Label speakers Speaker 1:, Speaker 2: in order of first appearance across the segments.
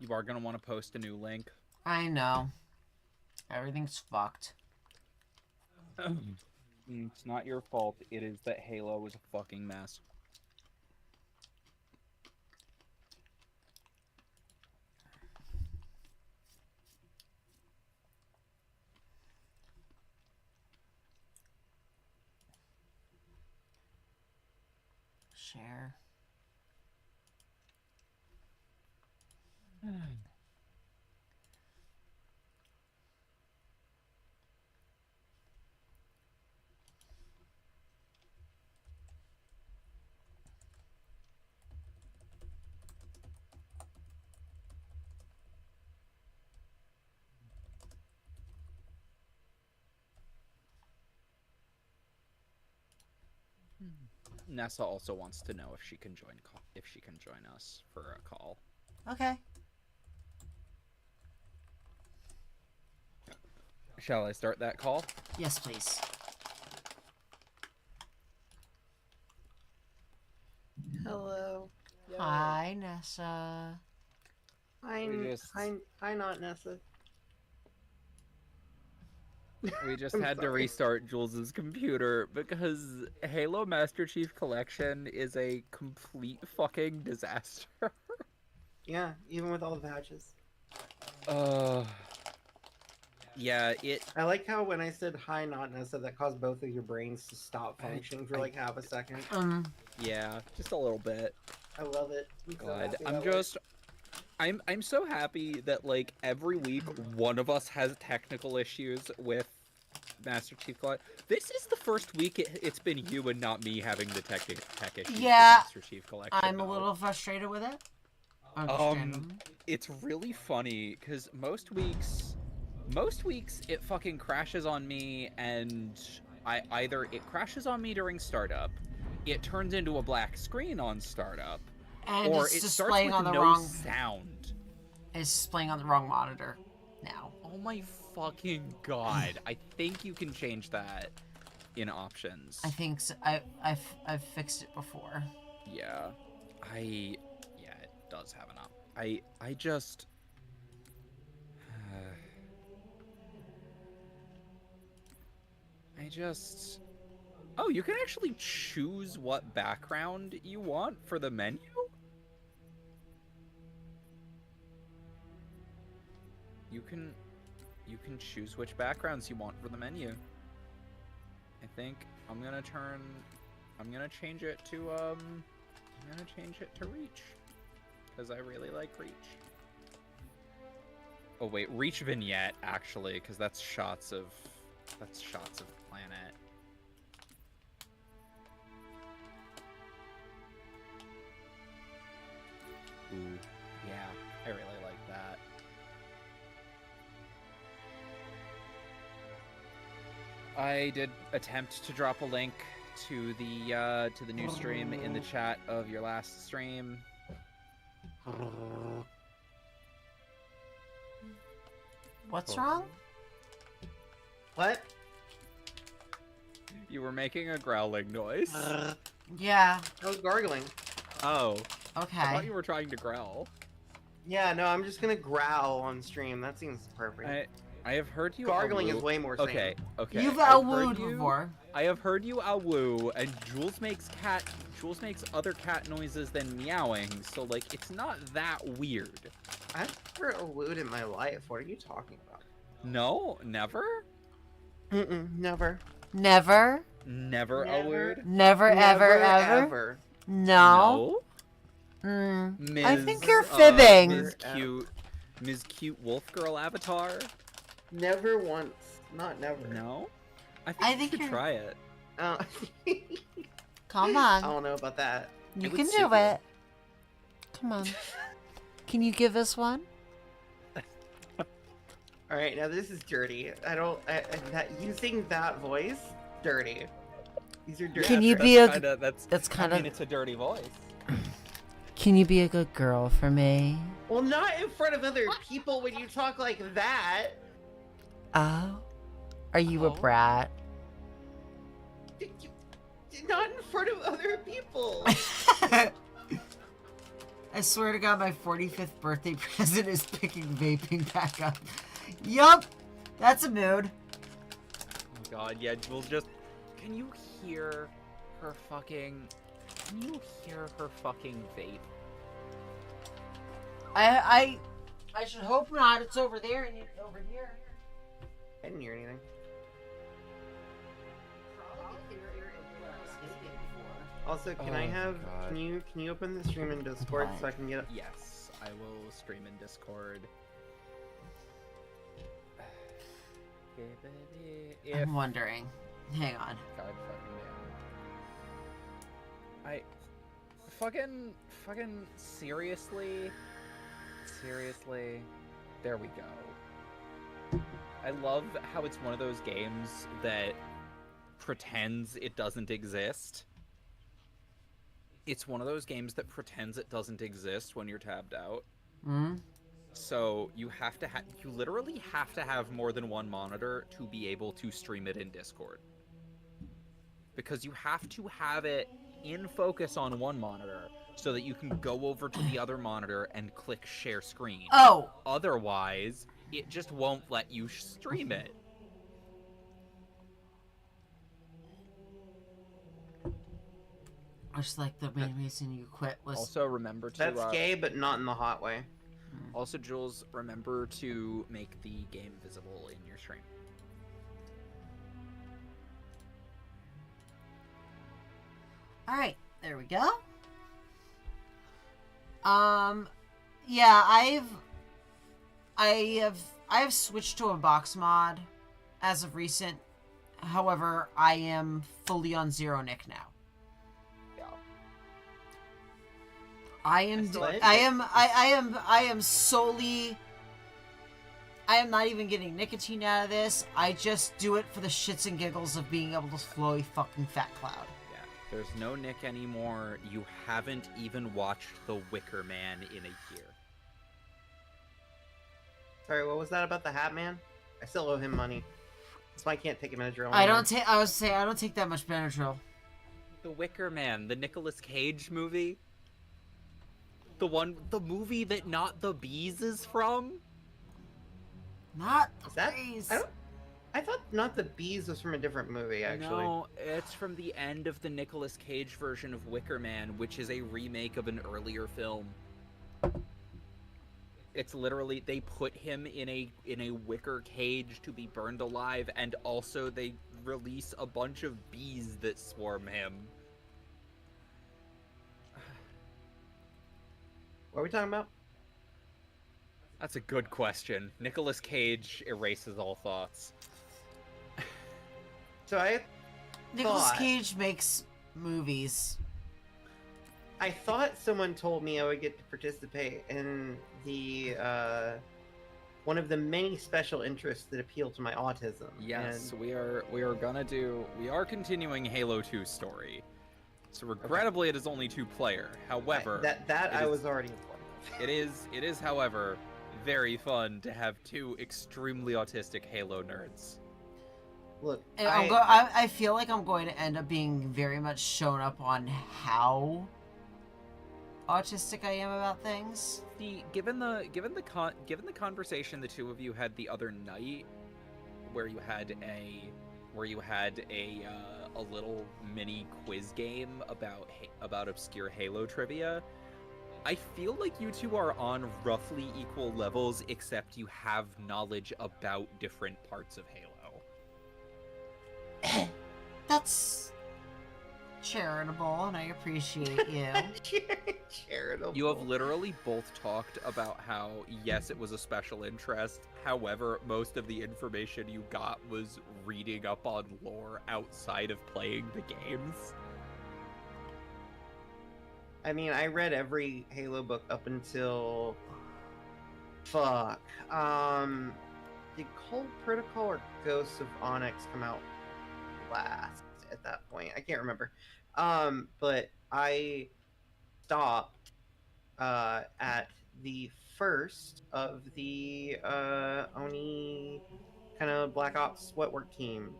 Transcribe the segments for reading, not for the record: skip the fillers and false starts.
Speaker 1: You are going to want to post a new link.
Speaker 2: I know. Everything's fucked.
Speaker 1: It's not your fault. It is that Halo is a fucking mess.
Speaker 2: Share.
Speaker 1: Nessa also wants to know if she can join us for a call.
Speaker 2: Okay.
Speaker 1: Shall I start that call?
Speaker 2: Yes, please.
Speaker 3: Hello.
Speaker 1: Yay.
Speaker 2: Hi, Nessa.
Speaker 3: Hi, not Nessa.
Speaker 1: We just
Speaker 3: I'm
Speaker 1: had to
Speaker 3: sorry.
Speaker 1: restart Jules's computer because Halo Master Chief Collection is a complete fucking disaster.
Speaker 3: Yeah, even with all the patches.
Speaker 1: Yeah, it...
Speaker 3: I like how when I said hi, not Nessa, that caused both of your brains to stop functioning for like half a second.
Speaker 1: Yeah, just a little bit.
Speaker 3: I love it.
Speaker 1: God, I'm so happy that, like, every week one of us has technical issues with Master Chief Collection. This is the first week it's been you and not me having the tech issues with Master Chief Collection.
Speaker 2: I'm a little frustrated with it.
Speaker 1: It's really funny, because most weeks it fucking crashes on me, and either it crashes on me during startup, it turns into a black screen on startup,
Speaker 2: and
Speaker 1: or
Speaker 2: it's
Speaker 1: it starts
Speaker 2: displaying
Speaker 1: with
Speaker 2: on the
Speaker 1: no
Speaker 2: wrong
Speaker 1: sound.
Speaker 2: It's displaying on the wrong monitor now.
Speaker 1: Oh my fucking god. I think you can change that in options.
Speaker 2: I think so. I've fixed it before.
Speaker 1: Yeah. Yeah, it does have an I just Oh, you can actually choose what background you want for the menu? You can choose which backgrounds you want for the menu. I think I'm gonna change it to Reach, because I really like Reach. Oh wait, Reach vignette actually, because that's shots of the planet. Ooh, yeah, I really like that. I did attempt to drop a link to the new stream in the chat of your last stream.
Speaker 2: What's wrong?
Speaker 3: What?
Speaker 1: You were making a growling noise.
Speaker 2: Yeah.
Speaker 3: I was gargling.
Speaker 1: Oh.
Speaker 2: Okay.
Speaker 1: I thought you were trying to growl.
Speaker 3: Yeah, no, I'm just gonna growl on stream. That seems perfect.
Speaker 1: I have heard you
Speaker 3: gargling is way more sane.
Speaker 1: Okay.
Speaker 2: You've awooed before.
Speaker 1: I have heard you awoo, and Jules makes other cat noises than meowing, so like it's not that weird.
Speaker 3: I've never awooed in my life. What are you talking about?
Speaker 1: No, never?
Speaker 3: Never.
Speaker 2: Never?
Speaker 1: Never awooed?
Speaker 2: Never, ever? No. I think you're fibbing.
Speaker 1: Ms. Cute Wolf Girl Avatar?
Speaker 3: Never once. Not never.
Speaker 1: No? I think you should try it.
Speaker 2: Come on.
Speaker 3: I don't know about that.
Speaker 2: You can do it. Come on. Can you give us one?
Speaker 3: All right, now this is dirty. Using that voice, dirty. These are dirty.
Speaker 2: Can you be that's kind of.
Speaker 1: I mean, it's a dirty voice.
Speaker 2: Can you be a good girl for me?
Speaker 3: Well, not in front of other people when you talk like that.
Speaker 2: Oh, are you a brat?
Speaker 3: Not in front of other people.
Speaker 2: swear to God, my 45th birthday present is picking vaping back up. Yup, that's a mood.
Speaker 1: Oh god, yeah, we'll just... Can you hear her fucking... Can you hear her fucking vape?
Speaker 2: I should hope not. It's over there and over here.
Speaker 3: I didn't hear anything. Also, can I have?
Speaker 1: God.
Speaker 3: Can you open the stream in Discord so I can get?
Speaker 1: Yes, I will stream in Discord.
Speaker 2: I'm wondering. Hang on.
Speaker 1: God fucking man. Fucking seriously? Seriously? There we go. I love how it's one of those games that pretends it doesn't exist. It's one of those games that pretends it doesn't exist when you're tabbed out.
Speaker 2: Hmm?
Speaker 1: So you have to you literally have to have more than one monitor to be able to stream it in Discord. Because you have to have it in focus on one monitor so that you can go over to the other monitor and click share screen.
Speaker 2: Oh!
Speaker 1: Otherwise, it just won't let you stream it.
Speaker 2: Just like the main reason you quit was...
Speaker 1: Also, remember to...
Speaker 3: That's gay, but not in the hot way.
Speaker 1: Also, Jules, remember to make the game visible in your stream.
Speaker 2: Alright, there we go. Yeah, I have switched to a box mod as of recent. However, I am fully on Zero Nick now.
Speaker 1: Yeah.
Speaker 2: I am solely... I am not even getting nicotine out of this. I just do it for the shits and giggles of being able to flow a fucking fat cloud.
Speaker 1: Yeah. There's no Nick anymore. You haven't even watched The Wicker Man in a year.
Speaker 3: Sorry, what was that about the Hat Man? I still owe him money. That's why I can't take a Benadryl.
Speaker 2: I don't take. I was saying I don't take that much Benadryl.
Speaker 1: The Wicker Man, the Nicolas Cage movie. The movie that Not the Bees is from.
Speaker 2: Not
Speaker 3: Is that?
Speaker 2: please.
Speaker 3: I thought Not the Bees was from a different movie, actually.
Speaker 1: No, it's from the end of the Nicolas Cage version of Wicker Man, which is a remake of an earlier film. It's literally, they put him in a wicker cage to be burned alive, and also they release a bunch of bees that swarm him.
Speaker 3: What are we talking about?
Speaker 1: That's a good question. Nicolas Cage erases all thoughts.
Speaker 3: So
Speaker 2: Nicolas
Speaker 3: thought-
Speaker 2: Cage makes movies.
Speaker 3: I thought someone told me I would get to participate in the one of the many special interests that appeal to my autism.
Speaker 1: Yes,
Speaker 3: and
Speaker 1: we are continuing Halo 2 story. So regrettably, it is only 2-player. However,
Speaker 3: I was already informed of.
Speaker 1: it is, however, very fun to have two extremely autistic Halo nerds.
Speaker 3: Look,
Speaker 2: And I feel like I'm going to end up being very much shown up on how autistic I am about things.
Speaker 1: Given the conversation the two of you had the other night, where you had a little mini quiz game about obscure Halo trivia, I feel like you two are on roughly equal levels, except you have knowledge about different parts of Halo.
Speaker 2: That's charitable, and I appreciate you.
Speaker 3: Charitable.
Speaker 1: You have literally both talked about how, yes, it was a special interest. However, most of the information you got was reading up on lore outside of playing the games.
Speaker 3: I mean, I read every Halo book up until... Fuck. Did Cold Protocol or Ghosts of Onyx come out last at that point? I can't remember. But I stopped at the first of the Oni kind of Black Ops Sweatwork Team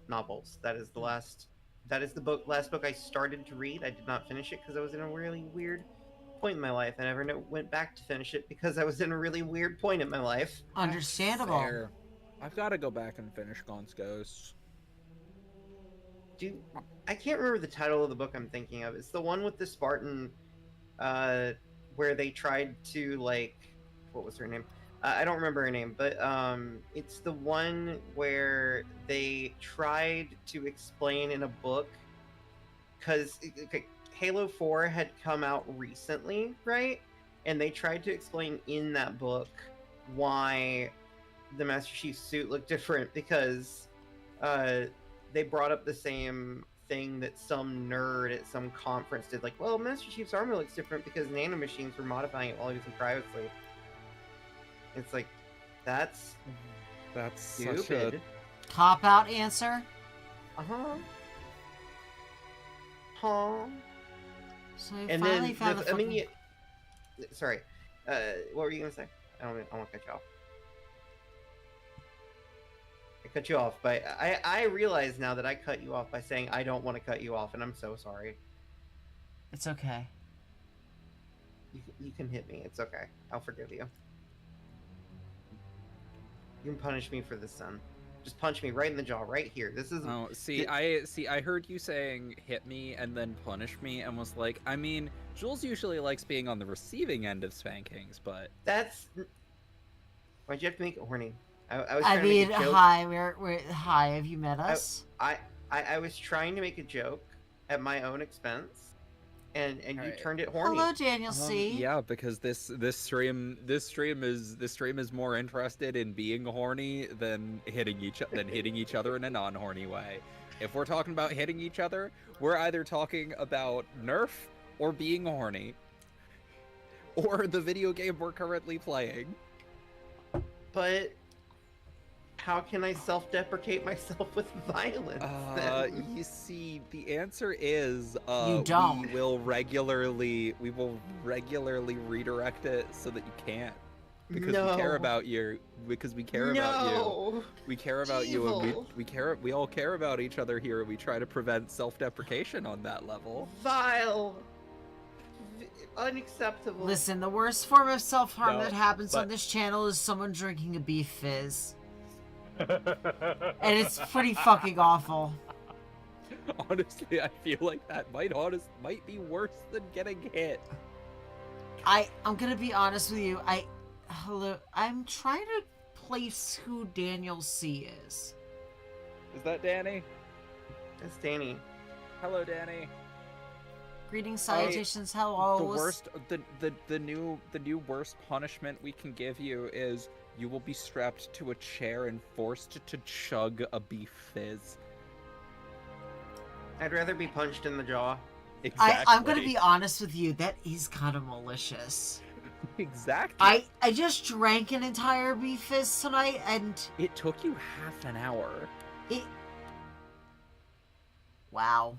Speaker 3: novels. That is the last that is the last book I started to read. I did not finish it because I was in a really weird point in my life. I never went back to finish it because I was in a really weird point in my life.
Speaker 2: Understandable.
Speaker 1: Fair. I've got to go back and finish Gaunt's Ghosts.
Speaker 3: I can't remember the title of the book I'm thinking of. It's the one with the Spartan, where they tried to what was her name? I don't remember her name, but it's the one where they tried to explain in a book, because Halo 4 had come out recently, right? And they tried to explain in that book why the Master Chief's suit looked different, because they brought up the same thing that some nerd at some conference did. Like, well, Master Chief's armor looks different because nanomachines were modifying it while he was in private sleep. It's like, that's
Speaker 1: stupid.
Speaker 3: Such a
Speaker 2: cop-out answer.
Speaker 3: Huh.
Speaker 2: So we
Speaker 3: And
Speaker 2: finally
Speaker 3: then
Speaker 2: found the fucking...
Speaker 3: sorry. What were you gonna say? I don't want to cut you off. I cut you off, but I realize now that I cut you off by saying I don't want to cut you off, and I'm so sorry.
Speaker 2: It's okay.
Speaker 3: You can hit me. It's okay. I'll forgive you. You can punish me for this, son. Just punch me right in the jaw, right here. This is.
Speaker 1: Oh, I heard you saying hit me and then punish me, and was like, I mean, Jules usually likes being on the receiving end of spankings, but
Speaker 3: That's. Why'd you have to make it horny? I was
Speaker 2: I
Speaker 3: trying to
Speaker 2: mean,
Speaker 3: make a joke.
Speaker 2: hi, we're hi. Have you met us?
Speaker 3: I was trying to make a joke at my own expense, and you
Speaker 1: Alright.
Speaker 3: turned it horny.
Speaker 2: Hello, Daniel C.
Speaker 1: Yeah, because this stream is more interested in being horny than hitting each other in a non-horny way. If we're talking about hitting each other, we're either talking about Nerf or being horny, or the video game we're currently playing.
Speaker 3: But how can I self-deprecate myself with violence? then?
Speaker 1: You see, the answer is
Speaker 2: You don't.
Speaker 1: we will regularly redirect it so that you can't. Because we care
Speaker 3: No.
Speaker 1: about you. Because we care about you. We care about you, and
Speaker 3: Evil.
Speaker 1: we all care about each other here, and we try to prevent self-deprecation on that level.
Speaker 3: Vile. Unacceptable.
Speaker 2: Listen, the worst form of self-harm
Speaker 1: No,
Speaker 2: that happens
Speaker 1: but-
Speaker 2: on this channel is someone drinking a beef fizz. And it's pretty fucking awful.
Speaker 1: Honestly, I feel like that might be worse than getting hit.
Speaker 2: I'm gonna be honest with you. I'm trying to place who Daniel C is.
Speaker 1: Is that Danny?
Speaker 3: It's Danny.
Speaker 1: Hello, Danny.
Speaker 2: Greetings, salutations, hello.
Speaker 1: The worst, the new worst punishment we can give you is you will be strapped to a chair and forced to chug a beef fizz.
Speaker 3: I'd rather be punched in the jaw.
Speaker 1: Exactly.
Speaker 2: I'm gonna be honest with you. That is kind of malicious.
Speaker 1: Exactly.
Speaker 2: I just drank an entire beef fizz tonight, and
Speaker 1: It took you half an hour.
Speaker 2: wow.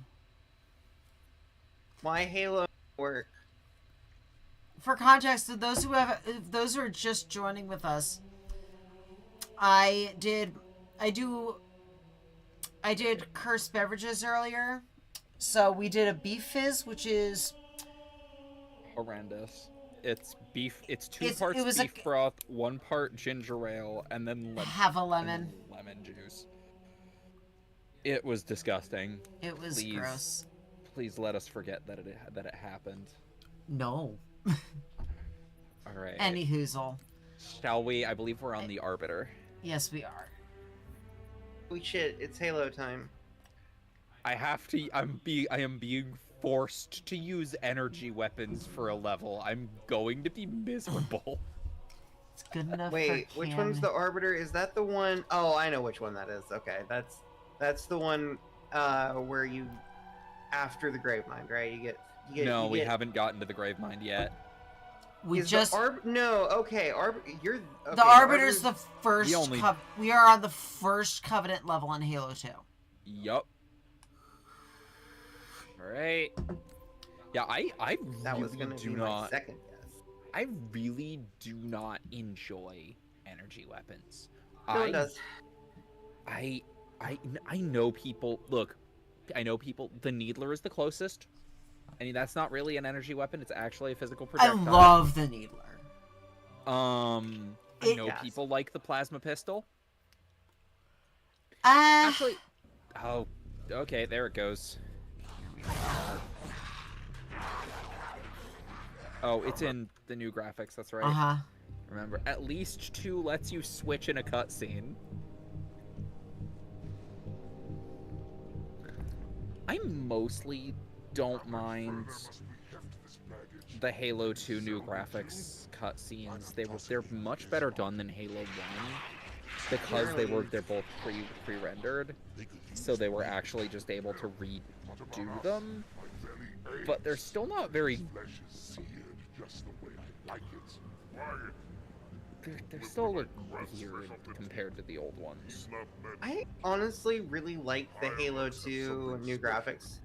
Speaker 3: Why Halo work?
Speaker 2: For context, to those who are just joining with us, I did cursed beverages earlier. So we did a beef fizz, which is
Speaker 1: Horrendous. It's beef. It's two
Speaker 2: It
Speaker 1: parts
Speaker 2: was
Speaker 1: beef broth, 1 part ginger ale, and then
Speaker 2: have a lemon.
Speaker 1: lemon juice. It was disgusting.
Speaker 2: It was
Speaker 1: Please.
Speaker 2: gross.
Speaker 1: Please let us forget that it happened.
Speaker 2: No.
Speaker 1: All right.
Speaker 2: Any hoozle.
Speaker 1: Shall we? I believe we're on the Arbiter.
Speaker 2: Yes, we are.
Speaker 3: Holy shit! It's Halo time.
Speaker 1: I have to. I am being forced to use energy weapons for a level. I'm going to be miserable.
Speaker 2: It's good enough
Speaker 3: Wait,
Speaker 2: for
Speaker 3: which
Speaker 2: Cam.
Speaker 3: one's the Arbiter? Is that the one? Oh, I know which one that is. Okay, that's the one where you after the Gravemind, right? You get.
Speaker 1: No,
Speaker 3: you
Speaker 1: we
Speaker 3: get-
Speaker 1: haven't gotten to the Gravemind yet.
Speaker 2: We
Speaker 3: is
Speaker 2: just
Speaker 3: no. Okay, you're okay,
Speaker 2: the Arbiter's the
Speaker 1: The
Speaker 2: first.
Speaker 1: only-
Speaker 2: We are on the first Covenant level in Halo 2.
Speaker 1: Yup. All right. Yeah, I
Speaker 3: That was
Speaker 1: really
Speaker 3: gonna
Speaker 1: do
Speaker 3: be
Speaker 1: not.
Speaker 3: my second guess.
Speaker 1: I really do not enjoy energy weapons.
Speaker 3: No one does.
Speaker 1: I know people. Look, I know people. The Needler is the closest. I mean, that's not really an energy weapon. It's actually a physical
Speaker 2: I
Speaker 1: projectile.
Speaker 2: love the Needler.
Speaker 1: I know
Speaker 3: Yes.
Speaker 1: people like the plasma pistol.
Speaker 2: Ah.
Speaker 1: Actually, oh, okay, there it goes. Oh, it's in the new graphics. That's right.
Speaker 2: Uh-huh.
Speaker 1: Remember, at least 2 lets you switch in a cutscene. I mostly don't mind the Halo 2 new graphics cutscenes. They're much better done than Halo 1 because they're both pre-rendered, so they were actually just able to redo them. But they're still not very. They're still look weird compared to the old ones.
Speaker 3: I honestly really like the Halo 2 new graphics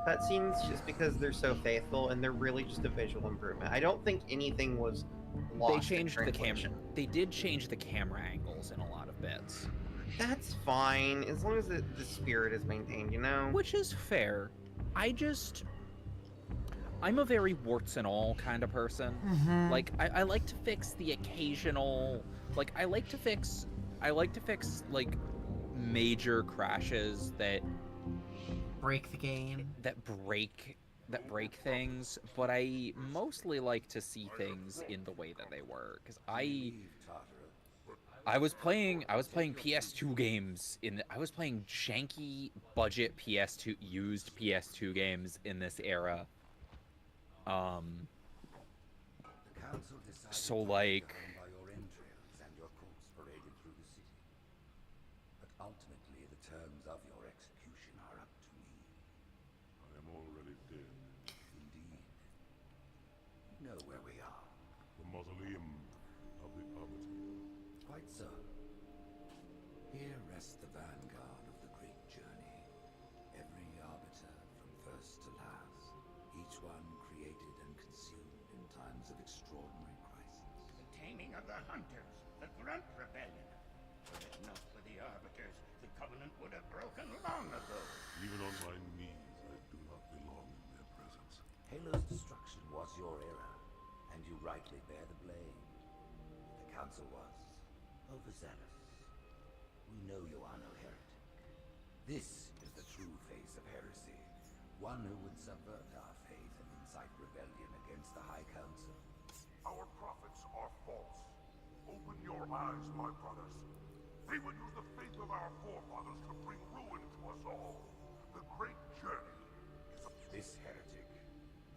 Speaker 3: cutscenes just because they're so faithful and they're really just a visual improvement. I don't think anything was lost.
Speaker 1: They changed
Speaker 3: in
Speaker 1: the camera.
Speaker 3: translation.
Speaker 1: They did change the camera angles in a lot of bits,
Speaker 3: That's fine as long as the spirit is maintained, you know?
Speaker 1: which is fair. I'm a very warts and all kind of person.
Speaker 2: Mm-hmm.
Speaker 1: Like I like to fix the occasional. Like I like to fix like major crashes that
Speaker 2: Break the game.
Speaker 1: that break things, but I mostly like to see things in the way that they were, because I was playing PS2 games I was playing janky budget PS2 used PS2 games in this era. So like
Speaker 4: ultimately, the terms of your execution are up to me.
Speaker 5: I am already dead.
Speaker 4: Indeed. You know where we are.
Speaker 5: The mausoleum of the Arbiter.
Speaker 4: Quite so. Here rests the vanguard of the great journey. Every arbiter from first to last. Each one created and consumed in times of extraordinary crisis.
Speaker 6: The taming of the hunters, the Grunt Rebellion. Were it not for the arbiters, the Covenant would have broken long ago.
Speaker 5: Even on my knees, I do not belong in their presence.
Speaker 4: Halo's destruction was your error, and you rightly bear the blame. The Council was overzealous. We know you are no heretic. This is the true face of heresy. One who would subvert our faith and incite rebellion against the High Council.
Speaker 5: Our prophets are false. Open your eyes, my brothers. They would use the faith of our forefathers to bring ruin to us all. The great journey is a...
Speaker 4: This heretic,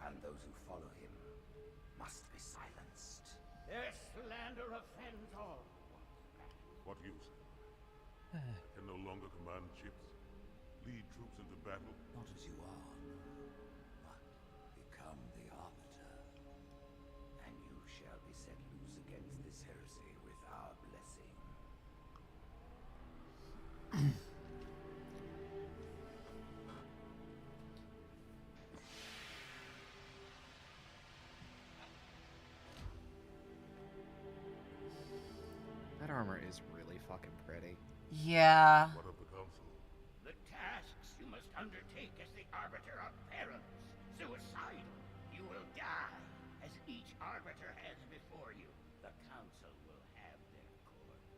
Speaker 4: and those who follow him, must be silenced.
Speaker 6: Their slander offends all.
Speaker 5: What use? Can no longer command ships, lead troops into battle.
Speaker 4: Not as you are, no, but become the Arbiter. And you shall be set loose against this heresy with our blessing.
Speaker 1: that armor is really fucking pretty.
Speaker 2: Yeah.
Speaker 5: What of the council?
Speaker 6: The tasks you must undertake as the Arbiter are perilous, suicidal. You will die, as each Arbiter has before you. The Council will have their corpse.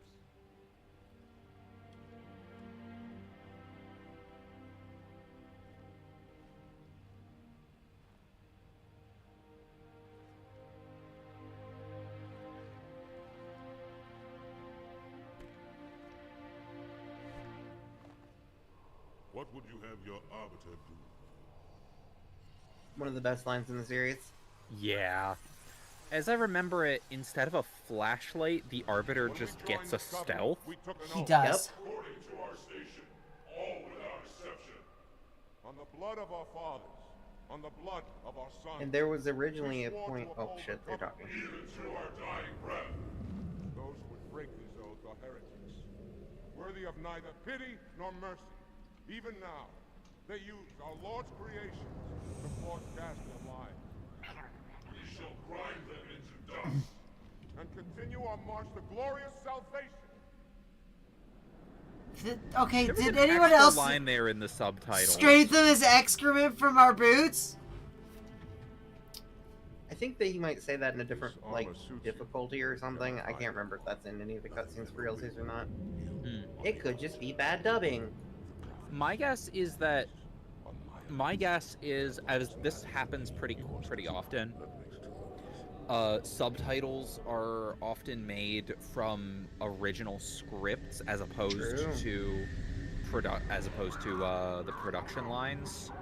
Speaker 5: What would you have your arbiter do?
Speaker 3: One of the best lines in the series.
Speaker 1: Yeah. As I remember it, instead of a flashlight, the Arbiter just gets a stealth.
Speaker 2: He does.
Speaker 5: According to our station, all without exception. On the blood of our fathers, on the blood of our sons.
Speaker 3: And there was originally a point. Oh shit, they're talking.
Speaker 5: Even to our dying breath. Those who would break these oaths are heretics, worthy of neither pity nor mercy. Even now, they use our Lord's creations to broadcast their lives. We shall grind them into dust and continue our march to glorious salvation.
Speaker 2: Okay,
Speaker 1: There was
Speaker 2: did
Speaker 1: an
Speaker 2: anyone
Speaker 1: extra
Speaker 2: else
Speaker 1: line there in the subtitle?
Speaker 2: strengthen his excrement from our boots?
Speaker 3: I think that he might say that in a different, like, difficulty or something. I can't remember if that's in any of the cutscenes for realsies or not. It could just be bad dubbing.
Speaker 1: My guess is, as this happens pretty often, subtitles are often made from original scripts as opposed
Speaker 3: True.
Speaker 1: to the production lines.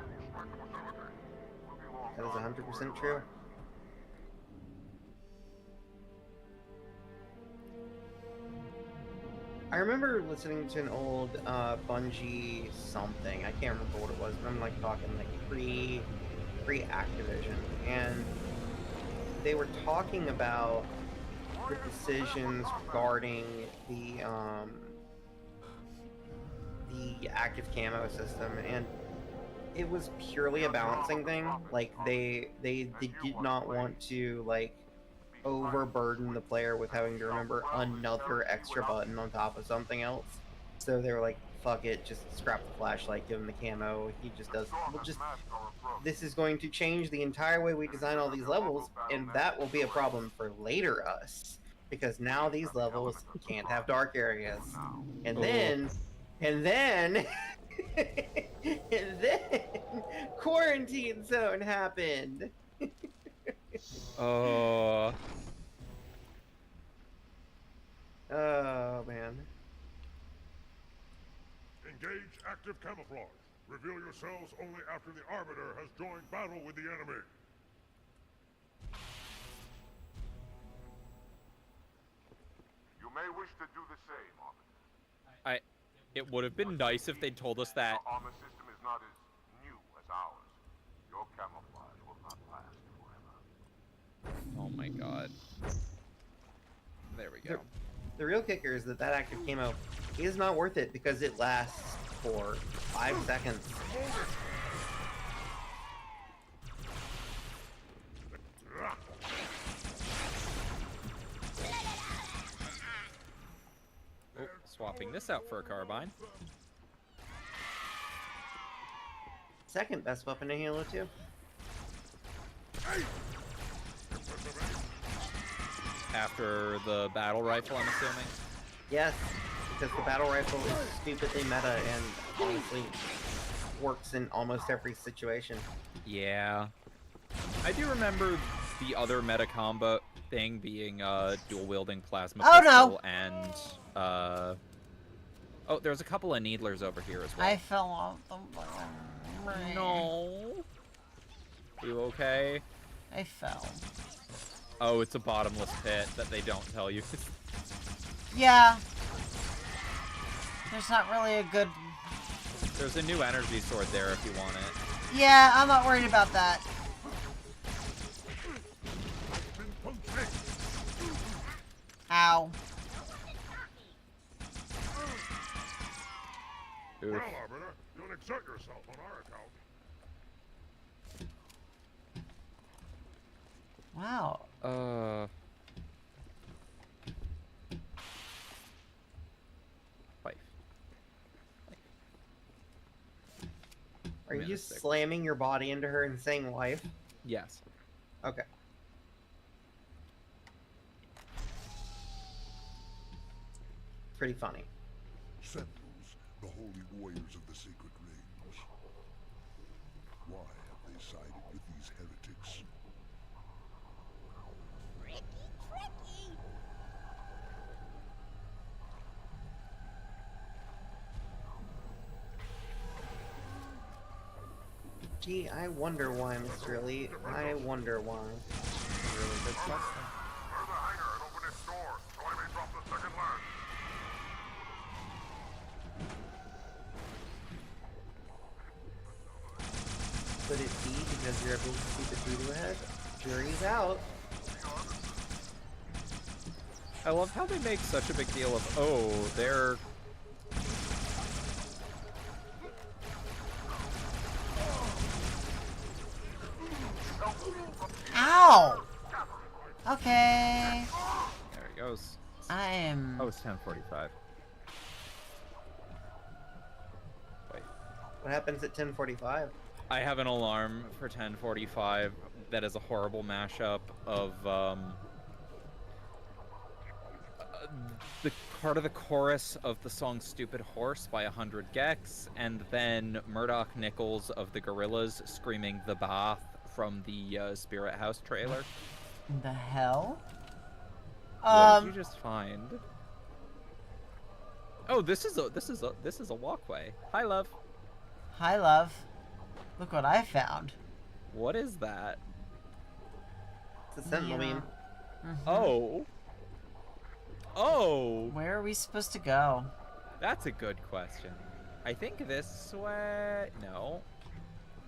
Speaker 3: That is 100% true. I remember listening to an old Bungie something. I can't remember what it was, but I'm like talking like pre-Activision, and they were talking about the decisions regarding the active camo system, and it was purely a balancing thing. Like they did not want to like overburden the player with having to remember another extra button on top of something else. So they were like, fuck it, just scrap the flashlight, give him the camo. He just does. This is going to change the entire way we design all these levels, and that will be a problem for later us. Because now these levels can't have dark areas. And then and then Quarantine Zone happened.
Speaker 1: Oh.
Speaker 3: Oh man.
Speaker 5: Engage active camouflage. Reveal yourselves only after the Arbiter has joined battle with the enemy.
Speaker 7: You may wish to do the same, Officer.
Speaker 1: It would have been nice if they'd told us that.
Speaker 7: Our armor system is not as new as ours. Your camouflage will not last forever.
Speaker 1: Oh my god. There we go.
Speaker 3: The real kicker is that active camo is not worth it because it lasts for 5 seconds.
Speaker 1: Oh, swapping this out for a carbine.
Speaker 3: Second best weapon in Halo 2.
Speaker 1: After the battle rifle, I'm assuming.
Speaker 3: Yes, because the battle rifle is stupidly meta and honestly works in almost every situation.
Speaker 1: Yeah. I do remember the other meta combo thing being dual wielding plasma
Speaker 2: Oh,
Speaker 1: pistol
Speaker 2: no.
Speaker 1: and oh, there's a couple of needlers over here as well.
Speaker 2: I fell off the...
Speaker 1: No. You okay?
Speaker 2: I fell.
Speaker 1: Oh, it's a bottomless pit that they don't tell you.
Speaker 2: Yeah. There's not really a good...
Speaker 1: There's a new energy sword there if you want it.
Speaker 2: Yeah, I'm not worried about that. Ow.
Speaker 5: Well,
Speaker 1: Oof.
Speaker 5: Arbiter, don't exert yourself on our account.
Speaker 2: Wow.
Speaker 1: Wife.
Speaker 3: Are you
Speaker 1: Realistic.
Speaker 3: slamming your body into her and saying wife?
Speaker 1: Yes.
Speaker 3: Okay. Pretty funny.
Speaker 5: Sentinels, the holy warriors of the sacred rings. Why have they sided with these heretics?
Speaker 3: Gee, I wonder why, Mr. Elite. I wonder why. Really good question.
Speaker 7: Clear the hangar and open its doors, so I may drop the second lance.
Speaker 3: Could it be because you're able to see the doo-doo ahead? Jury's out.
Speaker 1: I love how they make such a big deal of, oh, they're...
Speaker 2: Ow! Okay.
Speaker 1: There he goes.
Speaker 2: I am...
Speaker 1: Oh, it's 10:45.
Speaker 3: What happens at 10:45?
Speaker 1: I have an alarm for 10:45 that is a horrible mashup of the part of the chorus of the song Stupid Horse by 100 Gex, and then Murdoch Nichols of the Gorillaz screaming The Bath from the Spirit House trailer.
Speaker 2: The hell?
Speaker 1: What did you just find? Oh, this is a walkway. Hi, love.
Speaker 2: Hi, love. Look what I found.
Speaker 1: What is that?
Speaker 3: It's a sentinel beam.
Speaker 1: Oh. Oh.
Speaker 2: Where are we supposed to go?
Speaker 1: That's a good question. I think this way... No.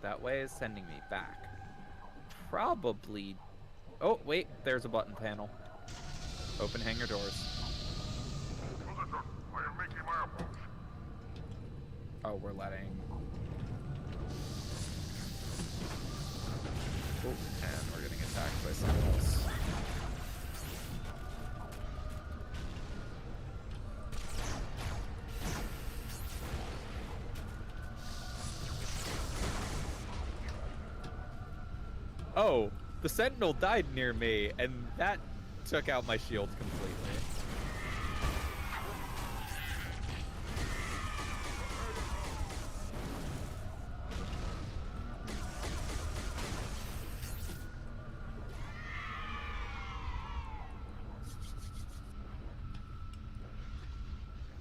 Speaker 1: That way is sending me back. Probably... Oh, wait. There's a button panel. Open hangar doors.
Speaker 7: Visitor, I am making my approach.
Speaker 1: Oh, we're letting... Oh, and we're getting attacked by someone else. Oh, the Sentinel died near me, and that took out my shield completely.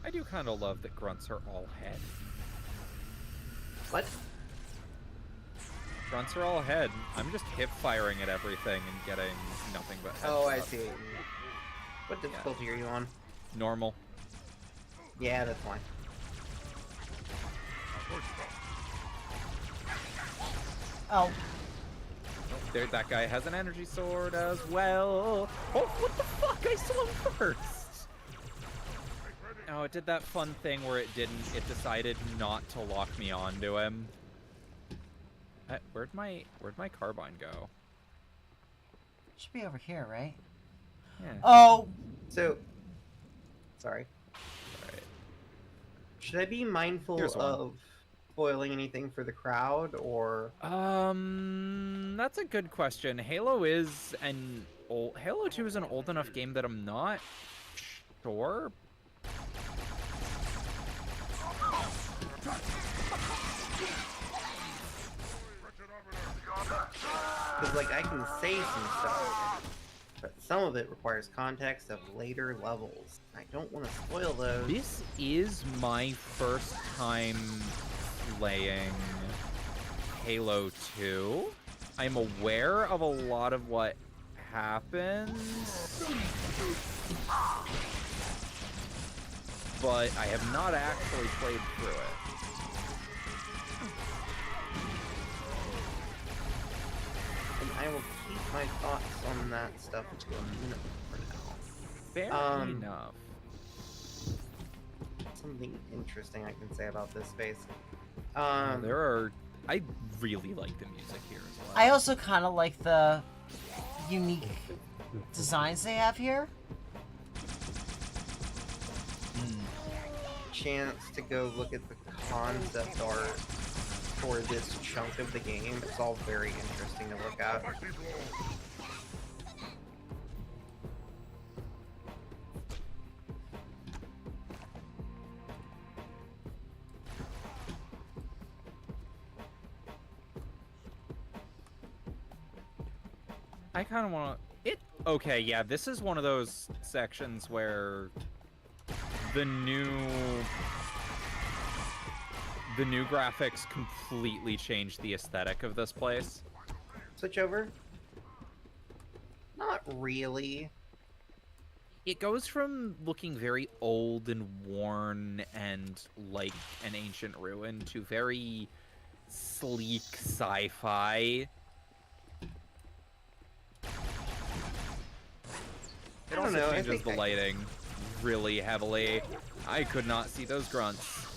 Speaker 1: I do kind of love that grunts are all head.
Speaker 3: What?
Speaker 1: Grunts are all head. I'm just hip firing at everything and getting nothing but head.
Speaker 3: Oh, I see. What difficulty are you on?
Speaker 1: Normal.
Speaker 3: Yeah, that's fine.
Speaker 2: Oh,
Speaker 1: There, that guy has an energy sword as well. Oh, what the fuck? I swung first. Oh, it did that fun thing where it didn't. It decided not to lock me onto him. Where'd my carbine go?
Speaker 2: should be over here, right?
Speaker 1: Yeah.
Speaker 2: Oh,
Speaker 3: So, sorry.
Speaker 1: Alright.
Speaker 3: Should I be mindful
Speaker 1: Here's one.
Speaker 3: of spoiling anything for the crowd, or
Speaker 1: That's a good question. Halo 2 is an old enough game that I'm not sure.
Speaker 3: because like I can say some stuff, but some of it requires context of later levels. I don't want to spoil those.
Speaker 1: This is my first time playing Halo 2. I'm aware of a lot of what happens, but I have not actually played through it.
Speaker 3: And I will keep my thoughts on that stuff until a minute for now.
Speaker 1: Fair enough.
Speaker 3: Something interesting I can say about this space.
Speaker 1: I really like the music here as well.
Speaker 2: I also kind of like the unique designs they have here.
Speaker 3: Chance to go look at the concept art for this chunk of the game. It's all very interesting to look at.
Speaker 1: I kind of want to... Okay, yeah, this is one of those sections where the new graphics completely changed the aesthetic of this place.
Speaker 3: Switch over? Not really.
Speaker 1: It goes from looking very old and worn and like an ancient ruin to very sleek sci-fi. It
Speaker 3: I don't
Speaker 1: also
Speaker 3: know, I
Speaker 1: changes
Speaker 3: think
Speaker 1: the lighting really heavily. I could not see those grunts.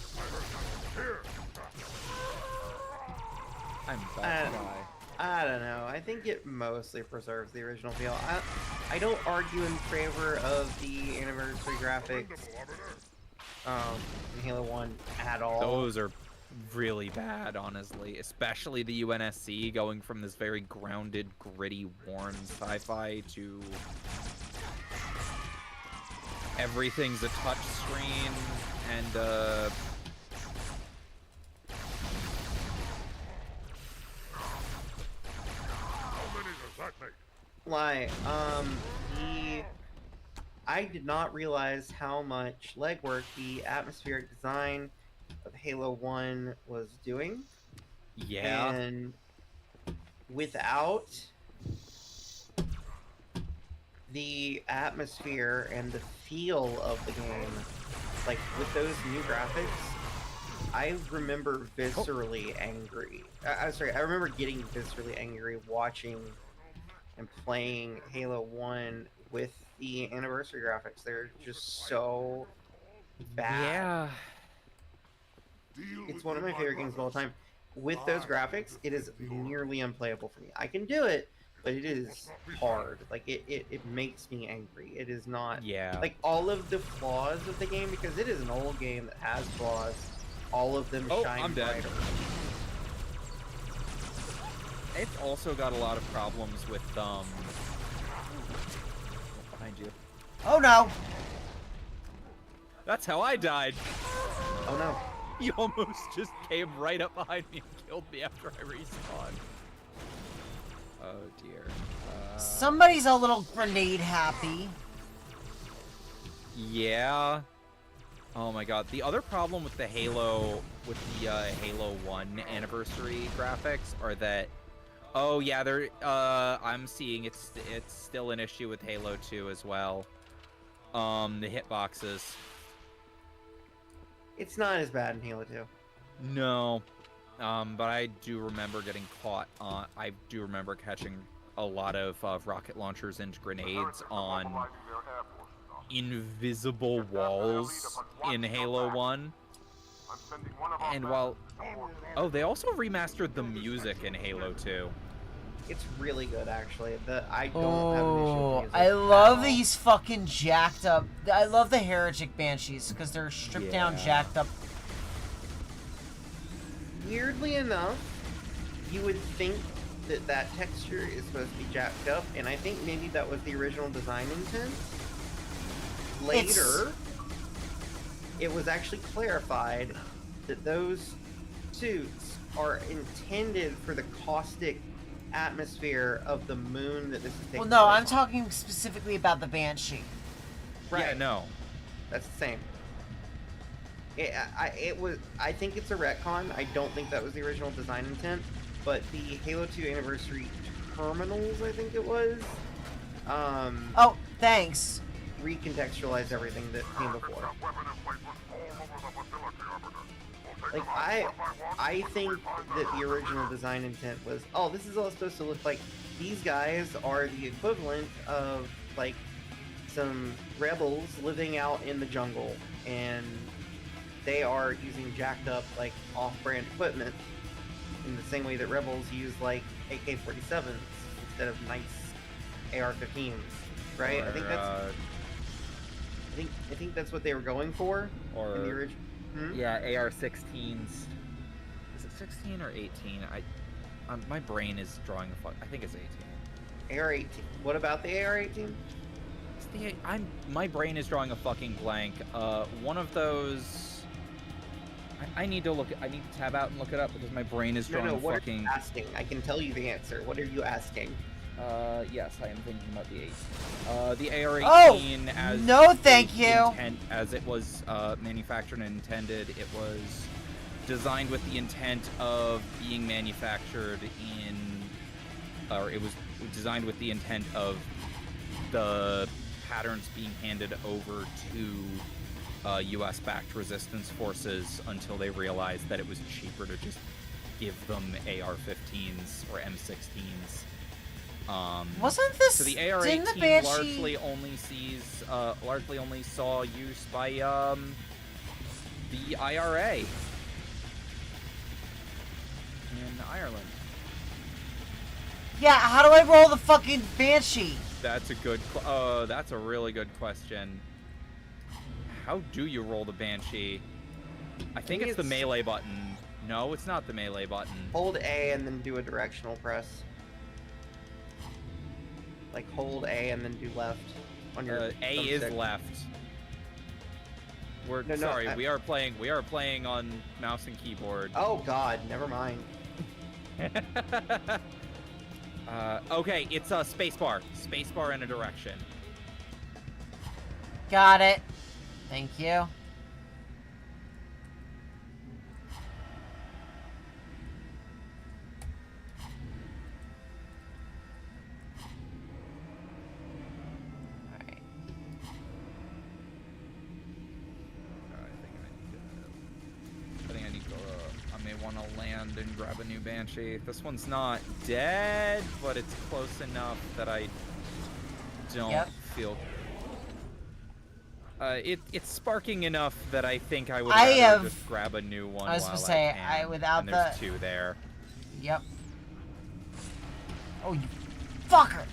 Speaker 1: I'm that guy.
Speaker 3: I don't know. I think it mostly preserves the original feel. I don't argue in favor of the anniversary graphics in Halo 1 at all.
Speaker 1: Those are really bad, honestly. Especially the UNSC going from this very grounded, gritty, worn sci-fi to everything's a touch screen and
Speaker 7: How many does that make?
Speaker 3: Why? I did not realize how much legwork the atmospheric design of Halo 1 was doing.
Speaker 1: yeah.
Speaker 3: And without the atmosphere and the feel of the game, like with those new graphics, I remember viscerally angry. I'm sorry, I remember getting viscerally angry watching and playing Halo 1 with the anniversary graphics. They're just so bad.
Speaker 1: Yeah.
Speaker 3: It's one of my favorite games of all time. With those graphics, it is nearly unplayable for me. I can do it, but it is hard. Like, it makes me angry. It is not...
Speaker 1: Yeah.
Speaker 3: Like, all of the flaws of the game, because it is an old game that has flaws, all of them shine
Speaker 1: I'm dead.
Speaker 3: brighter.
Speaker 1: It's also got a lot of problems with behind you.
Speaker 2: Oh no!
Speaker 1: That's how I died.
Speaker 3: Oh no.
Speaker 1: You almost just came right up behind me and killed me after I respawned. Oh dear.
Speaker 2: Somebody's a little grenade happy.
Speaker 1: Yeah. Oh my god. The other problem with the Halo 1 anniversary graphics are that, oh yeah, they're I'm seeing it's still an issue with Halo 2 as well. The hitboxes.
Speaker 3: It's not as bad in Halo 2.
Speaker 1: No. But I do remember getting caught on. I do remember catching a lot of rocket launchers and grenades on invisible walls in Halo 1. And while... Oh, they also remastered the music in Halo 2.
Speaker 3: It's really good, actually. I don't have an issue
Speaker 2: Oh,
Speaker 3: with music
Speaker 2: I
Speaker 3: at
Speaker 2: love
Speaker 3: all.
Speaker 2: these fucking jacked up. I love the Heretic Banshees because they're stripped down,
Speaker 1: Yeah.
Speaker 2: jacked up.
Speaker 3: Weirdly enough, you would think that that texture is supposed to be jacked up, and I think maybe that was the original design intent. Later, it was actually clarified that those suits are intended for the caustic atmosphere of the moon that this is taking
Speaker 2: Well, no,
Speaker 3: place
Speaker 2: I'm
Speaker 3: on.
Speaker 2: talking specifically about the Banshee.
Speaker 3: Right.
Speaker 1: Yeah, no.
Speaker 3: That's the same. I think it's a retcon. I don't think that was the original design intent, but the Halo 2 anniversary terminals, I think it was,
Speaker 2: Oh, thanks.
Speaker 3: recontextualized everything that came before.
Speaker 7: That weapon in place was all over the facility, Arbiter. We'll take
Speaker 3: Like,
Speaker 7: them one by one
Speaker 3: I
Speaker 7: until
Speaker 3: think
Speaker 7: we find
Speaker 3: that the original design intent was, oh, this is all supposed to look like these guys are the equivalent of, like, some rebels living out in the jungle, and they are using jacked up, like, off-brand equipment in the same way that rebels use, like, AK-47s instead of nice AR-15s, right? I think that's... I think that's what they were going for in the original.
Speaker 1: Yeah, AR-16s. Is it 16 or 18? My brain is drawing a fuck. I think it's 18.
Speaker 3: AR-18. What about the AR-18?
Speaker 1: My brain is drawing a fucking blank. One of those. I need to tab out and look it up because my brain is drawing
Speaker 3: What
Speaker 1: fucking.
Speaker 3: are you asking? I can tell you the answer. What are you asking?
Speaker 1: Yes, I am thinking about the 8. The AR-18
Speaker 2: Oh,
Speaker 1: as
Speaker 2: no, thank you.
Speaker 1: As it was manufactured and intended, it was designed with the intent of being manufactured or it was designed with the intent of the patterns being handed over to US-backed resistance forces until they realized that it was cheaper to just give them AR-15s or M16s.
Speaker 2: Wasn't this?
Speaker 1: So the
Speaker 2: didn't
Speaker 1: AR-18
Speaker 2: the Banshee?
Speaker 1: largely only saw use by the IRA in Ireland.
Speaker 2: Yeah, how do I roll the fucking Banshee?
Speaker 1: That's a really good question. How do you roll the Banshee? I think it's the melee button No, it's not the melee button.
Speaker 3: Hold A and then do a directional press. Like hold A and then do left on your
Speaker 1: A is
Speaker 3: thumbstick.
Speaker 1: left. We're
Speaker 3: No,
Speaker 1: sorry. We are playing on mouse and keyboard.
Speaker 3: Oh God, never mind.
Speaker 1: Okay, it's a spacebar. Spacebar in a direction.
Speaker 2: Got it. Thank you. Alright.
Speaker 1: I think I need to go. I may want to land and grab a new Banshee. This one's not dead, but it's close enough that I don't feel. It's sparking enough that I think I would rather just grab a new one.
Speaker 2: I was gonna say, without
Speaker 1: and there's two there.
Speaker 2: Yep. Oh, you fucker!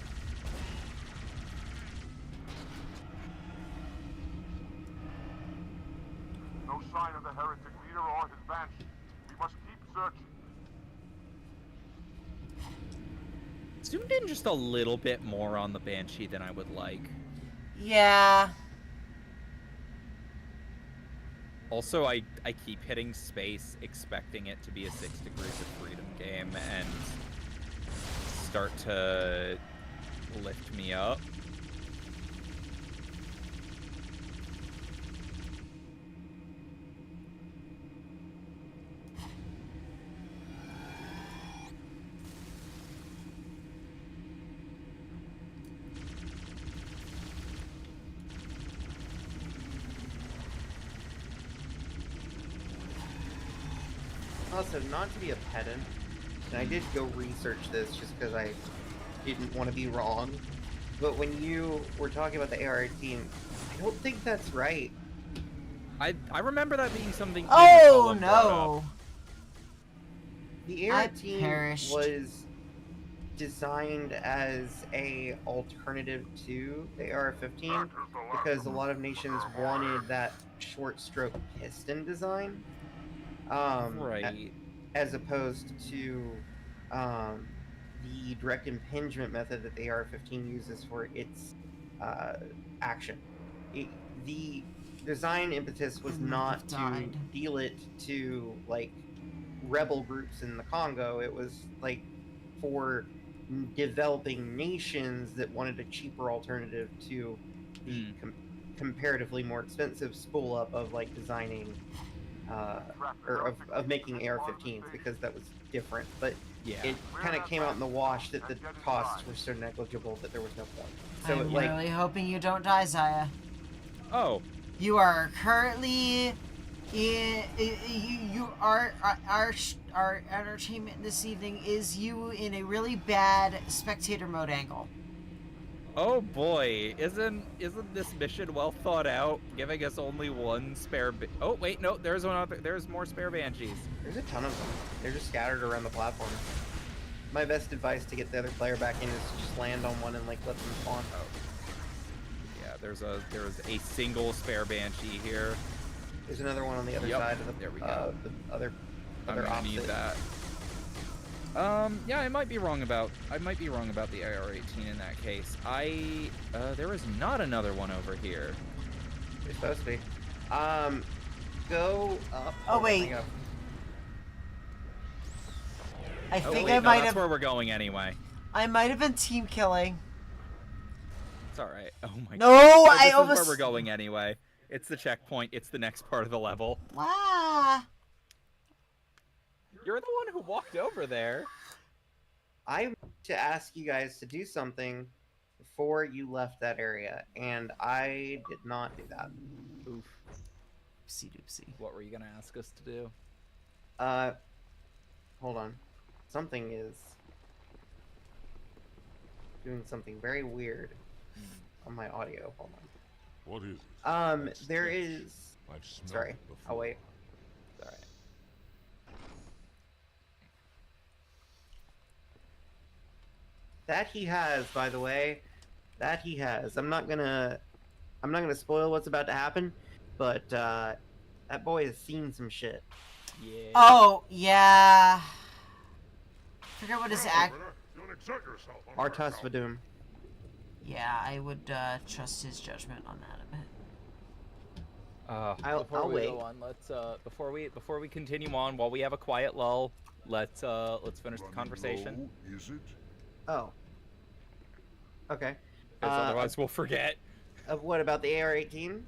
Speaker 7: No sign of the heretic leader or his banshee. We must keep searching.
Speaker 1: Zoomed in just a little bit more on the Banshee than I would like.
Speaker 2: Yeah.
Speaker 1: Also, I keep hitting space expecting it to be a 6 Degrees of Freedom game and start to lift me up.
Speaker 3: Also, not to be a pedant, and I did go research this just because I didn't want to be wrong, but when you were talking about the AR-18, I don't think that's right.
Speaker 1: I remember that being something.
Speaker 2: Oh no!
Speaker 3: The AR-18 was designed as a alternative to the AR-15 because a lot of nations wanted that short stroke piston design.
Speaker 1: Right.
Speaker 3: As opposed to the direct impingement method that the AR-15 uses for its action. The design impetus was not to deal it to like rebel groups in the Congo. It was like for developing nations that wanted a cheaper alternative to the comparatively more expensive spool up of like designing or of making AR-15s, because that was different, but
Speaker 1: yeah,
Speaker 3: it kind of came out in the wash that the costs were so negible that there was no point. So
Speaker 2: I'm really hoping you don't die, Zaya.
Speaker 1: Oh.
Speaker 2: You are currently our entertainment this evening is you in a really bad spectator mode angle.
Speaker 1: Oh boy, isn't this mission well thought out, giving us only one spare oh wait, no, there's one other, there's more spare Banshees.
Speaker 3: There's a ton of them. They're just scattered around the platform. My best advice to get the other player back in is to just land on one and like let them spawn.
Speaker 1: Oh. Yeah, there's a single spare Banshee here.
Speaker 3: There's another one on the other side of the
Speaker 1: there we go.
Speaker 3: The other
Speaker 1: I need that. Yeah, I might be wrong about the AR-18 in that case. There is not another one over here.
Speaker 3: There's supposed to be. Go up.
Speaker 2: Oh wait. I think
Speaker 1: wait,
Speaker 2: I might have.
Speaker 1: That's where we're going anyway.
Speaker 2: I might have been team killing.
Speaker 1: It's all right. Oh my.
Speaker 2: No,
Speaker 1: God.
Speaker 2: I
Speaker 1: this
Speaker 2: almost.
Speaker 1: is where we're going anyway. It's the checkpoint. It's the next part of the level.
Speaker 2: Wow.
Speaker 1: You're the one who walked over there.
Speaker 3: I to ask you guys to do something before you left that area, and I did not do that.
Speaker 1: Oof.
Speaker 2: Oopsie doopsie.
Speaker 1: What were you gonna ask us to do?
Speaker 3: Hold on. Something is doing something very weird on my audio. Hold on.
Speaker 5: What is it?
Speaker 3: There is. Sorry, I'll wait. Sorry. That he has, by the way. That he has. I'm not gonna spoil what's about to happen, but that boy has seen some shit.
Speaker 1: Yeah.
Speaker 2: Oh, yeah. Forget what his act.
Speaker 5: Arbiter, don't exert yourself on her
Speaker 3: Artas
Speaker 5: account.
Speaker 3: Vadum.
Speaker 2: Yeah, I would trust his judgment on that a bit.
Speaker 3: I'll
Speaker 1: Before we
Speaker 3: wait.
Speaker 1: go on, let's before we continue on, while we have a quiet lull, let's finish the
Speaker 5: Running
Speaker 1: conversation.
Speaker 5: low, is it?
Speaker 3: Oh. Okay.
Speaker 1: Because otherwise we'll forget.
Speaker 3: What about the AR-18?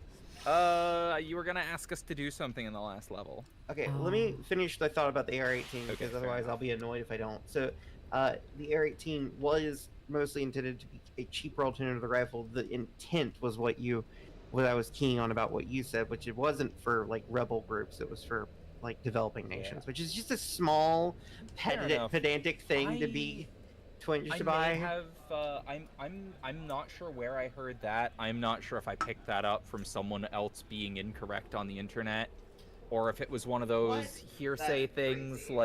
Speaker 1: You were gonna ask us to do something in the last level.
Speaker 3: Okay, let me finish the thought about the AR-18 because
Speaker 1: fair
Speaker 3: otherwise
Speaker 1: enough.
Speaker 3: I'll be annoyed if I don't. So, the AR-18 was mostly intended to be a cheaper alternative to the rifle. The intent was what I was keen on about what you said, which it wasn't for like rebel groups. It was for like developing nations, which is just a small,
Speaker 1: enough.
Speaker 3: pedantic thing to be twinged
Speaker 1: I
Speaker 3: to
Speaker 1: may
Speaker 3: buy.
Speaker 1: have. I'm not sure where I heard that. I'm not sure if I picked that up from someone else being incorrect on the internet, or if it was one of those hearsay
Speaker 3: That's
Speaker 1: things
Speaker 3: crazy.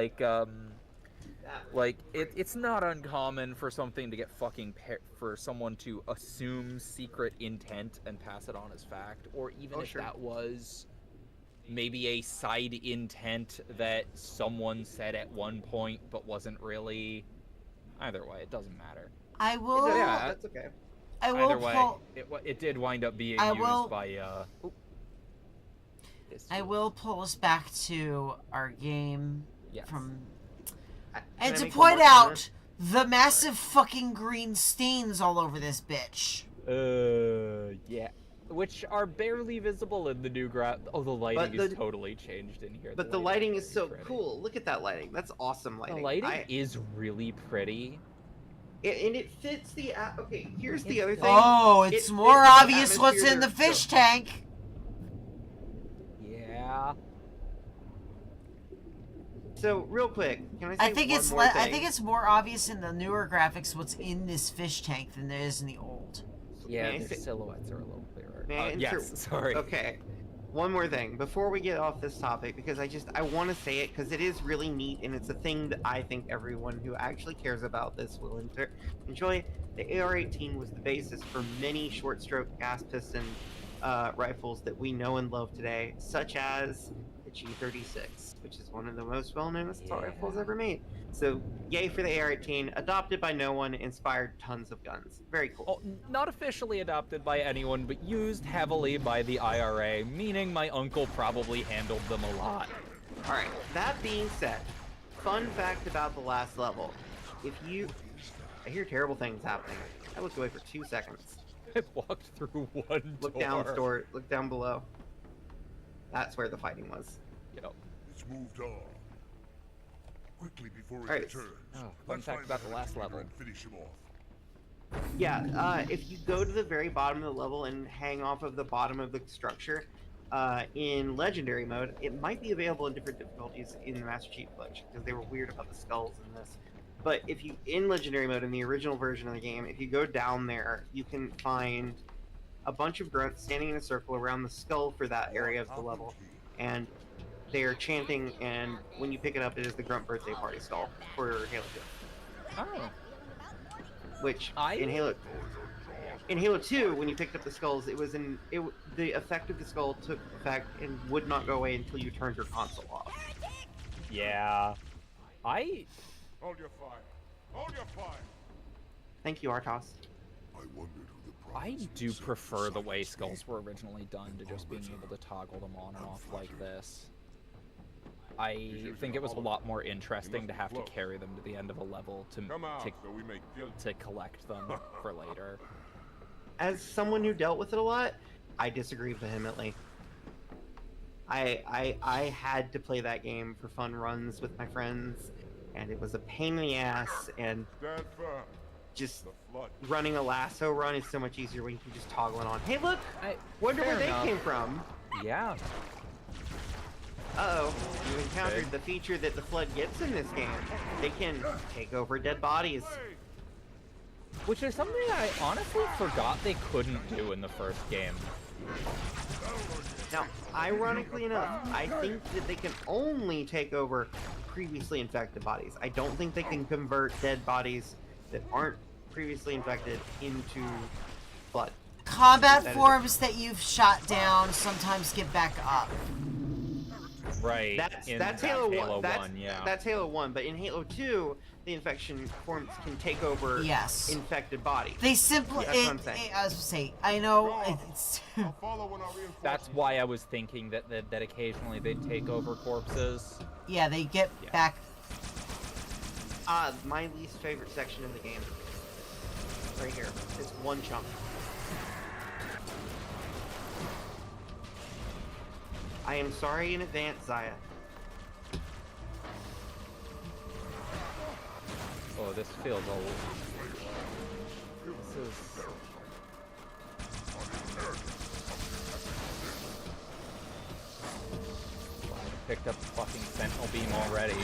Speaker 1: like it's not uncommon for something to get fucking for someone to assume secret intent and pass it on as fact, or even if
Speaker 3: sure.
Speaker 1: that was maybe a side intent that someone said at one point but wasn't really. Either way, it doesn't matter.
Speaker 2: I will.
Speaker 1: Yeah.
Speaker 3: That's okay.
Speaker 2: I will
Speaker 1: Either way,
Speaker 2: pull.
Speaker 1: it did wind up being
Speaker 2: I
Speaker 1: used
Speaker 2: will-
Speaker 1: by
Speaker 2: I will pull us back to our game
Speaker 1: Yes.
Speaker 2: from.
Speaker 3: Can
Speaker 2: And
Speaker 3: I
Speaker 2: to
Speaker 3: make one
Speaker 2: point
Speaker 3: more
Speaker 2: out
Speaker 3: comment?
Speaker 2: the massive fucking green stains all over this bitch.
Speaker 1: Yeah. Which are barely visible in the new Oh, the lighting
Speaker 3: But
Speaker 1: is totally changed in here.
Speaker 3: But the lighting is
Speaker 1: very
Speaker 3: so
Speaker 1: pretty.
Speaker 3: cool. Look at that lighting. That's awesome lighting.
Speaker 1: The lighting is really pretty.
Speaker 3: And it fits the okay, here's the other thing.
Speaker 2: Oh,
Speaker 3: It
Speaker 2: it's
Speaker 3: fits
Speaker 2: more
Speaker 3: the
Speaker 2: obvious what's
Speaker 3: atmosphere
Speaker 2: in the
Speaker 3: they're-
Speaker 2: fish tank.
Speaker 1: Yeah.
Speaker 3: So real quick, can I say
Speaker 2: I think
Speaker 3: one
Speaker 2: it's
Speaker 3: more thing?
Speaker 2: I think it's more obvious in the newer graphics what's in this fish tank than there is in the old.
Speaker 1: Yeah,
Speaker 3: May I
Speaker 1: the
Speaker 3: say-
Speaker 1: silhouettes are a little clearer.
Speaker 3: May I
Speaker 1: Yes,
Speaker 3: insert-
Speaker 1: sorry.
Speaker 3: Okay. One more thing before we get off this topic, because I want to say it because it is really neat and it's a thing that I think everyone who actually cares about this will enjoy. The AR-18 was the basis for many short-stroke gas piston rifles that we know and love today, such as the G36, which is one of the most well-known assault rifles ever made. So, yay for the AR-18, adopted by no one, inspired tons of guns. Very cool.
Speaker 1: Oh, not officially adopted by anyone, but used heavily by the IRA, meaning my uncle probably handled them a lot.
Speaker 3: Alright, that being said, fun fact about the last level. I hear terrible things happening. I looked away for 2 seconds.
Speaker 1: I walked through one
Speaker 3: Look
Speaker 1: door.
Speaker 3: look down below. That's where the fighting was.
Speaker 1: Yep.
Speaker 5: It's moved on. Quickly before it
Speaker 3: Alright.
Speaker 5: returns.
Speaker 1: Oh, fun
Speaker 5: let's
Speaker 1: fact
Speaker 5: find
Speaker 1: about the
Speaker 5: that
Speaker 1: last
Speaker 5: leader
Speaker 1: level.
Speaker 5: and finish him off.
Speaker 3: Yeah, if you go to the very bottom of the level and hang off of the bottom of the structure, in Legendary mode, it might be available in different difficulties in the Master Chief Collection, because they were weird about the skulls in this. But if you, in Legendary mode, in the original version of the game, if you go down there, you can find a bunch of grunts standing in a circle around the skull for that area of the level. And they are chanting, and when you pick it up, it is the Grunt Birthday Party skull for Halo 2.
Speaker 1: Oh.
Speaker 3: Which,
Speaker 1: I-
Speaker 3: in Halo 2, when you picked up the skulls, the effect of the skull took effect and would not go away until you turned your console off.
Speaker 1: Yeah.
Speaker 5: Hold your fire. Hold your fire.
Speaker 3: Thank you, Artos.
Speaker 5: I wondered who the
Speaker 1: I
Speaker 5: prize
Speaker 1: do
Speaker 5: himself
Speaker 1: prefer the
Speaker 5: decided
Speaker 1: way
Speaker 5: to
Speaker 1: skulls
Speaker 5: be.
Speaker 1: were originally done to just being able to toggle them on and off like this. I think it was a lot more interesting to have to carry them to the end of a level
Speaker 5: Come out
Speaker 1: to
Speaker 5: so we may kill you.
Speaker 1: to collect them for later.
Speaker 3: As someone who dealt with it a lot, I disagree vehemently. I had to play that game for fun runs with my friends, and it was a pain in the ass, and
Speaker 5: Stand firm.
Speaker 3: just
Speaker 5: The flood.
Speaker 3: running a lasso run is so much easier when you can just toggle it on. Hey, look!
Speaker 1: I
Speaker 3: Wonder where
Speaker 1: fair
Speaker 3: they
Speaker 1: enough.
Speaker 3: came from.
Speaker 1: Yeah.
Speaker 3: Uh-oh, you encountered the feature that the Flood gets in this game. They can take over dead bodies.
Speaker 1: Which is something I honestly forgot they couldn't do in the first game.
Speaker 3: Now, ironically enough, I think that they can only take over previously infected bodies. I don't think they can convert dead bodies that aren't previously infected into blood.
Speaker 2: Combat
Speaker 3: That is
Speaker 2: forms that you've shot down sometimes get back up.
Speaker 1: Right.
Speaker 3: That's Halo 1.
Speaker 1: Yeah.
Speaker 3: That's Halo 1, but in Halo 2, the infection forms can take over
Speaker 2: Yes.
Speaker 3: infected bodies.
Speaker 2: They simply.
Speaker 3: That's what I'm saying.
Speaker 2: I was gonna say. I know. It's.
Speaker 5: I'll follow when our reinforcements.
Speaker 1: That's why I was thinking that occasionally they'd take over corpses.
Speaker 2: Yeah, they get back.
Speaker 3: My least favorite section in the game. Right here. It's one chunk. I am sorry in advance, Zaya.
Speaker 1: Oh, this feels old. This is... Wow, I picked up the fucking Sentinel beam already.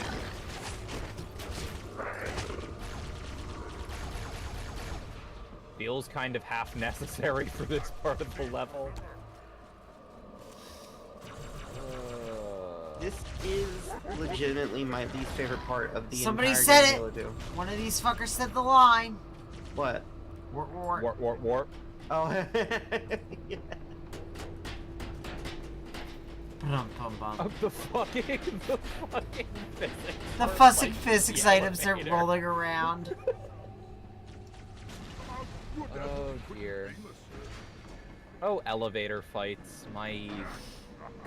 Speaker 1: Feels kind of half necessary for this part of the level.
Speaker 3: This is legitimately my least favorite part of the
Speaker 2: Somebody
Speaker 3: entire
Speaker 2: said
Speaker 3: game
Speaker 2: it.
Speaker 3: Halo 2.
Speaker 2: One of these fuckers said the line.
Speaker 3: What?
Speaker 2: Warp.
Speaker 1: Warp.
Speaker 3: Oh, yeah.
Speaker 2: Bum.
Speaker 1: Of the fucking physics.
Speaker 2: The
Speaker 1: Or,
Speaker 2: fussing
Speaker 1: like,
Speaker 2: physics
Speaker 1: the
Speaker 2: items they're
Speaker 1: elevator.
Speaker 2: rolling around.
Speaker 1: Oh dear. Oh, elevator fights. My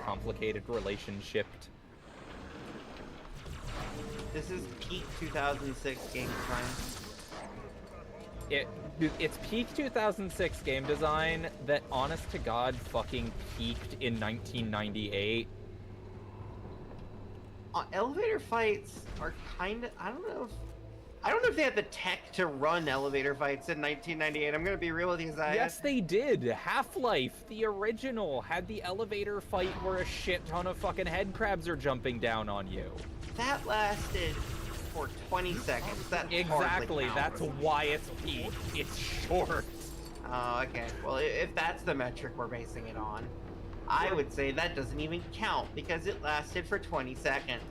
Speaker 1: complicated relationship.
Speaker 3: This is peak 2006 game design.
Speaker 1: It's peak 2006 game design that, honest to God, fucking peaked in 1998.
Speaker 3: Elevator fights are kind of... I don't know if they had the tech to run elevator fights in 1998. I'm gonna be real with you, Zaya.
Speaker 1: Yes, they did. Half-Life, the original, had the elevator fight where a shit ton of fucking head crabs are jumping down on you.
Speaker 3: That lasted for 20 seconds. That
Speaker 1: Exactly.
Speaker 3: hardly
Speaker 1: That's
Speaker 3: counts.
Speaker 1: why it's peak. It's short.
Speaker 3: Oh, okay. Well, if that's the metric we're basing it on, I would say that doesn't even count because it lasted for 20 seconds.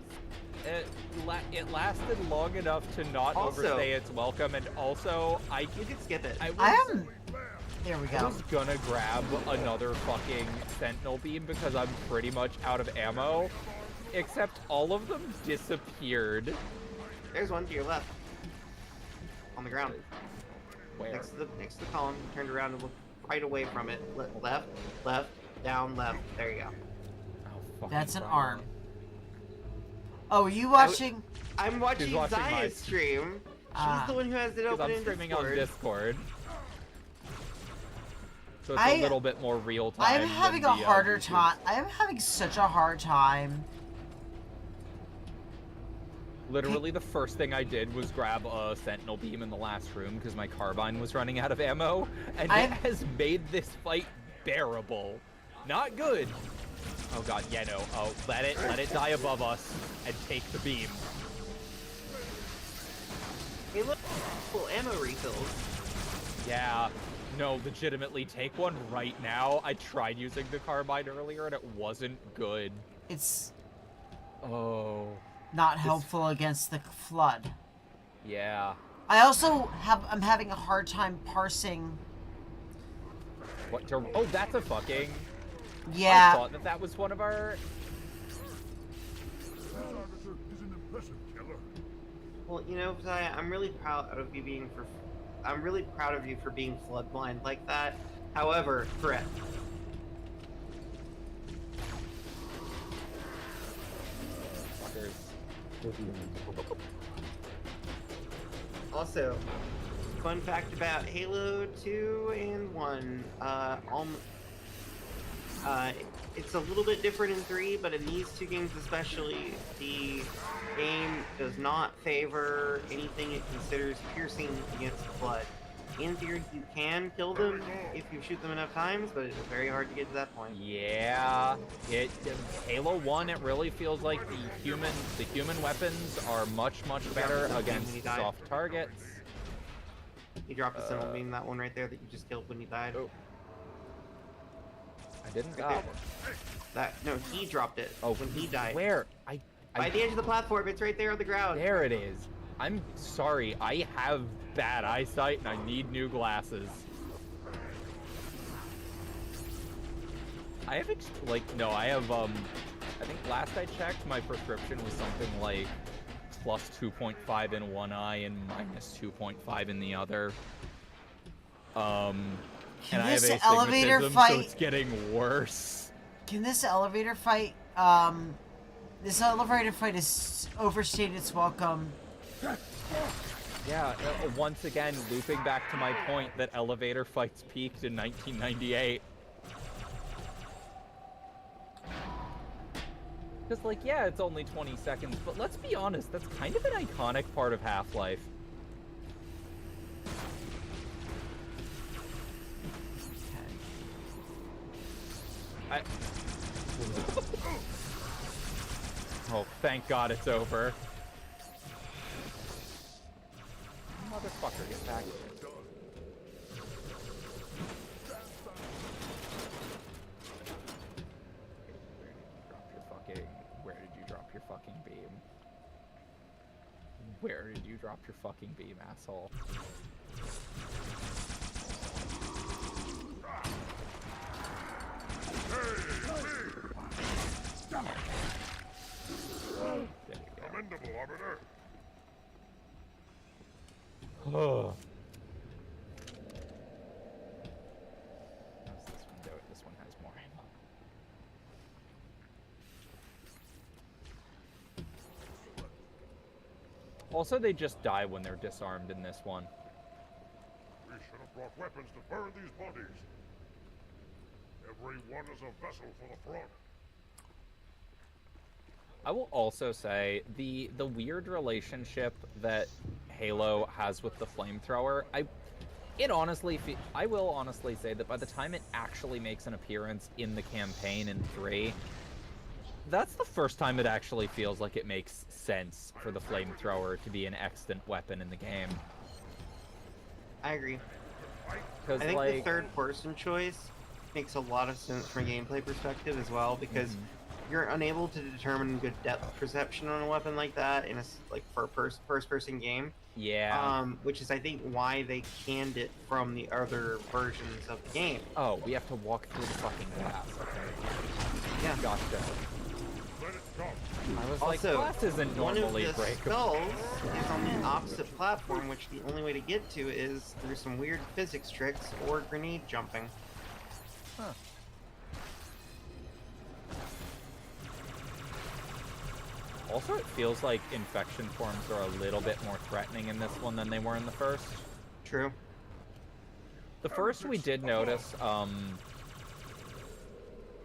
Speaker 1: It lasted long enough to not
Speaker 3: Also-
Speaker 1: overstay its welcome, and also
Speaker 3: You can skip it.
Speaker 1: I
Speaker 2: There we
Speaker 1: I
Speaker 2: go.
Speaker 1: was gonna grab another fucking Sentinel beam because I'm pretty much out of ammo, except all of them disappeared.
Speaker 3: There's one to your left. On the ground.
Speaker 1: Where?
Speaker 3: Next to the column. Turned around and looked right away from it. Left, down, left. There you go.
Speaker 1: Oh, fucking
Speaker 2: That's an
Speaker 1: Christ.
Speaker 2: arm. Oh, are you watching?
Speaker 3: I'm watching
Speaker 1: She's watching my-
Speaker 3: Zaya's stream. She's
Speaker 2: Ah.
Speaker 3: the one who has it
Speaker 1: Because
Speaker 3: open
Speaker 1: I'm
Speaker 3: in
Speaker 1: streaming
Speaker 3: Discord.
Speaker 1: on Discord. So it's
Speaker 2: I-
Speaker 1: a little bit more real time.
Speaker 2: I'm
Speaker 1: than
Speaker 2: having
Speaker 1: the,
Speaker 2: a harder
Speaker 1: YouTube.
Speaker 2: time. I'm having such a hard time.
Speaker 1: Literally, the first thing I did was grab a Sentinel beam in the last room because my carbine was running out of ammo, and
Speaker 2: I'm-
Speaker 1: it has made this fight bearable. Not good. Oh god, yeah, no. Oh, let it die above us and take the beam.
Speaker 3: Hey, look, full ammo refills.
Speaker 1: Yeah. No, legitimately, take one right now. I tried using the carbine earlier and it wasn't good.
Speaker 2: It's
Speaker 1: Oh.
Speaker 2: not helpful against the flood.
Speaker 1: Yeah.
Speaker 2: I also I'm having a hard time parsing.
Speaker 1: What to... Oh, that's a fucking... I
Speaker 2: Yeah.
Speaker 1: thought that was one of our...
Speaker 5: This arbiter is an impressive killer.
Speaker 3: Well, you know, Zaya, I'm really proud of you for being flood blind like that. However, correct. Also, fun fact about Halo 2 and 1, it's a little bit different in 3, but in these two games especially, the game does not favor anything it considers piercing against blood. In theory, you can kill them if you shoot them enough times, but it's very hard to get to that point.
Speaker 1: Yeah, Halo 1, it really feels like the human weapons are much better against soft targets.
Speaker 3: You dropped a Sentinel beam, that one right there that you just killed when you died.
Speaker 1: Oh. I didn't
Speaker 3: Okay.
Speaker 1: got
Speaker 3: No, he dropped it when he died.
Speaker 1: Where?
Speaker 3: By the edge of the platform, it's right there on the ground.
Speaker 1: There it is. I'm sorry, I have bad eyesight and I need new glasses. I have I think last I checked, my prescription was something like plus 2.5 in one eye and minus 2.5 in the other.
Speaker 2: Can
Speaker 1: And I have
Speaker 2: this elevator
Speaker 1: astigmatism,
Speaker 2: fight?
Speaker 1: so it's getting worse.
Speaker 2: Can this elevator fight? This elevator fight has overstayed its welcome.
Speaker 1: Yeah, once again, looping back to my point that elevator fights peaked in 1998. Because, like, yeah, it's only 20 seconds, but let's be honest, that's kind of an iconic part of Half-Life. Oh, thank God it's over. Motherfucker, get back here. Where did you drop your fucking beam? Where did you drop your fucking beam, asshole? There you go.
Speaker 5: Commendable, Arbiter.
Speaker 1: Oh. How's this one do it? This one has more ammo. Also, they just die when they're disarmed in this one.
Speaker 5: We should have brought weapons to burn these bodies. Every one is a vessel for the front.
Speaker 1: I will also say the weird relationship that Halo has with the flamethrower. I will honestly say that by the time it actually makes an appearance in the campaign in 3, that's the first time it actually feels like it makes sense for the flamethrower to be an extant weapon in the game.
Speaker 3: I agree. I
Speaker 1: 'Cause,
Speaker 3: think
Speaker 1: like,
Speaker 3: the third-person choice makes a lot of sense from a gameplay perspective as well, because you're unable to determine good depth perception on a weapon like that in a first-person game.
Speaker 1: yeah.
Speaker 3: Which is, I think, why they canned it from the other versions of the game.
Speaker 1: Oh, we have to walk through the fucking glass. Okay.
Speaker 3: Yeah.
Speaker 1: Gotcha.
Speaker 5: Let it come.
Speaker 1: I was
Speaker 3: Also,
Speaker 1: like, glass isn't
Speaker 3: one of
Speaker 1: normally
Speaker 3: the
Speaker 1: breakable.
Speaker 3: skulls is on the opposite platform, which the only way to get to is through some weird physics tricks or grenade jumping.
Speaker 1: Huh. Also, it feels like infection forms are a little bit more threatening in this one than they were in the first.
Speaker 3: True.
Speaker 1: The first we did notice,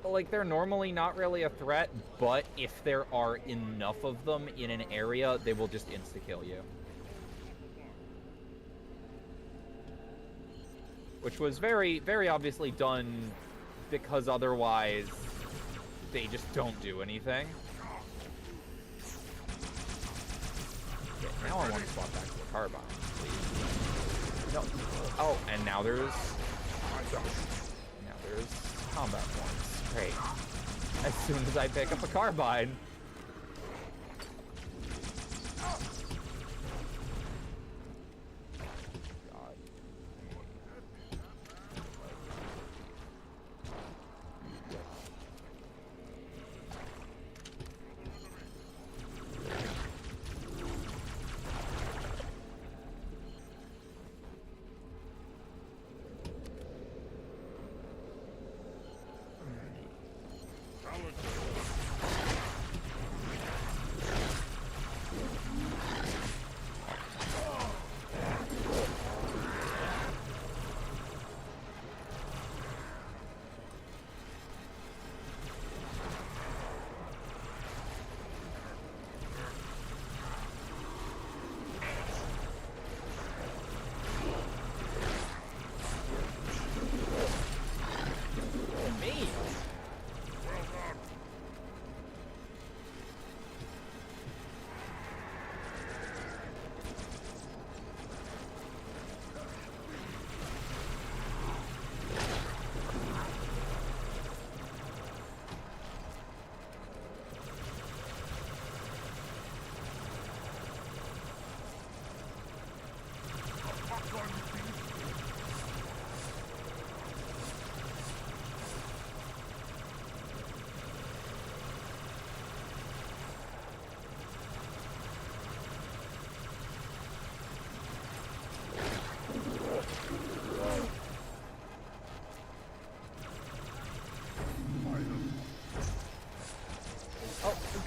Speaker 1: like, they're normally not really a threat, but if there are enough of them in an area, they will just insta-kill you. Which was very, very obviously done because otherwise they just don't do anything. Okay, now I want to swap back to the carbine, please. No. Oh, and now there's combat points. Great. As soon as I pick up a carbine. God.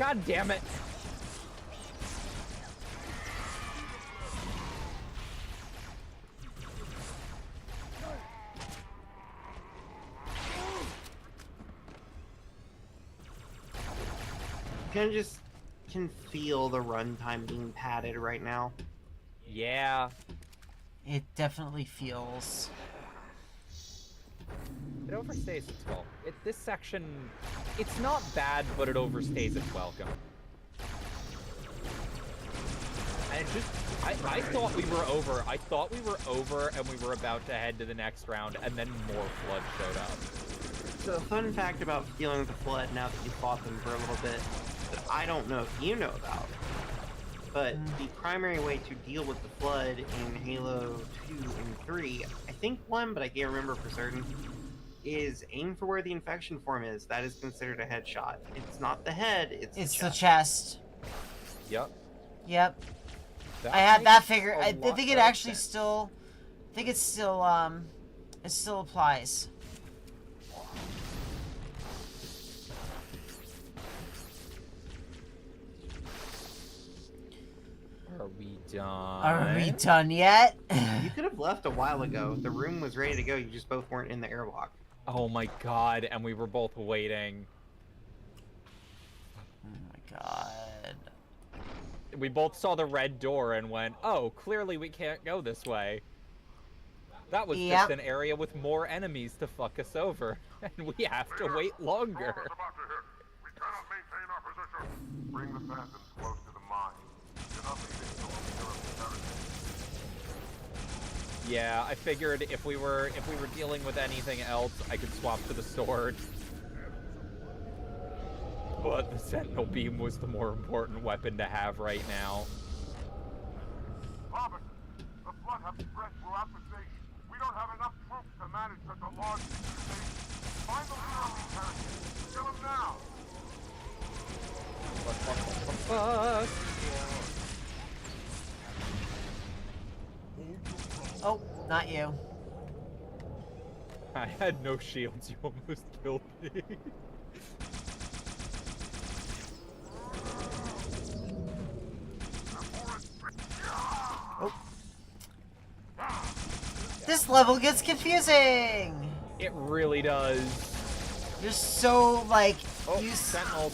Speaker 1: God damn it.
Speaker 3: Kind of just can feel the runtime being padded right now.
Speaker 1: Yeah.
Speaker 2: It definitely feels.
Speaker 1: It overstays its welcome. This section, it's not bad, but it overstays its welcome. And it just, I thought we were over. I thought we were over and we were about to head to the next round, and then more Flood showed up.
Speaker 3: So a fun fact about dealing with the Flood now that you fought them for a little bit, that I don't know if you know about, but the primary way to deal with the Flood in Halo 2 and 3, I think 1, but I can't remember for certain, is aim for where the infection form is. That is considered a headshot. It's not the head, it's
Speaker 2: The
Speaker 3: the chest.
Speaker 2: chest.
Speaker 1: Yep.
Speaker 2: Yep.
Speaker 1: That
Speaker 2: I had that
Speaker 1: makes
Speaker 2: figure.
Speaker 1: a
Speaker 2: I
Speaker 1: lot
Speaker 2: think it
Speaker 1: of
Speaker 2: actually
Speaker 1: sense.
Speaker 2: still. I think it still applies.
Speaker 1: Are we done?
Speaker 2: Are we done yet?
Speaker 3: You could have left a while ago. The room was ready to go. You just both weren't in the airlock.
Speaker 1: Oh my god, and we were both waiting.
Speaker 2: Oh my god.
Speaker 1: We both saw the red door and went, oh, clearly we can't go this way. That was just an area with more enemies to fuck us over, and we have to wait longer.
Speaker 7: Storm is about to hit. We cannot maintain our position. Bring the phantoms close to the mine. Do not leave it until we hear of the heretics.
Speaker 1: Yeah, I figured if we were dealing with anything else, I could swap to the sword. But the Sentinel Beam was the more important weapon to have right now.
Speaker 7: Officer, the Flood have spread throughout the station. We don't have enough troops to manage such a large station. Find the leader of these heretics. Kill him now.
Speaker 2: Oh, not you.
Speaker 1: I had no shields, you almost killed me.
Speaker 2: This level gets confusing.
Speaker 1: It really does.
Speaker 2: You're so like
Speaker 1: Oh,
Speaker 2: you.
Speaker 1: Sentinel.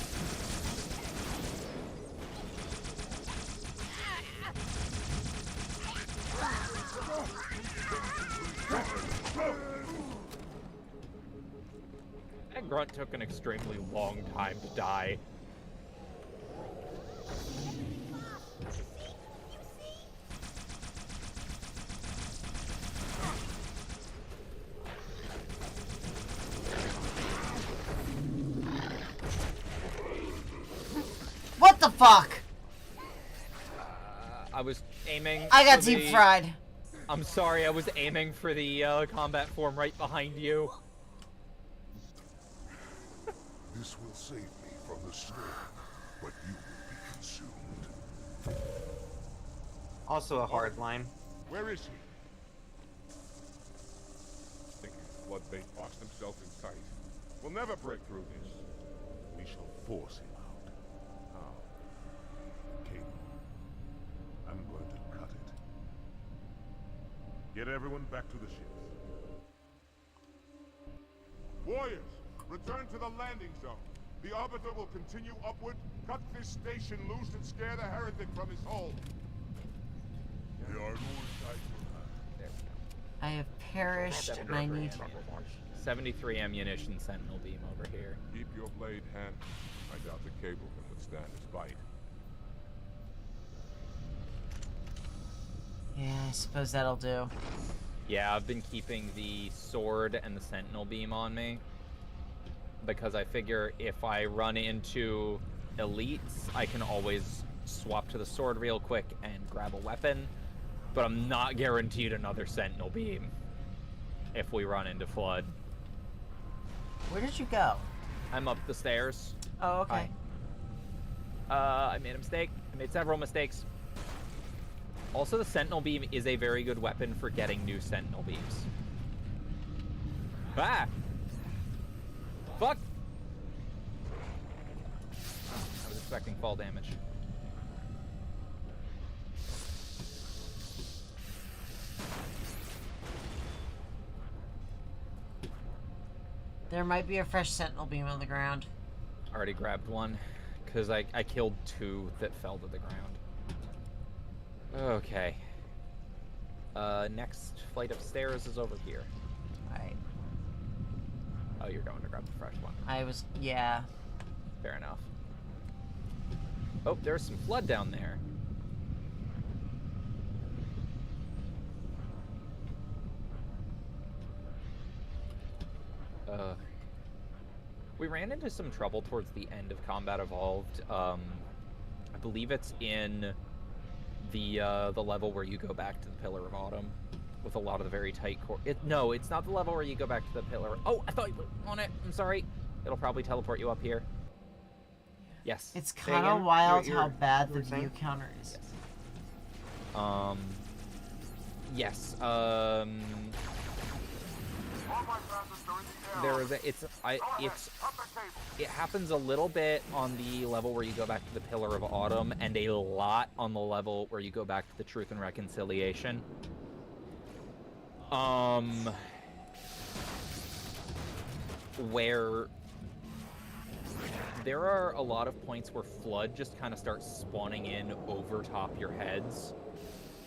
Speaker 1: That grunt took an extremely long time to die.
Speaker 2: What the fuck?
Speaker 1: I was aiming.
Speaker 2: I got
Speaker 1: for
Speaker 2: deep
Speaker 1: the-
Speaker 2: fried.
Speaker 1: I'm sorry, I was aiming for the combat form right behind you.
Speaker 7: This will save me from the storm, but you will be consumed.
Speaker 3: Also a hard line.
Speaker 5: Where is he? Thinking Floodbait boxed himself in tight. We'll never break through this. We shall force him out. How? Cable. I'm going to cut it. Get everyone back to the ships. Warriors, return to the landing zone. The Arbiter will continue upward, cut this station loose, and scare the heretic from his hole. There are no sights for that.
Speaker 1: There we go.
Speaker 2: I have perished and I need.
Speaker 1: 73 ammunition Sentinel Beam over here.
Speaker 5: Keep your blade hand. I doubt the cable can withstand his bite.
Speaker 2: Yeah, I suppose that'll do.
Speaker 1: Yeah, I've been keeping the sword and the Sentinel Beam on me. Because I figure if I run into elites, I can always swap to the sword real quick and grab a weapon. But I'm not guaranteed another Sentinel Beam if we run into Flood.
Speaker 2: Where did you go?
Speaker 1: I'm up the stairs.
Speaker 2: Oh, okay.
Speaker 1: I made a mistake. I made several mistakes. Also, the Sentinel Beam is a very good weapon for getting new Sentinel Beams. Ah! Fuck! I was expecting fall damage.
Speaker 2: There might be a fresh sentinel beam on the ground.
Speaker 1: Already grabbed one, because I killed 2 that fell to the ground. Okay. Next flight of stairs is over here.
Speaker 2: Alright.
Speaker 1: Oh, you're going to grab the fresh one.
Speaker 2: Yeah.
Speaker 1: Fair enough. Oh, there's some flood down there. We ran into some trouble towards the end of Combat Evolved. I believe it's in the level where you go back to the Pillar of Autumn with a lot of the very tight core. No, it's not the level where you go back to the Pillar. Oh, I thought you were on it. I'm sorry. It'll probably teleport you up here. Yes.
Speaker 2: It's kind of wild how bad the view counter is.
Speaker 1: Yes. There is a, it happens a little bit on the level where you go back to the Pillar of Autumn, and a lot on the level where you go back to the Truth and Reconciliation. Where there are a lot of points where Flood just kind of starts spawning in over top your heads,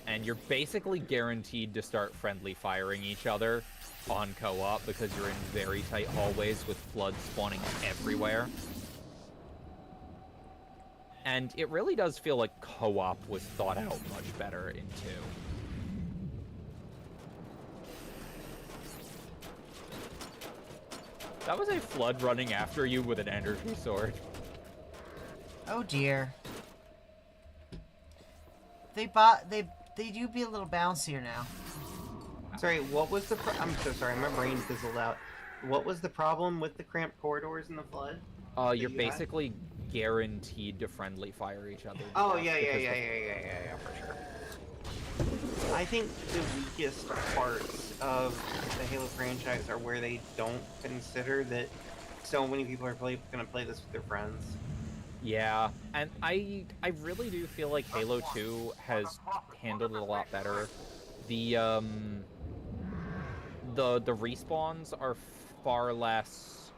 Speaker 1: and you're basically guaranteed to start friendly firing each other on co-op because you're in very tight hallways with Flood spawning everywhere. And it really does feel like co-op was thought out much better in 2. That was a Flood running after you with an energy sword.
Speaker 2: Oh dear. They do be a little bouncier now.
Speaker 3: Sorry, what was the I'm so sorry, my brain fizzled out. What was the problem with the cramped corridors in the Flood?
Speaker 1: You're basically guaranteed to friendly fire each other.
Speaker 3: Oh, yeah, for sure. I think the weakest parts of the Halo franchise are where they don't consider that so many people are going to play this with their friends.
Speaker 1: Yeah, and I really do feel like Halo 2 has handled it a lot better. The respawns are far less.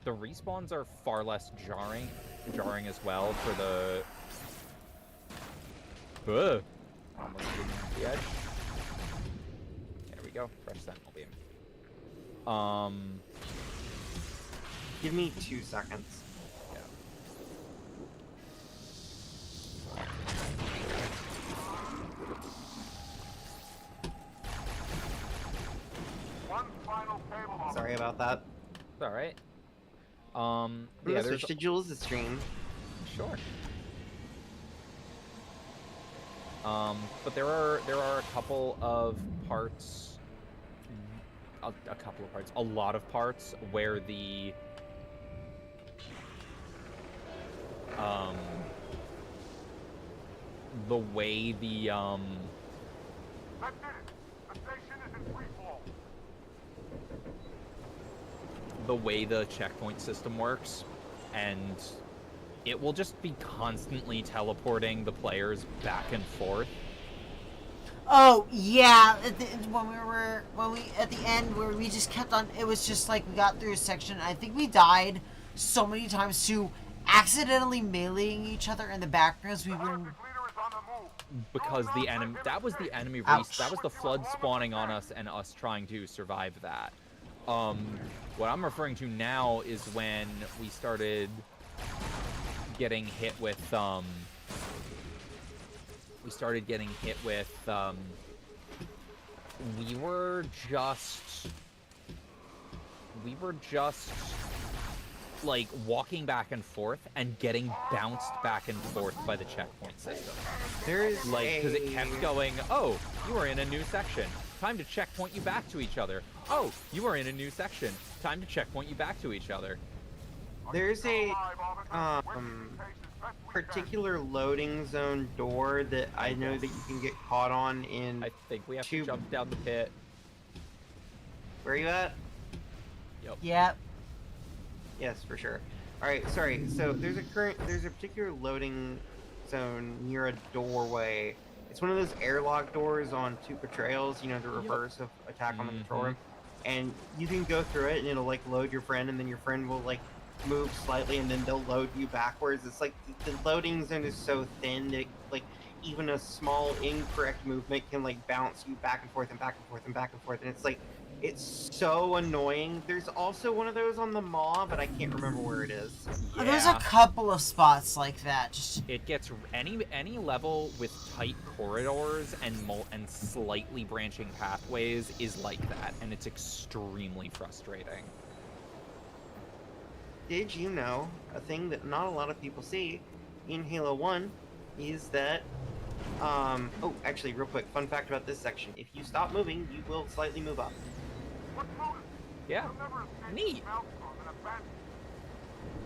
Speaker 1: The respawns are far less jarring as well for the. Almost didn't have the edge. There we go. Fresh sentinel beam.
Speaker 3: Give me 2 seconds.
Speaker 1: Yeah.
Speaker 7: One final cable.
Speaker 3: Sorry about that.
Speaker 1: It's all right.
Speaker 3: I'm
Speaker 1: Yeah,
Speaker 3: gonna
Speaker 1: there's
Speaker 3: switch to Jules' stream.
Speaker 1: sure. But there are a couple of parts, a lot of parts where the way the
Speaker 7: That's it. The station is in free fall.
Speaker 1: the way the checkpoint system works, and it will just be constantly teleporting the players back and forth.
Speaker 2: Oh yeah, at the end where we just kept on, it was just like we got through a section. I think we died so many times to accidentally meleeing each other in the backgrounds. We were.
Speaker 7: Leader is on the move.
Speaker 1: Because the enemy, that was the enemy
Speaker 2: Ouch.
Speaker 1: that was the Flood spawning on us and us trying to survive that. What I'm referring to now is when we started getting hit with we were just like walking back and forth and getting bounced back and forth by the checkpoint system.
Speaker 3: There is
Speaker 1: Like, because it kept going, oh, you are in a new section. Time to checkpoint you back to each other. Oh, you are in a new section. Time to checkpoint you back to each other.
Speaker 3: There's a particular loading zone door that I know that you can get caught on in.
Speaker 1: I think we have to jump down the pit.
Speaker 3: Where are you at?
Speaker 1: Yep.
Speaker 2: Yep.
Speaker 3: Yes, for sure. All right, sorry. So there's a particular loading zone near a doorway. It's one of those airlock doors on two portrayals. You know, the reverse of attack on the control room, and you can go through it, and it'll like load your friend, and then your friend will like move slightly, and then they'll load you backwards. It's like the loading zone is so thin that like even a small incorrect movement can like bounce you back and forth and back and forth and back and forth, and it's like. It's so annoying. There's also one of those on the Maw, but I can't remember where it is.
Speaker 1: Yeah.
Speaker 2: There's a couple of spots like that. Just
Speaker 1: It gets any level with tight corridors and slightly branching pathways is like that, and it's extremely frustrating.
Speaker 3: Did you know a thing that not a lot of people see in Halo 1 is that oh, actually real quick, fun fact about this section. If you stop moving, you will slightly move up.
Speaker 7: What's moving?
Speaker 1: Yeah.
Speaker 7: You'll never escape
Speaker 1: Neat.
Speaker 7: the maelstrom and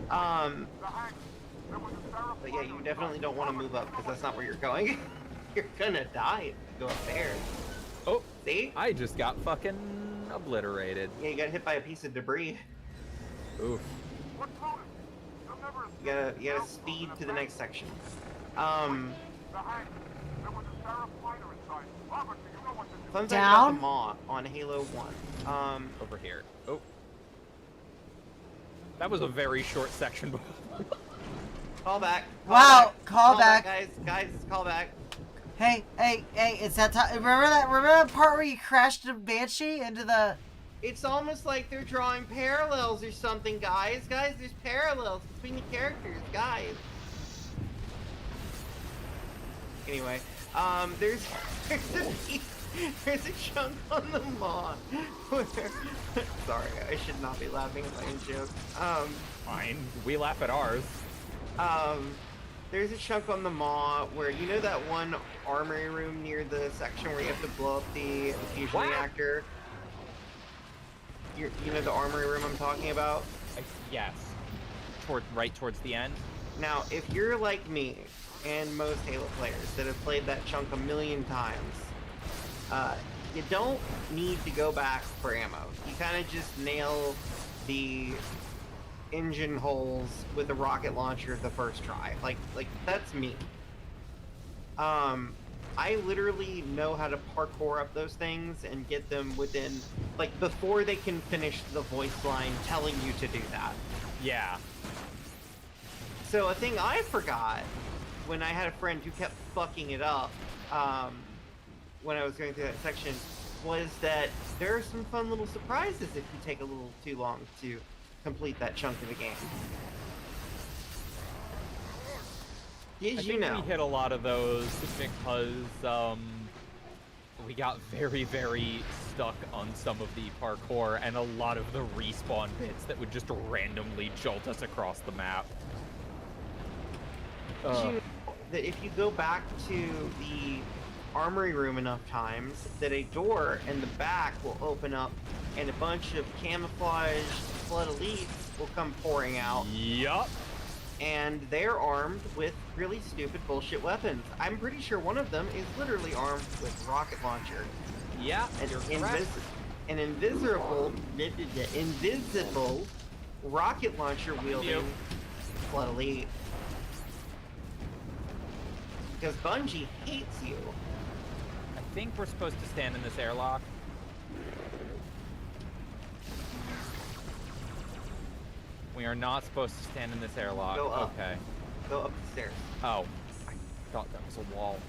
Speaker 7: abandon
Speaker 3: Um
Speaker 7: the hangar. There was a Sarah
Speaker 3: but yeah, you
Speaker 7: fighter
Speaker 3: definitely
Speaker 7: inside.
Speaker 3: don't want to move up because that's not where you're going. You're gonna die if you go up there.
Speaker 1: Oh,
Speaker 3: See?
Speaker 1: I just got fucking obliterated.
Speaker 3: Yeah, you got hit by a piece of debris.
Speaker 1: Oof.
Speaker 7: What's moving? You'll never escape
Speaker 3: You gotta
Speaker 7: the
Speaker 3: speed
Speaker 7: maelstrom
Speaker 3: to the
Speaker 7: and
Speaker 3: next section.
Speaker 7: The hangar. There was a Sarah fighter inside. Robert, do you know what to do?
Speaker 3: Fun fact about the
Speaker 2: Down?
Speaker 3: Maw on Halo 1.
Speaker 1: Over here. Oh. That was a very short section.
Speaker 3: Call back.
Speaker 2: Wow, call back.
Speaker 3: Guys, call back.
Speaker 2: hey, it's that time. Remember that part where you crashed a Banshee into the?
Speaker 3: It's almost like they're drawing parallels or something, guys. Guys, there's parallels between the characters, guys. Anyway, there's a chunk on the Maw where... Sorry, I should not be laughing at my own joke.
Speaker 1: Fine. We laugh at ours.
Speaker 3: There's a chunk on the Maw where, you know that one armory room near the section where you have to blow up the fusion
Speaker 1: What?
Speaker 3: reactor? You know the armory room I'm talking about?
Speaker 1: Yes. Right towards the end.
Speaker 3: Now, if you're like me, and most Halo players that have played that chunk a million times, you don't need to go back for ammo. You kind of just nail the engine holes with a rocket launcher the first try. Like that's me. I literally know how to parkour up those things and get them within, like, before they can finish the voice line telling you to do that.
Speaker 1: Yeah.
Speaker 3: So a thing I forgot when I had a friend who kept fucking it up when I was going through that section was that there are some fun little surprises if you take a little too long to complete that chunk of the game. Did
Speaker 1: I
Speaker 3: you
Speaker 1: think
Speaker 3: know?
Speaker 1: we hit a lot of those because we got very, very stuck on some of the parkour and a lot of the respawn bits that would just randomly jolt us across the map.
Speaker 3: Did you know that if you go back to the armory room enough times, that a door in the back will open up and a bunch of camouflaged Flood Elites will come pouring out,
Speaker 1: Yup.
Speaker 3: and they're armed with really stupid bullshit weapons. I'm pretty sure one of them is literally armed with a rocket launcher.
Speaker 1: Yeah,
Speaker 3: An,
Speaker 1: you're correct.
Speaker 3: invisible rocket launcher wielding
Speaker 1: Yep.
Speaker 3: Flood Elite. Because Bungie hates you.
Speaker 1: I think we're supposed to stand in this airlock. We are not supposed to stand in this airlock.
Speaker 3: Go up.
Speaker 1: Okay.
Speaker 3: Go up the stairs.
Speaker 1: Oh, I thought that was a wall.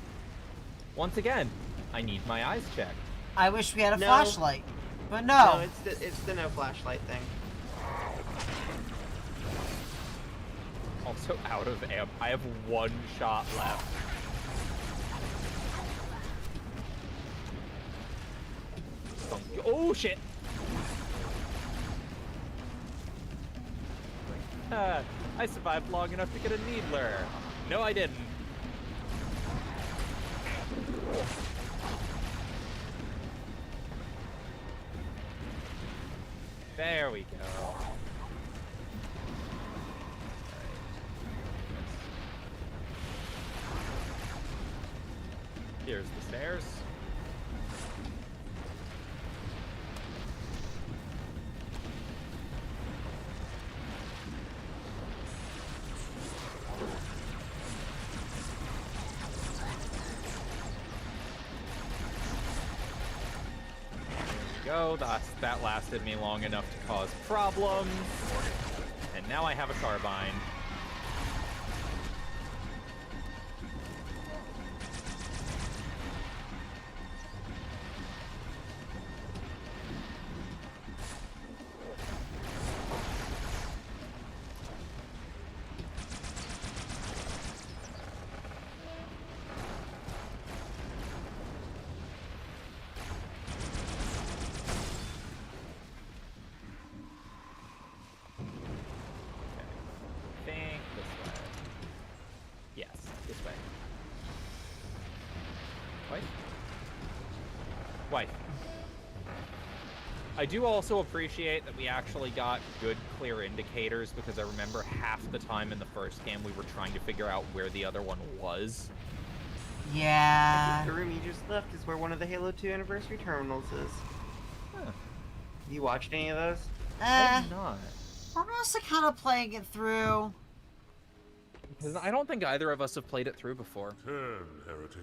Speaker 1: Once again, I need my eyes checked.
Speaker 2: I wish we had a
Speaker 3: No.
Speaker 2: flashlight, but
Speaker 3: No,
Speaker 2: no.
Speaker 3: it's the no flashlight thing.
Speaker 1: Also out of amp. I have one shot left. Oh shit! I survived long enough to get a needler. No, I didn't. There we go. Here's the stairs. go. That lasted me long enough to cause problems. And now I have a carbine. Wife. I do also appreciate that we actually got good, clear indicators, because I remember half the time in the first game we were trying to figure out where the other one was.
Speaker 2: Yeah.
Speaker 3: The room you just left is where one of the Halo 2 anniversary terminals is.
Speaker 1: Huh.
Speaker 3: You watched any of those?
Speaker 1: I did not.
Speaker 2: We're mostly kind of playing it through.
Speaker 1: Because I don't think either of us have played it through before.
Speaker 5: Turn, heretic.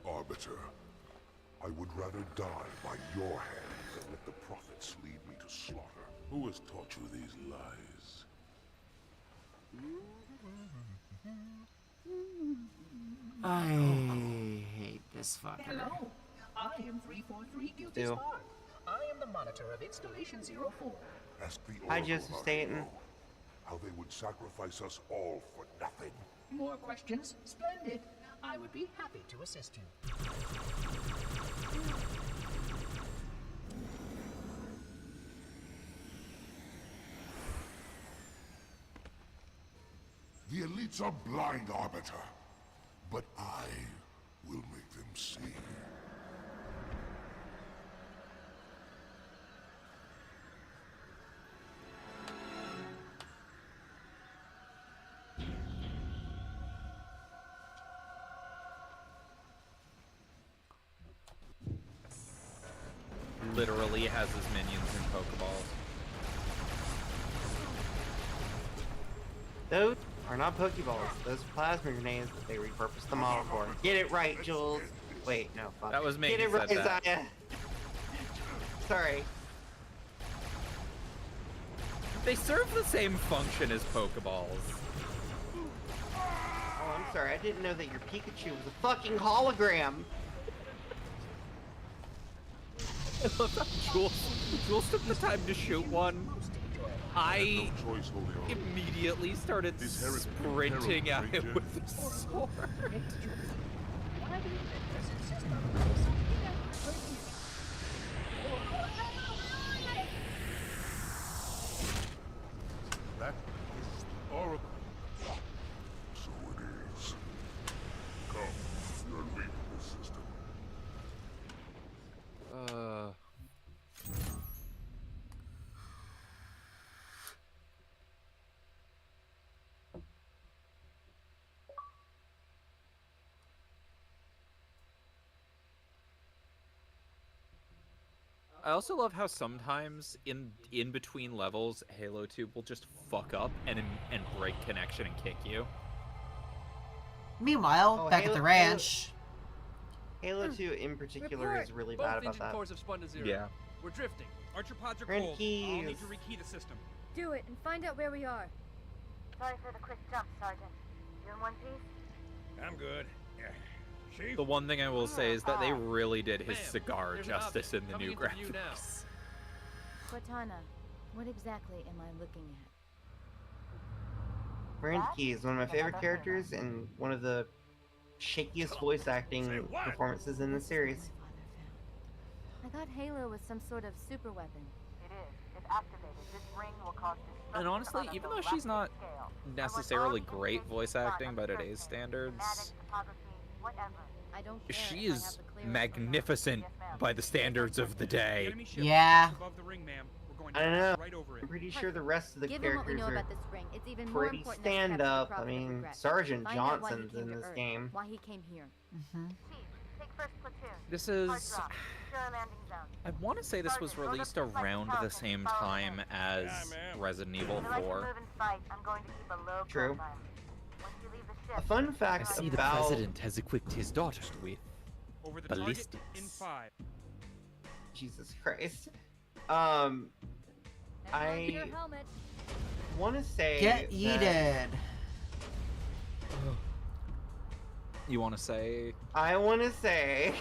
Speaker 5: Arbiter, I would rather die by your hand than let the prophets lead me to slaughter. Who has taught you these lies?
Speaker 2: I hate this fucker.
Speaker 8: Hello, I am 343 Guilty
Speaker 3: Ew.
Speaker 8: Spark. I am the monitor of Installation 04.
Speaker 5: Ask the
Speaker 3: Hi,
Speaker 5: Oracle
Speaker 3: Joseph
Speaker 5: of our
Speaker 3: Staten.
Speaker 5: hero how they would sacrifice us all for nothing.
Speaker 8: More questions? Splendid. I would be happy to assist you.
Speaker 5: The elites are blind, Arbiter, but I will make them see.
Speaker 1: Literally has his minions in Pokeballs.
Speaker 3: Those are not Pokeballs. Those are plasma grenades that they repurposed the model for. Get it right, Jules. Wait, no, fuck.
Speaker 1: That was me
Speaker 3: Get
Speaker 1: who
Speaker 3: it right,
Speaker 1: said that.
Speaker 3: Zaya. Sorry.
Speaker 1: They serve the same function as Pokeballs.
Speaker 3: Oh, I'm sorry. I didn't know that your Pikachu was a fucking hologram.
Speaker 1: I love that Jules took the time to shoot one. I
Speaker 5: No choice, Holy Oracle.
Speaker 1: immediately started
Speaker 5: This heretic
Speaker 1: sprinting at
Speaker 5: herald
Speaker 1: him
Speaker 5: creature.
Speaker 1: with the sword.
Speaker 8: Why do you make us insist on doing something
Speaker 5: That is the Oracle. So it is. Come, you're leaving the system.
Speaker 1: I also love how sometimes in between levels, Halo 2 will just fuck up and break connection and kick you.
Speaker 2: Meanwhile,
Speaker 3: Oh,
Speaker 2: back at
Speaker 3: Halo-
Speaker 2: the ranch.
Speaker 3: Halo 2 in particular is really bad about that.
Speaker 9: cores have spun to zero.
Speaker 1: Yeah.
Speaker 9: We're drifting. Archer pods are
Speaker 3: Rent
Speaker 9: cold. I'll
Speaker 3: keys.
Speaker 9: need to rekey the system.
Speaker 10: Do it and find out where we are.
Speaker 11: Sorry for the quick jump, Sergeant. You in one piece?
Speaker 9: I'm good. Yeah. Chief?
Speaker 1: The one thing I will say is that they really did his
Speaker 9: Ma'am,
Speaker 1: cigar
Speaker 9: there's an
Speaker 1: justice in
Speaker 9: object
Speaker 1: the
Speaker 9: coming
Speaker 1: new
Speaker 9: into view now.
Speaker 1: graphics.
Speaker 10: Cortana, what exactly am I looking at?
Speaker 3: Rent-Key is one of my favorite characters and one of the shakiest voice acting performances in the series.
Speaker 10: I thought Halo was some sort of super weapon.
Speaker 11: It is. If activated, this ring will cause destruction
Speaker 1: And honestly,
Speaker 11: on a
Speaker 1: even though she's not
Speaker 11: galactic scale.
Speaker 1: necessarily
Speaker 11: And with all
Speaker 1: great
Speaker 11: the
Speaker 1: voice
Speaker 11: instances
Speaker 1: acting
Speaker 11: on
Speaker 1: by
Speaker 11: the
Speaker 1: today's
Speaker 11: surface,
Speaker 1: standards,
Speaker 11: schematics, topography, whatever.
Speaker 10: I don't care
Speaker 1: she
Speaker 10: if I
Speaker 1: is
Speaker 10: have the clearance or not.
Speaker 1: magnificent
Speaker 11: Yes, ma'am.
Speaker 1: by the standards of the
Speaker 9: The
Speaker 1: day.
Speaker 9: enemy ship
Speaker 2: Yeah.
Speaker 9: is above the ring, ma'am. We're going
Speaker 3: I don't know.
Speaker 9: right over it.
Speaker 3: I'm pretty sure the rest of the
Speaker 10: Given what we
Speaker 3: characters
Speaker 10: know
Speaker 3: are
Speaker 10: about this ring, it's even more
Speaker 3: pretty
Speaker 10: important that we capture the
Speaker 3: stand-up. I
Speaker 10: Prophet of
Speaker 3: mean,
Speaker 10: Regret.
Speaker 3: Sergeant
Speaker 10: Find out why he
Speaker 3: Johnson's
Speaker 10: came
Speaker 3: in
Speaker 10: to
Speaker 3: this
Speaker 10: Earth,
Speaker 3: game.
Speaker 10: why he came here.
Speaker 2: Mm-hmm.
Speaker 11: Chief, take first platoon.
Speaker 1: This
Speaker 11: Hard
Speaker 1: is...
Speaker 11: drop. Secure landing zone.
Speaker 1: I want to say this was released around the same time as Resident Evil
Speaker 11: If you like to
Speaker 1: 4.
Speaker 11: move and fight, I'm going to keep a low
Speaker 3: True.
Speaker 11: profile. Once you leave the ship,
Speaker 3: A fun
Speaker 1: I
Speaker 3: fact
Speaker 1: see the
Speaker 3: about
Speaker 1: President has equipped his daughter with
Speaker 9: Over the
Speaker 1: ballistics.
Speaker 9: target in 5.
Speaker 3: Jesus Christ.
Speaker 10: Hang on to
Speaker 3: I
Speaker 10: your helmet.
Speaker 3: want to say
Speaker 2: Get
Speaker 3: that-
Speaker 2: yeeted.
Speaker 1: You want to say?
Speaker 3: I want to say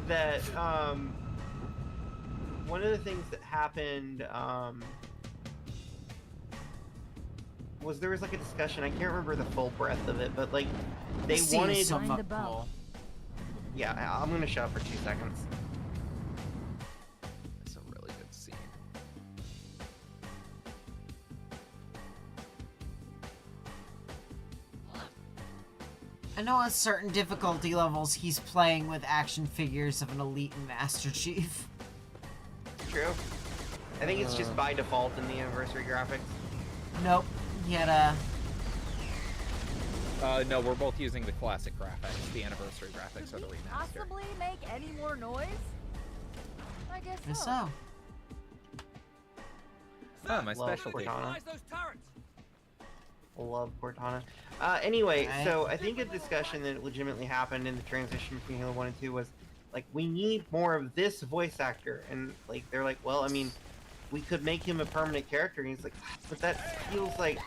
Speaker 3: that one of the things that happened was there was like a discussion. I can't remember the full breadth of it, but like they
Speaker 2: This scene
Speaker 3: wanted.
Speaker 2: is so
Speaker 10: Find the
Speaker 2: fucking
Speaker 10: bow.
Speaker 2: cool.
Speaker 3: Yeah, I'm gonna shut up for 2 seconds.
Speaker 1: It's a really good scene.
Speaker 2: I know on certain difficulty levels he's playing with action figures of an elite Master Chief.
Speaker 3: True. I think it's just by default in the anniversary graphics.
Speaker 2: Nope. He had a...
Speaker 1: No, we're both using the classic graphics. The anniversary graphics are the
Speaker 10: Could we
Speaker 1: remaster.
Speaker 10: possibly make any more noise? I guess
Speaker 2: Guess
Speaker 10: so.
Speaker 2: so.
Speaker 1: Oh, my
Speaker 3: Love
Speaker 1: specialty.
Speaker 3: Cortana.
Speaker 9: Those turrets.
Speaker 3: Love Cortana. Anyway,
Speaker 2: Right.
Speaker 3: so I think a discussion that legitimately happened in the transition between Halo 1 and 2 was, like, we need more of this voice actor. And, like, they're like, well, I mean, we could make him a permanent character. And he's like, but that feels like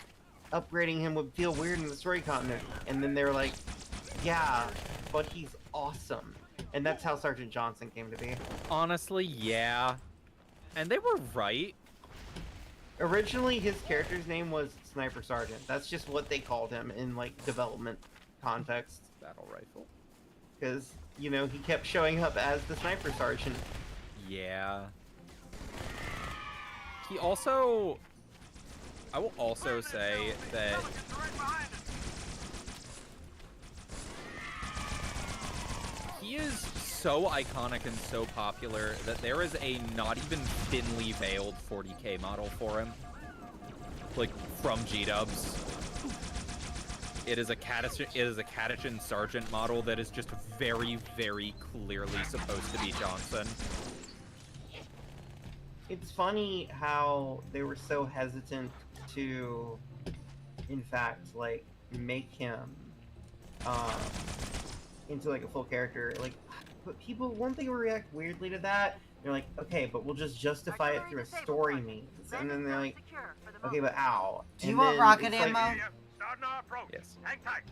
Speaker 3: upgrading him would feel weird in the story continuity. And then they're like, yeah, but he's awesome. And that's how Sergeant Johnson came to be.
Speaker 1: Honestly, yeah. And they were right.
Speaker 3: Originally, his character's name was Sniper Sergeant. That's just what they called him in, like, development context.
Speaker 1: Battle rifle.
Speaker 3: Because, you know, he kept showing up as the Sniper Sergeant.
Speaker 1: Yeah. He also... I will also say that... He is so iconic and so popular that there is a not even thinly veiled 40k model for him. Like, from G-dubs. It is a Catechin Sergeant model that is just very, very clearly supposed to be Johnson.
Speaker 3: It's funny how they were so hesitant to, in fact, like, make him into, like, a full character. Like, but people, one thing will react weirdly to that. They're like, okay, but we'll just justify it through a story means. And then they're like, okay, but how?
Speaker 2: Do you
Speaker 3: And
Speaker 2: want
Speaker 3: then
Speaker 2: rocket
Speaker 3: it's like-
Speaker 2: ammo?
Speaker 7: Starting our approach.
Speaker 1: Yes.
Speaker 7: Hang tight.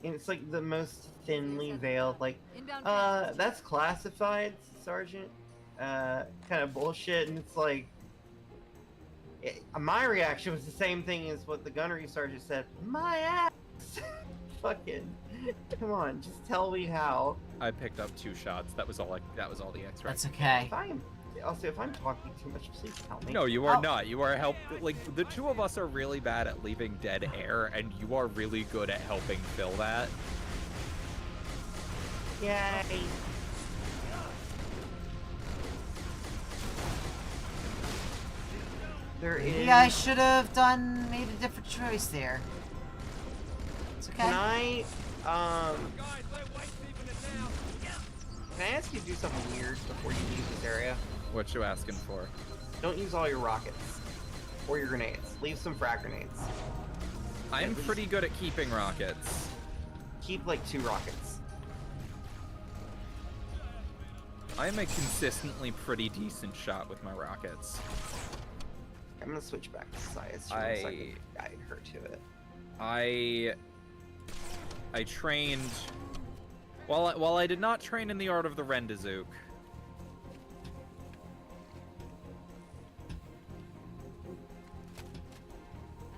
Speaker 3: And it's like the most thinly veiled, like,
Speaker 10: Inbound
Speaker 3: that's classified, Sergeant. Kind of bullshit, and it's like, my reaction was the same thing as what the gunnery sergeant said. My ass! Fucking, come on, just tell me how.
Speaker 1: I picked up 2 shots. That was all. That was all the X-ray.
Speaker 2: That's okay.
Speaker 3: If I'm talking too much, please tell me.
Speaker 1: No, you are
Speaker 2: Oh.
Speaker 1: not. You are like, the two of us are really bad at leaving dead air, and you are really good at helping fill that.
Speaker 3: Yay! There is.
Speaker 2: Maybe I should have made a different choice there. It's okay.
Speaker 3: Can I,
Speaker 9: Guys, we're white sleeping it now.
Speaker 3: can I ask you to do something weird before you leave this area?
Speaker 1: What you asking for?
Speaker 3: Don't use all your rockets. Or your grenades. Leave some frag grenades.
Speaker 1: I'm pretty good at keeping rockets.
Speaker 3: Keep like 2 rockets.
Speaker 1: I'm a consistently pretty decent shot with my rockets.
Speaker 3: I'm gonna switch back to Zaya so
Speaker 1: I
Speaker 3: I can guide her to it.
Speaker 1: I trained... While I did not train in the art of the Rendazook,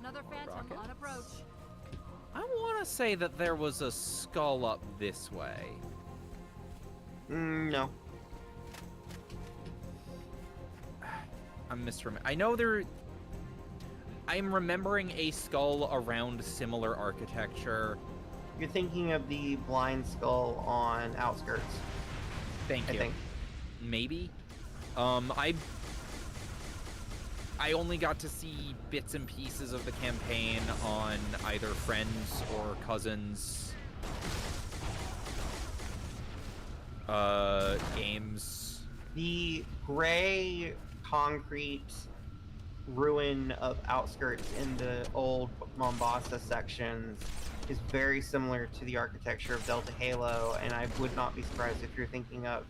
Speaker 10: Another phantom
Speaker 1: rockets?
Speaker 10: on approach.
Speaker 1: I want to say that there was a skull up this way.
Speaker 3: No.
Speaker 1: I'm misremembering. I know there... I'm remembering a skull around similar architecture.
Speaker 3: You're thinking of the blind skull on Outskirts.
Speaker 1: Thank
Speaker 3: I
Speaker 1: you.
Speaker 3: think.
Speaker 1: Maybe. I only got to see bits and pieces of the campaign on either friends or cousins games.
Speaker 3: The gray concrete ruin of Outskirts in the old Mombasa sections is very similar to the architecture of Delta Halo, and I would not be surprised if you're thinking of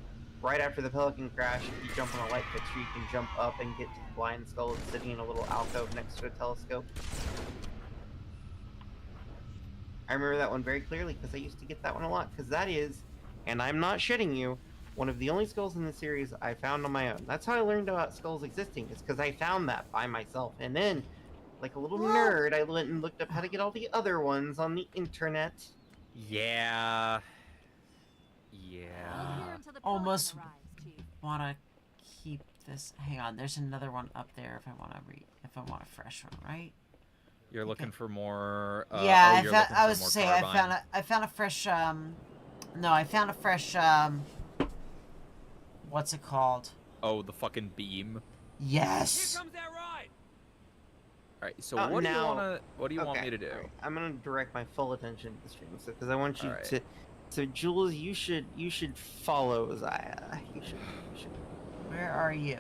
Speaker 3: right after the Pelican crash, if you jump on a light fixture, you can jump up and get to the blind skull that's sitting in a little alcove next to a telescope. I remember that one very clearly because I used to get that one a lot, because that is, and I'm not shitting you, one of the only skulls in the series I found on my own. That's how I learned about skulls existing, is because I found that by myself. And then, like a little nerd, I went and looked up how to get all the other ones on the internet.
Speaker 1: Yeah.
Speaker 8: Hold
Speaker 1: Yeah.
Speaker 8: here until the
Speaker 2: Almost
Speaker 8: Pelican arrives, Chief.
Speaker 2: wanna keep this. Hang on, there's another one up there if I want a fresh one, right?
Speaker 1: You're looking for more.
Speaker 2: Yeah,
Speaker 1: you're
Speaker 2: I
Speaker 1: looking for
Speaker 2: was
Speaker 1: more
Speaker 2: saying
Speaker 1: carbine.
Speaker 2: I found a fresh no, I found a fresh what's it called?
Speaker 1: Oh, the fucking beam.
Speaker 2: Yes.
Speaker 9: Here comes that ride.
Speaker 1: All right. So what
Speaker 3: Now-
Speaker 1: do you want me to do?
Speaker 3: Alright, I'm gonna direct my full attention to the stream, so because I want you
Speaker 1: Alright.
Speaker 3: to. So Jules, you should follow Zaya. You should.
Speaker 2: Where are you?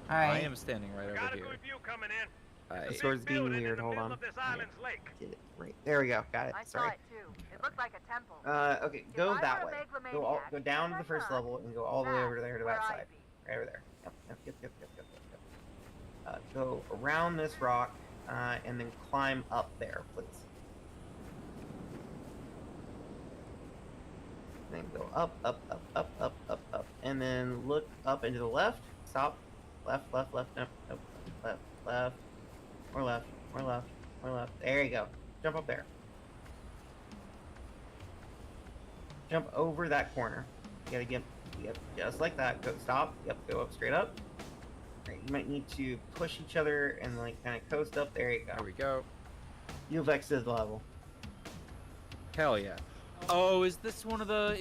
Speaker 2: All
Speaker 1: I
Speaker 2: right.
Speaker 1: am standing right over
Speaker 7: Got a
Speaker 1: here.
Speaker 7: good view coming in.
Speaker 3: The
Speaker 7: Big
Speaker 3: sword's being
Speaker 7: building in
Speaker 3: weird.
Speaker 7: the
Speaker 3: Hold
Speaker 7: middle
Speaker 3: on.
Speaker 7: of this
Speaker 3: Yeah,
Speaker 7: island's lake.
Speaker 3: get it right. There we go. Got it.
Speaker 11: I saw
Speaker 3: Sorry.
Speaker 11: it too. It looked like a temple.
Speaker 3: Okay, go
Speaker 11: If I
Speaker 3: that
Speaker 11: were
Speaker 3: way.
Speaker 11: a
Speaker 3: Go down to the
Speaker 11: I'd
Speaker 3: first
Speaker 11: not.
Speaker 3: level and go all the way over there to
Speaker 11: That's
Speaker 3: that
Speaker 11: where
Speaker 3: side.
Speaker 11: I'd be.
Speaker 3: Right over there. Yep. Go around this rock, and then climb up there, please. Then go up, and then look up and to the left. Stop. Left. Nope. Left. More left. There you go. Jump up there. Jump over that corner. You gotta get, yep, just like that. Go, stop. Yep, go up, straight up. Right, you might need to push each other and like kind of coast up. There you go.
Speaker 1: There we go.
Speaker 3: You've exited the level.
Speaker 1: Hell yeah. Oh, is this one of the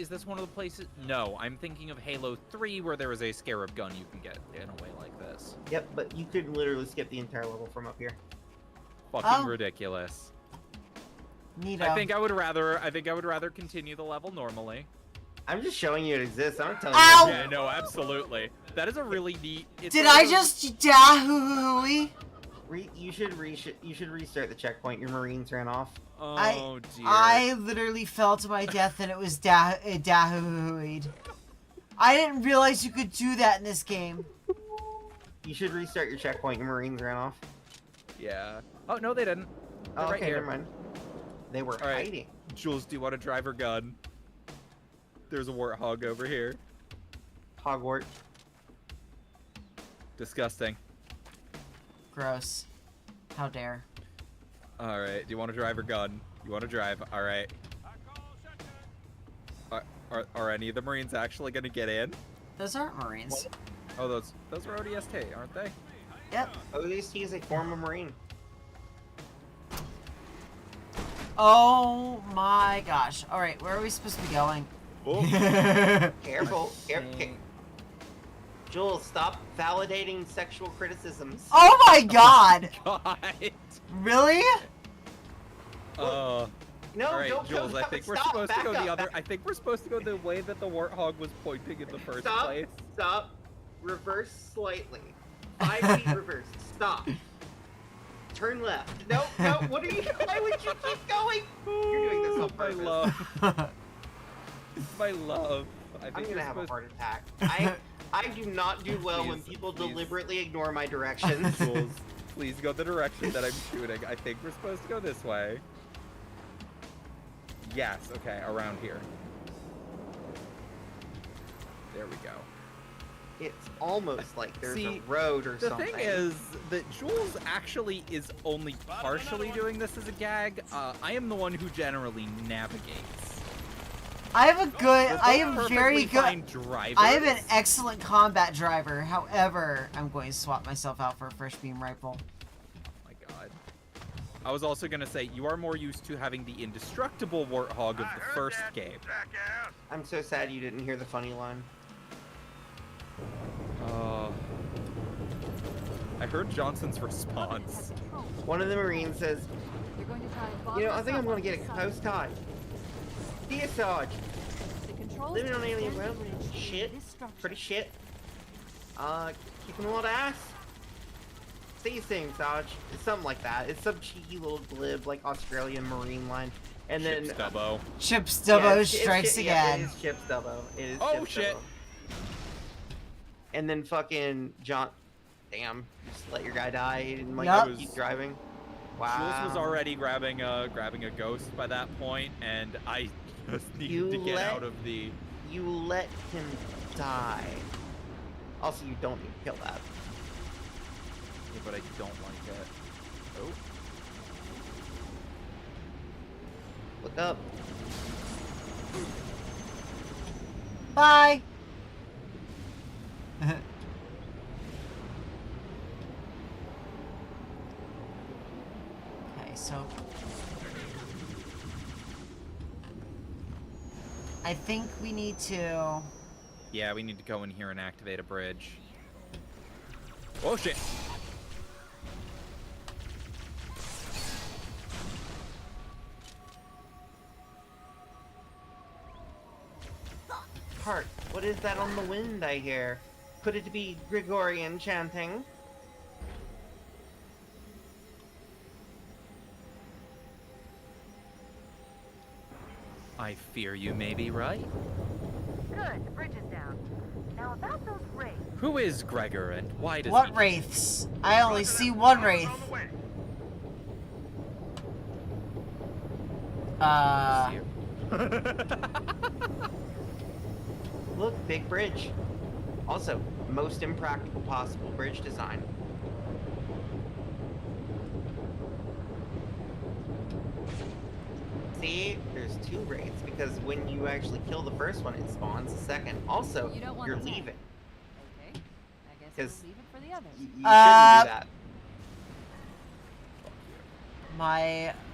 Speaker 1: places? No, I'm thinking of Halo 3 where there is a scarab gun you can get in a way like this.
Speaker 3: Yep, but you could literally skip the entire level from up here.
Speaker 1: Fucking ridiculous.
Speaker 2: Neato.
Speaker 1: I think I would rather continue the level normally.
Speaker 3: I'm just showing you it exists. I'm not telling
Speaker 2: Ow!
Speaker 3: you.
Speaker 1: Yeah, no, absolutely. That is a really neat.
Speaker 2: Did I just yahoo?
Speaker 3: You should restart the checkpoint. Your Marines ran off.
Speaker 1: Oh dear.
Speaker 2: I literally fell to my death and it was dahooed. I didn't realize you could do that in this game.
Speaker 3: You should restart your checkpoint. Your Marines ran off.
Speaker 1: Yeah. Oh no, they didn't. They're
Speaker 3: Oh,
Speaker 1: right
Speaker 3: okay,
Speaker 1: here.
Speaker 3: never mind. They were
Speaker 1: All right.
Speaker 3: hiding.
Speaker 1: Jules, do you want to drive her gun? There's a warthog over here.
Speaker 3: Hogwarts.
Speaker 1: Disgusting.
Speaker 2: Gross. How dare.
Speaker 1: All right. Do you want to drive her gun? You want to drive? All right. Are any of the Marines actually gonna get in?
Speaker 2: Those aren't Marines.
Speaker 1: Oh, those are ODST, aren't they?
Speaker 2: Yep.
Speaker 3: ODST is a form of Marine.
Speaker 2: Oh my gosh. Alright, where are we supposed to be going?
Speaker 1: Oh.
Speaker 3: Careful. Jules, stop validating sexual criticisms.
Speaker 2: Oh my god!
Speaker 1: God.
Speaker 2: Really?
Speaker 3: No,
Speaker 1: all right,
Speaker 3: don't
Speaker 1: Jules.
Speaker 3: go.
Speaker 1: I think we're
Speaker 3: Stop,
Speaker 1: supposed to
Speaker 3: back
Speaker 1: go the
Speaker 3: up,
Speaker 1: other.
Speaker 3: back-
Speaker 1: I think we're supposed to go the way that the warthog was pointing in the first place.
Speaker 3: Stop. Reverse slightly. 5 feet reverse. Stop. Turn left. No. What are you? Why would you keep going? You're doing this on
Speaker 1: My
Speaker 3: purpose.
Speaker 1: love. My love. I think
Speaker 3: I'm
Speaker 1: you're
Speaker 3: gonna have a
Speaker 1: supposed-
Speaker 3: heart attack. I do not do well when
Speaker 1: Please,
Speaker 3: people
Speaker 1: please.
Speaker 3: deliberately ignore my directions.
Speaker 1: Jules, please go the direction that I'm shooting. I think we're supposed to go this way. Yes. Okay. Around here. There we go.
Speaker 3: It's almost like there's
Speaker 1: See,
Speaker 3: a road or
Speaker 1: The
Speaker 3: something.
Speaker 1: thing is that Jules actually is only partially doing this as a gag. I am the one who generally navigates.
Speaker 2: I have a good. I am
Speaker 1: Perfectly
Speaker 2: very
Speaker 1: fine
Speaker 2: good.
Speaker 1: drivers.
Speaker 2: I am an excellent combat driver. However, I'm going to swap myself out for a fresh beam rifle.
Speaker 1: My God. I was also gonna say you are more used to having the indestructible warthog of the first game.
Speaker 3: I'm so sad you didn't hear the funny line.
Speaker 1: I heard Johnson's response.
Speaker 3: One of the Marines says,
Speaker 8: You're going to try and
Speaker 3: I think I'm gonna get a close tie. Deossage.
Speaker 8: The controls
Speaker 3: Living on
Speaker 8: to
Speaker 3: alien
Speaker 8: extend
Speaker 3: world.
Speaker 8: the bridge
Speaker 3: Shit.
Speaker 8: this structure.
Speaker 3: Pretty shit. Kicking a lot of ass. Say you saying, Sarge. It's something like that. It's some cheeky little glib, like Australian Marine line. And then
Speaker 1: Chip Stubbo.
Speaker 2: Chip Stubbo
Speaker 3: yeah,
Speaker 2: strikes
Speaker 3: yeah,
Speaker 2: again.
Speaker 3: it is Chip Stubbo. It is
Speaker 1: Oh,
Speaker 3: Chip
Speaker 1: shit.
Speaker 3: Stubbo. And then fucking John, damn, just let your guy die. He didn't like
Speaker 2: Yup.
Speaker 3: keep driving. Wow.
Speaker 1: Jules was already grabbing a ghost by that point, and I just needed to get out of the.
Speaker 3: You let him die. Also, you don't need to kill that.
Speaker 1: Yeah, but I don't like it. Oh.
Speaker 3: Look up.
Speaker 2: Bye. Okay, so I think we need to.
Speaker 1: Yeah, we need to go in here and activate a bridge. Oh shit!
Speaker 3: Hark, what is that on the wind I hear? Could it be Gregorian chanting?
Speaker 1: I fear you may be right.
Speaker 11: Good, the bridge is down. Now about those wraiths.
Speaker 1: Who is Gregor and why does
Speaker 2: What
Speaker 1: he...
Speaker 2: wraiths? I only see one wraith.
Speaker 3: Look, big bridge. Also, most impractical possible bridge design. See, there's two wraiths because when you actually kill the first one, it spawns the second. Also,
Speaker 8: You don't want
Speaker 3: you're
Speaker 8: the tank.
Speaker 3: leaving.
Speaker 8: Okay, I guess
Speaker 3: 'Cause
Speaker 8: we'll leave it for the others.
Speaker 3: You shouldn't do that.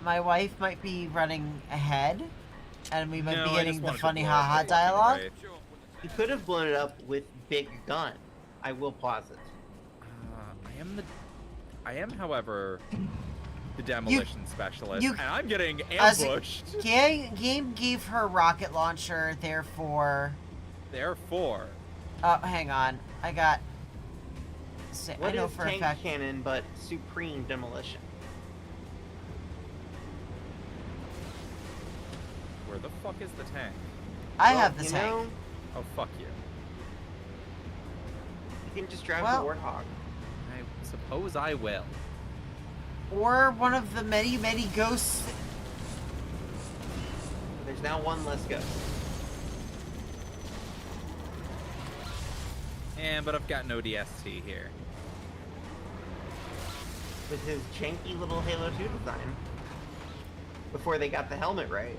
Speaker 2: My wife might be running ahead, and we might
Speaker 1: No,
Speaker 2: be
Speaker 1: I
Speaker 2: getting
Speaker 1: just
Speaker 2: the
Speaker 1: wanted to
Speaker 2: funny
Speaker 1: blow up
Speaker 2: haha
Speaker 1: the
Speaker 2: dialogue.
Speaker 1: wraith.
Speaker 3: You could have blown it up with big gun. I will pause it.
Speaker 1: I am, however, the demolition specialist,
Speaker 2: you-
Speaker 1: and I'm getting
Speaker 2: As-
Speaker 1: ambushed.
Speaker 2: Game gave her rocket launcher, therefore.
Speaker 1: Therefore,
Speaker 2: Oh, hang on. I got. I
Speaker 3: What
Speaker 2: know
Speaker 3: is
Speaker 2: for a
Speaker 3: tank
Speaker 2: fact.
Speaker 3: cannon but supreme demolition?
Speaker 1: where the fuck is the tank?
Speaker 2: I
Speaker 3: Well,
Speaker 2: have the
Speaker 3: you
Speaker 2: tank.
Speaker 3: know,
Speaker 1: Oh, fuck you.
Speaker 3: you can just drive
Speaker 2: Well-
Speaker 3: the Warthog.
Speaker 1: I suppose I will.
Speaker 2: Or one of the many, many ghosts.
Speaker 3: There's now one less ghost.
Speaker 1: But I've got no DST here.
Speaker 3: With his janky little Halo 2 design. Before they got the helmet right.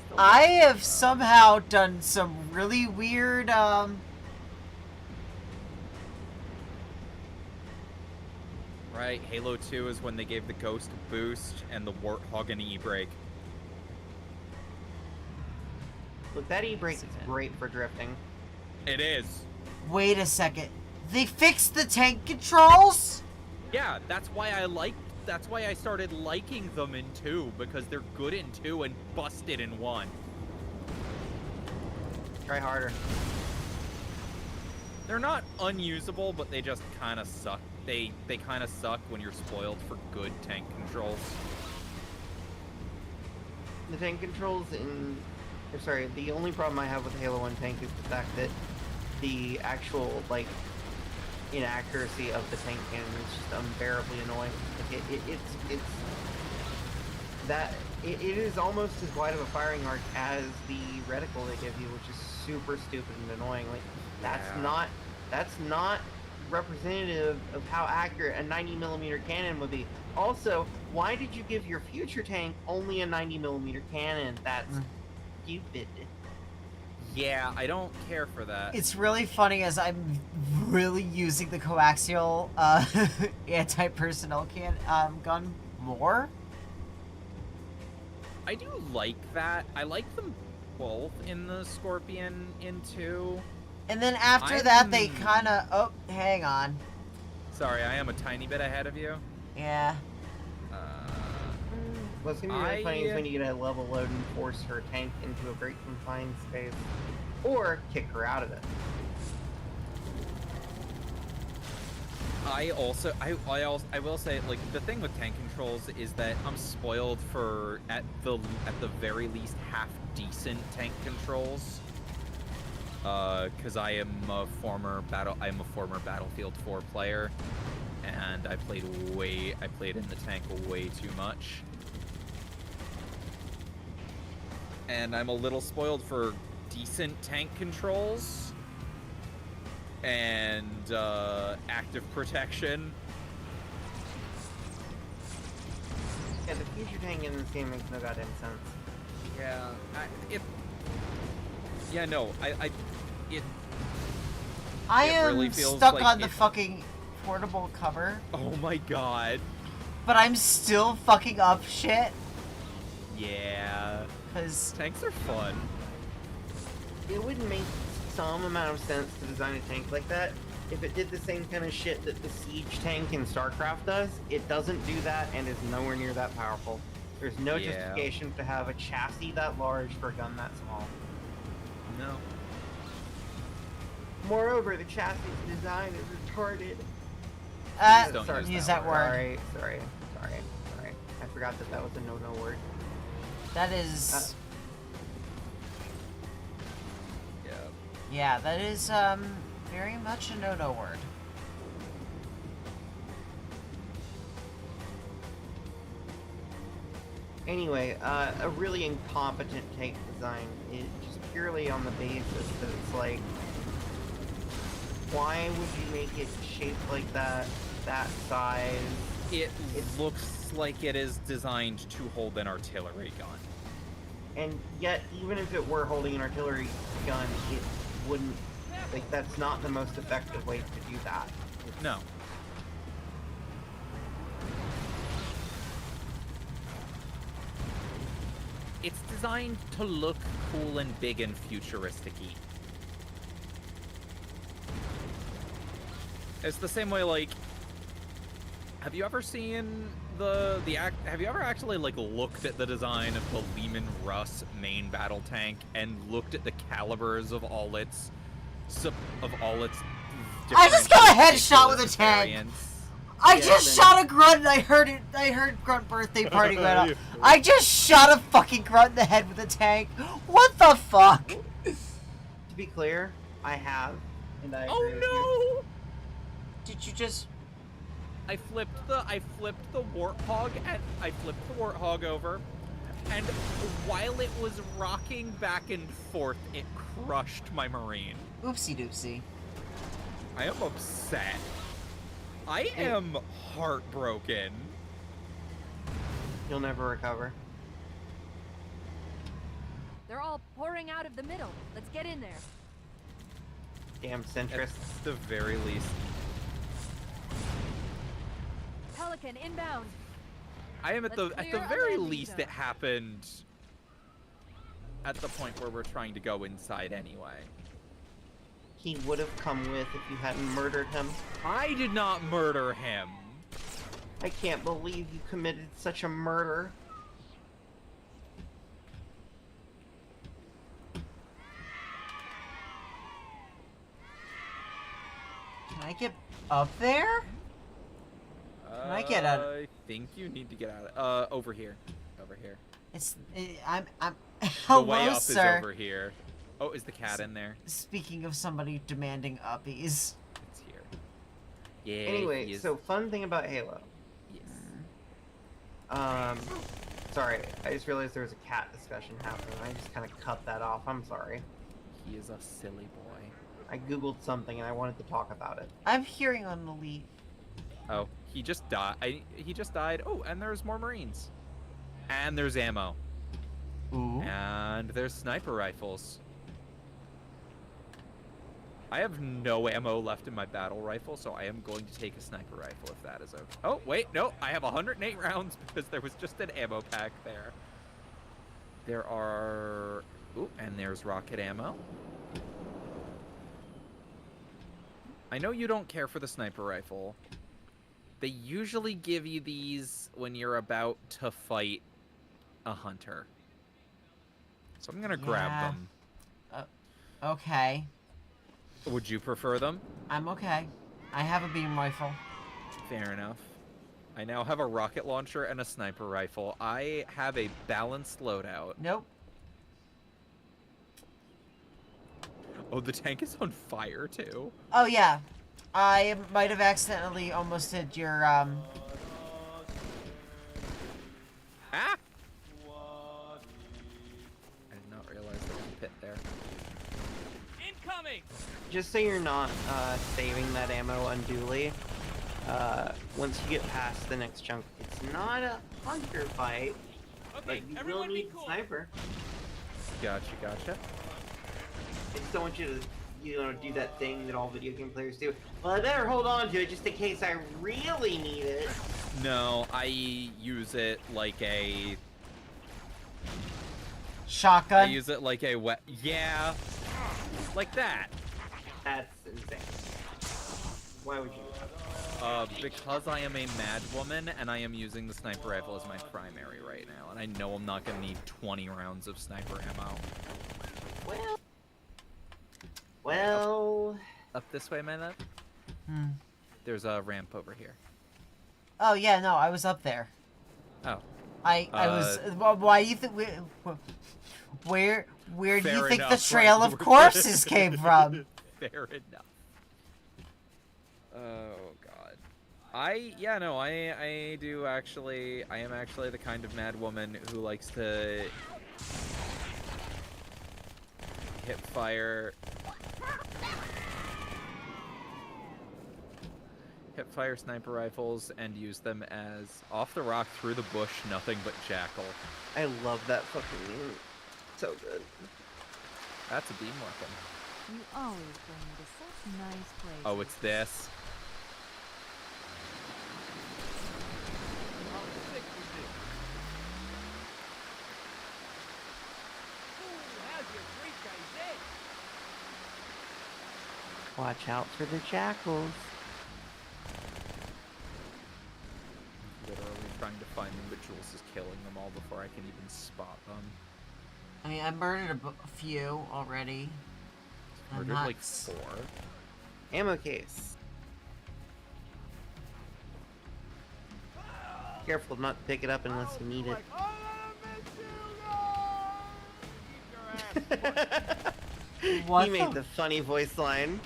Speaker 3: Still
Speaker 2: I have somehow done some really weird,
Speaker 1: Right, Halo 2 is when they gave the Ghost a boost and the Warthog an E-brake.
Speaker 3: Look, that E-brake is great for drifting.
Speaker 1: It is.
Speaker 2: Wait a second. They fixed the tank controls?
Speaker 1: Yeah, that's why I started liking them in 2, because they're good in 2 and busted in 1.
Speaker 3: Try harder.
Speaker 1: They're not unusable, but they just kind of suck. They kind of suck when you're spoiled for good tank controls.
Speaker 3: The tank controls in... or sorry, the only problem I have with the Halo 1 tank is the fact that the actual, like, inaccuracy of the tank cannon is just unbearably annoying. Like, it is almost as wide of a firing arc as the reticle they give you, which is super stupid and annoying. Like, that's not representative of how accurate a 90mm cannon would be. Also, why did you give your future tank only a 90mm cannon? That's stupid.
Speaker 1: Yeah, I don't care for that.
Speaker 2: It's really funny as I'm really using the coaxial anti-personnel gun more.
Speaker 1: I do like that. I like them both in the Scorpion in 2.
Speaker 2: And then after that, they kind of... Oh, hang on.
Speaker 1: Sorry, I am a tiny bit ahead of you.
Speaker 2: Yeah.
Speaker 3: What's gonna be really funny is when you get a level load and force her tank into a great confined space. Or kick her out of it.
Speaker 1: I will say, like, the thing with tank controls is that I'm spoiled for at the very least half decent tank controls. because I am a former Battlefield 4 player, and I played in the tank way too much. And I'm a little spoiled for decent tank controls and active protection.
Speaker 3: Yeah, the future tank in this game makes no goddamn sense.
Speaker 1: Yeah,
Speaker 2: I
Speaker 1: It
Speaker 2: am
Speaker 1: really feels
Speaker 2: stuck
Speaker 1: like
Speaker 2: on the
Speaker 1: it-
Speaker 2: fucking portable cover,
Speaker 1: Oh my god.
Speaker 2: but I'm still fucking up shit.
Speaker 1: Yeah.
Speaker 2: Cause
Speaker 1: Tanks are fun.
Speaker 3: It would make some amount of sense to design a tank like that if it did the same kind of shit that the siege tank in StarCraft does. It doesn't do that and is nowhere near that powerful. There's no
Speaker 1: Yeah.
Speaker 3: justification to have a chassis that large for a gun that small.
Speaker 1: No.
Speaker 3: Moreover, the chassis design is retarded.
Speaker 1: Don't
Speaker 3: Sorry,
Speaker 1: use
Speaker 2: that word.
Speaker 3: Sorry. I forgot that was a no-no word.
Speaker 2: that is,
Speaker 1: Yeah.
Speaker 2: yeah, that is very much a no-no word.
Speaker 3: Anyway, a really incompetent tank design is just purely on the basis that it's like, why would you make it shaped like that size?
Speaker 1: It looks like it is designed to hold an artillery gun.
Speaker 3: And yet, even if it were holding an artillery gun, it wouldn't, like, that's not the most effective way to do that.
Speaker 1: No. It's designed to look cool and big and futuristic-y. It's the same way, like, have you ever seen have you ever actually, like, looked at the design of the Lehman Russ main battle tank and looked at the calibers of all its
Speaker 2: I just got a
Speaker 1: different
Speaker 2: headshot with a
Speaker 1: ridiculous
Speaker 2: tank.
Speaker 1: variants?
Speaker 2: I
Speaker 3: Yeah,
Speaker 2: just
Speaker 3: then-
Speaker 2: shot a grunt and I heard grunt birthday party going on. I just shot a fucking grunt in the head with a tank. What the fuck?
Speaker 3: To be clear, I have, and I agree
Speaker 1: Oh
Speaker 3: with you.
Speaker 1: no!
Speaker 2: Did you just...
Speaker 1: I flipped the warthog over, and while it was rocking back and forth, it crushed my marine.
Speaker 2: Oopsie doopsie.
Speaker 1: I am upset. I am heartbroken.
Speaker 3: You'll never recover.
Speaker 8: They're all pouring out of the middle. Let's get in there.
Speaker 3: Damn
Speaker 1: At
Speaker 3: centrists.
Speaker 1: the very least.
Speaker 8: Pelican inbound.
Speaker 1: I am at
Speaker 8: Let's
Speaker 1: the
Speaker 8: clear a
Speaker 1: very
Speaker 8: landing
Speaker 1: least
Speaker 8: zone.
Speaker 1: it happened at the point where we're trying to go inside anyway.
Speaker 3: He would have come with if you hadn't murdered him.
Speaker 1: I did not murder him.
Speaker 3: I can't believe you committed such a murder.
Speaker 2: Can I get up there? Can I get out?
Speaker 1: I think you need to get out. Over here. Over here.
Speaker 2: I'm
Speaker 1: The
Speaker 2: hello,
Speaker 1: way up
Speaker 2: sir.
Speaker 1: is over here. Oh, is the cat in there?
Speaker 2: Speaking of somebody demanding uppies.
Speaker 1: It's here. Yeah.
Speaker 3: Anyway,
Speaker 1: he is-
Speaker 3: so fun thing about Halo.
Speaker 1: Yes.
Speaker 3: Sorry, I just realized there was a cat discussion happening. I just kind of cut that off. I'm sorry.
Speaker 1: He is a silly boy.
Speaker 3: I googled something and I wanted to talk about it.
Speaker 2: I'm hearing on the lead.
Speaker 1: Oh, he just died. He just died. Oh, and there's more Marines. And there's ammo.
Speaker 2: Ooh.
Speaker 1: And there's sniper rifles. I have no ammo left in my battle rifle, so I am going to take a sniper rifle if that is okay. Oh, wait, no, I have 108 rounds because there was just an ammo pack there. There are... Ooh, and there's rocket ammo. I know you don't care for the sniper rifle. They usually give you these when you're about to fight a hunter. So I'm gonna grab
Speaker 2: Yeah.
Speaker 1: them.
Speaker 2: Okay.
Speaker 1: Would you prefer them?
Speaker 2: I'm okay. I have a beam rifle.
Speaker 1: Fair enough. I now have a rocket launcher and a sniper rifle. I have a balanced loadout.
Speaker 2: Nope.
Speaker 1: Oh, the tank is on fire too.
Speaker 2: Oh yeah, I might have accidentally almost hit your
Speaker 1: Ah! I did not realize there was a pit there.
Speaker 9: Incoming!
Speaker 3: Just so you're not saving that ammo unduly, once you get past the next chunk, it's not a hunter fight, but
Speaker 9: Okay,
Speaker 3: you will
Speaker 9: everyone be
Speaker 3: need the
Speaker 9: cool.
Speaker 3: sniper.
Speaker 1: Gotcha.
Speaker 3: I just don't want you to, do that thing that all video game players do. Well, I better hold on to it just in case I really need it.
Speaker 1: No, I use it like a...
Speaker 2: shotgun.
Speaker 1: I use it like a yeah, like that.
Speaker 3: That's insane. Why would you do that?
Speaker 1: Because I am a mad woman and I am using the sniper rifle as my primary right now, and I know I'm not gonna need 20 rounds of sniper ammo.
Speaker 3: Well...
Speaker 1: Up this way, my love? There's a ramp over here.
Speaker 2: Oh yeah, no, I was up there.
Speaker 1: Oh.
Speaker 2: I was. Why do you think we? Where do you
Speaker 1: Fair
Speaker 2: think the
Speaker 1: enough,
Speaker 2: trail
Speaker 1: right,
Speaker 2: of corpses came from?
Speaker 1: Fair enough. Oh god. I do actually. I am actually the kind of mad woman who likes to hip fire sniper rifles and use them as off the rock, through the bush, nothing but jackal.
Speaker 3: I love that fucking meme. So good.
Speaker 1: That's a beam weapon.
Speaker 10: You always bring me to such nice places.
Speaker 1: Oh, it's this.
Speaker 9: How sick was it? Ooh, how's your briefcase, eh?
Speaker 3: Watch out for the jackals.
Speaker 1: Literally trying to find them, but Jules is killing them all before I can even spot them.
Speaker 2: I mean, I murdered a few already.
Speaker 1: Murdered like 4.
Speaker 3: Ammo case. Careful not to pick it up unless you need it.
Speaker 2: What
Speaker 3: He made the funny voice line.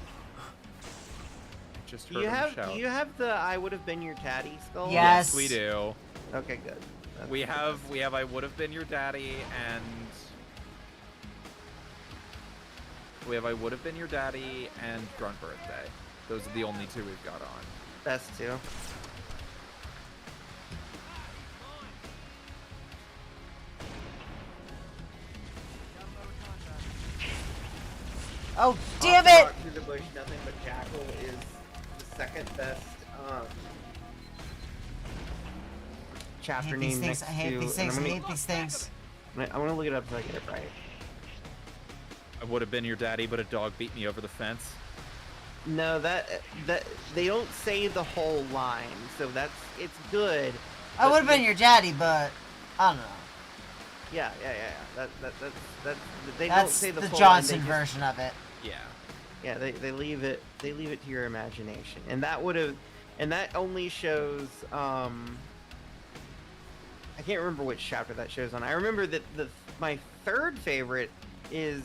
Speaker 1: Just
Speaker 3: Do
Speaker 1: heard
Speaker 3: you
Speaker 1: him
Speaker 3: have
Speaker 1: shout.
Speaker 3: do you have the I would have been your daddy skull?
Speaker 2: Yes.
Speaker 1: We do.
Speaker 3: Okay, good. That's
Speaker 1: We have I would have been your daddy, and we have I would have been your daddy and Grunt Birthday. Those are the only 2 we've got on.
Speaker 3: best too.
Speaker 2: Oh damn
Speaker 3: Off the
Speaker 2: it!
Speaker 3: rock through the bush, nothing but jackal is the second best chapter
Speaker 2: I hate these
Speaker 3: name
Speaker 2: things.
Speaker 3: next
Speaker 2: I hate
Speaker 3: to.
Speaker 2: these
Speaker 3: and
Speaker 2: things. I
Speaker 3: I'm
Speaker 2: hate these things.
Speaker 3: gonna look it up so I get it right.
Speaker 1: I would have been your daddy, but a dog beat me over the fence.
Speaker 3: No, that they don't say the whole line, so it's good.
Speaker 2: I would have been your daddy, but I don't know.
Speaker 3: Yeah. That they don't
Speaker 2: That's
Speaker 3: say the
Speaker 2: the
Speaker 3: full
Speaker 2: Johnson
Speaker 3: line,
Speaker 2: version of it.
Speaker 1: Yeah.
Speaker 3: Yeah, they leave it to your imagination, and that only shows I can't remember which chapter that shows on. I remember that my third favorite is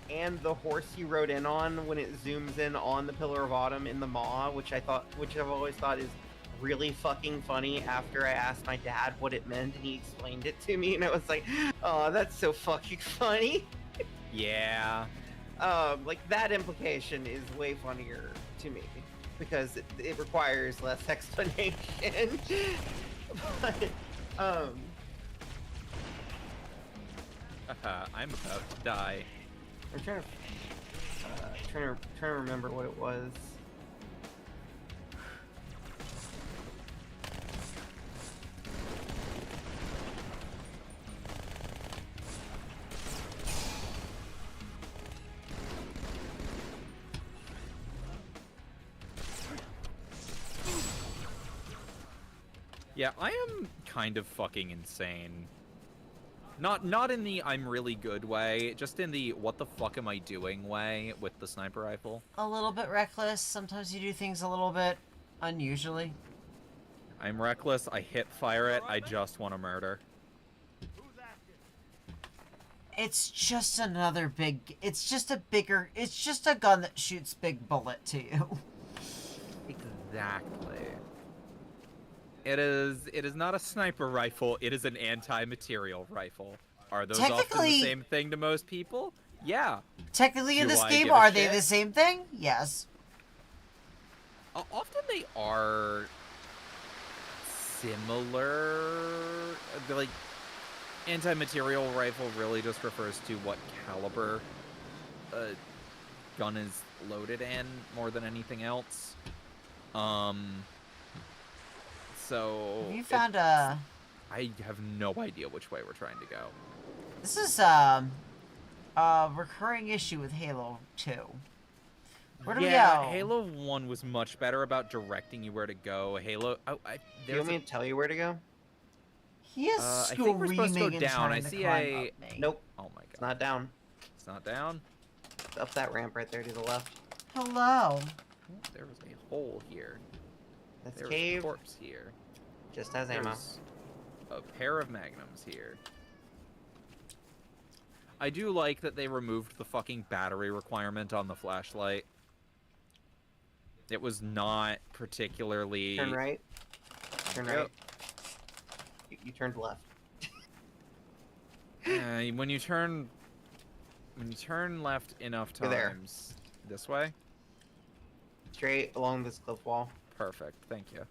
Speaker 3: and the horse you rode in on when it zooms in on the Pillar of Autumn in the maw, which I've always thought is really fucking funny. After I asked my dad what it meant and he explained it to me, and I was like, oh, that's so fucking funny.
Speaker 1: Yeah.
Speaker 3: Like that implication is way funnier to me because it requires less explanation. But,
Speaker 1: I'm about to die.
Speaker 3: I'm trying to remember what it was.
Speaker 1: Yeah, I am kind of fucking insane. Not in the I'm really good way, just in the what the fuck am I doing way with the sniper rifle.
Speaker 2: A little bit reckless. Sometimes you do things a little bit unusually.
Speaker 1: I'm reckless, I hit fire it, I just want to murder.
Speaker 2: It's just another big. It's just a bigger. It's just a gun that shoots big bullet to you.
Speaker 1: Exactly. It is not a sniper rifle. It is an anti-material rifle. Are those often the same thing to most people? Yeah.
Speaker 2: Technically, in this game, are they the same thing? Yes.
Speaker 1: Often they are similar. Like, anti-material rifle really just refers to what caliber a gun is loaded in more than anything else. So
Speaker 2: Have you found a...
Speaker 1: I have no idea which way we're trying to go.
Speaker 2: This is a recurring issue with Halo 2. Where do we go?
Speaker 1: Halo 1 was much better about directing you where to go. Halo...
Speaker 3: Do you want me to tell you where to go?
Speaker 2: He is
Speaker 1: I think we're supposed to go down. I see a...
Speaker 3: Nope.
Speaker 1: Oh my god.
Speaker 3: It's not down.
Speaker 1: It's not down?
Speaker 3: It's up that ramp right there to the left.
Speaker 2: Hello.
Speaker 1: There was a hole here.
Speaker 3: That's
Speaker 1: There
Speaker 3: cave.
Speaker 1: was a corpse here.
Speaker 3: Just has ammo.
Speaker 1: There's a pair of magnums here. I do like that they removed the fucking battery requirement on the flashlight. It was not particularly...
Speaker 3: Turn right. Turn right. You turned left.
Speaker 1: When you turn left enough times... This way?
Speaker 3: Straight along this cliff wall.
Speaker 1: Perfect, thank you.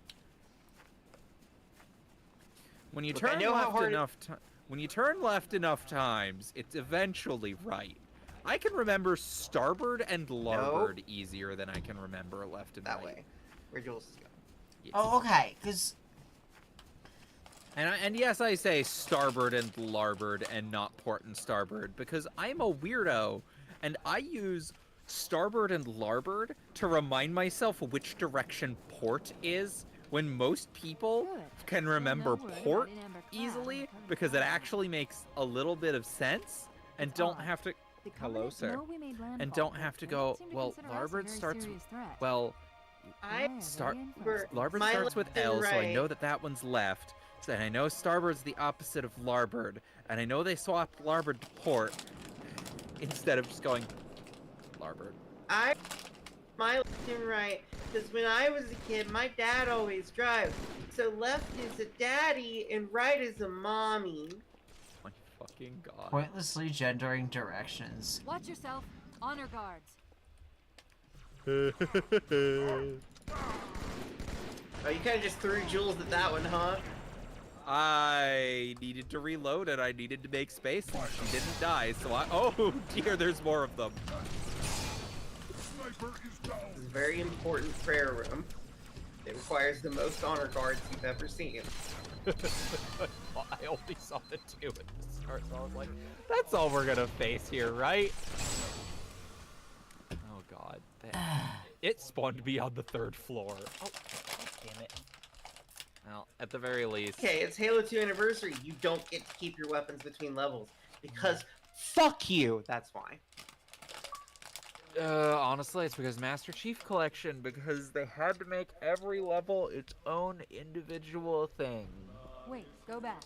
Speaker 1: When you
Speaker 3: Look,
Speaker 1: turn when you turn left enough times, it's eventually right. I can remember starboard and larboard easier than I can remember left and right.
Speaker 3: That way. Where Jules is going.
Speaker 1: Yes.
Speaker 2: Oh, okay, because...
Speaker 1: And yes, I say starboard and larboard and not port and starboard because I'm a weirdo and I use starboard and larboard to remind myself which direction port is when most people can remember port easily because it actually makes a little bit of sense and don't have to... Hello, sir. And don't have to go, well, larboard starts... Well, larboard starts with L, so I know that that one's left. And I know starboard's the opposite of larboard. And I know they swapped larboard to port instead of just going larboard.
Speaker 3: My left and right, because when I was a kid, my dad always drives. So left is a daddy and right is a mommy.
Speaker 1: My fucking god.
Speaker 2: Pointlessly gendering directions.
Speaker 10: Watch yourself. Honor guards.
Speaker 3: Oh, you kind of just threw Jules at that one, huh?
Speaker 1: I needed to reload and I needed to make space and she didn't die, so oh dear, there's more of them.
Speaker 3: This is a very important prayer room. It requires the most honor guards you've ever seen.
Speaker 1: I only saw the two at the start, so I was like, that's all we're gonna face here, right? Oh god. It spawned me on the 3rd floor. Oh, damn it. Well, at the very least...
Speaker 3: Okay, it's Halo 2 Anniversary. You don't get to keep your weapons between levels. Because, fuck you! That's why.
Speaker 1: Honestly, it's because Master Chief Collection, because they had to make every level its own individual thing.
Speaker 10: Wait, go back.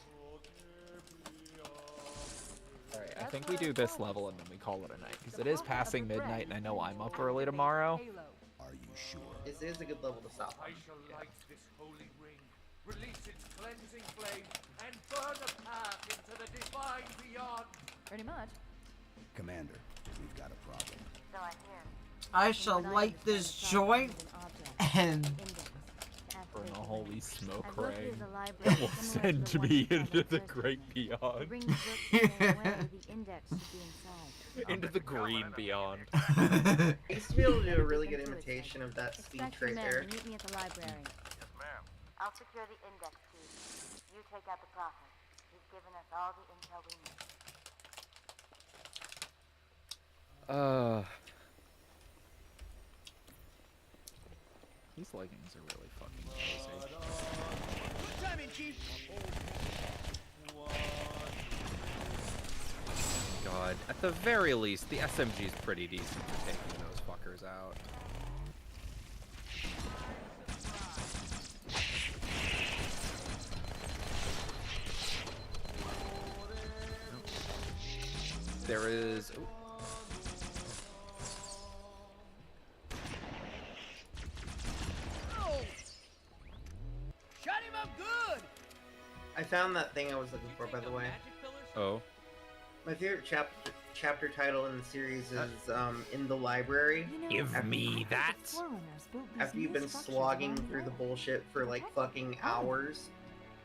Speaker 1: Alright, I think we do this level and then we call it a night, because it is passing midnight and I know I'm up early tomorrow.
Speaker 4: Are you sure?
Speaker 3: This is a good level to stop on.
Speaker 6: I shall light this holy ring, release its cleansing flame, and burn a path into the divine beyond.
Speaker 10: Pretty much.
Speaker 4: Commander, we've got a problem.
Speaker 11: So I hear.
Speaker 2: I shall light this joint and...
Speaker 1: Burn a holy smoke ring that will send me into the great beyond. Into the green beyond.
Speaker 3: I used to be able to do a really good imitation of that speed trait there.
Speaker 10: Meet me at the library.
Speaker 7: Yes, ma'am.
Speaker 11: I'll secure the index key. You take out the prophet. He's given us all the intel we need.
Speaker 1: These leggings are really fucking crazy.
Speaker 9: Good timing, Chief.
Speaker 1: God, at the very least, the SMG is pretty decent for taking those fuckers out. there is. Ooh.
Speaker 9: Oh! Shut him up good!
Speaker 3: I found that thing I was looking for, by the way.
Speaker 1: Oh.
Speaker 3: My favorite chapter title in the series is In the Library.
Speaker 1: Give me that.
Speaker 3: After you've been slogging through the bullshit for like fucking hours,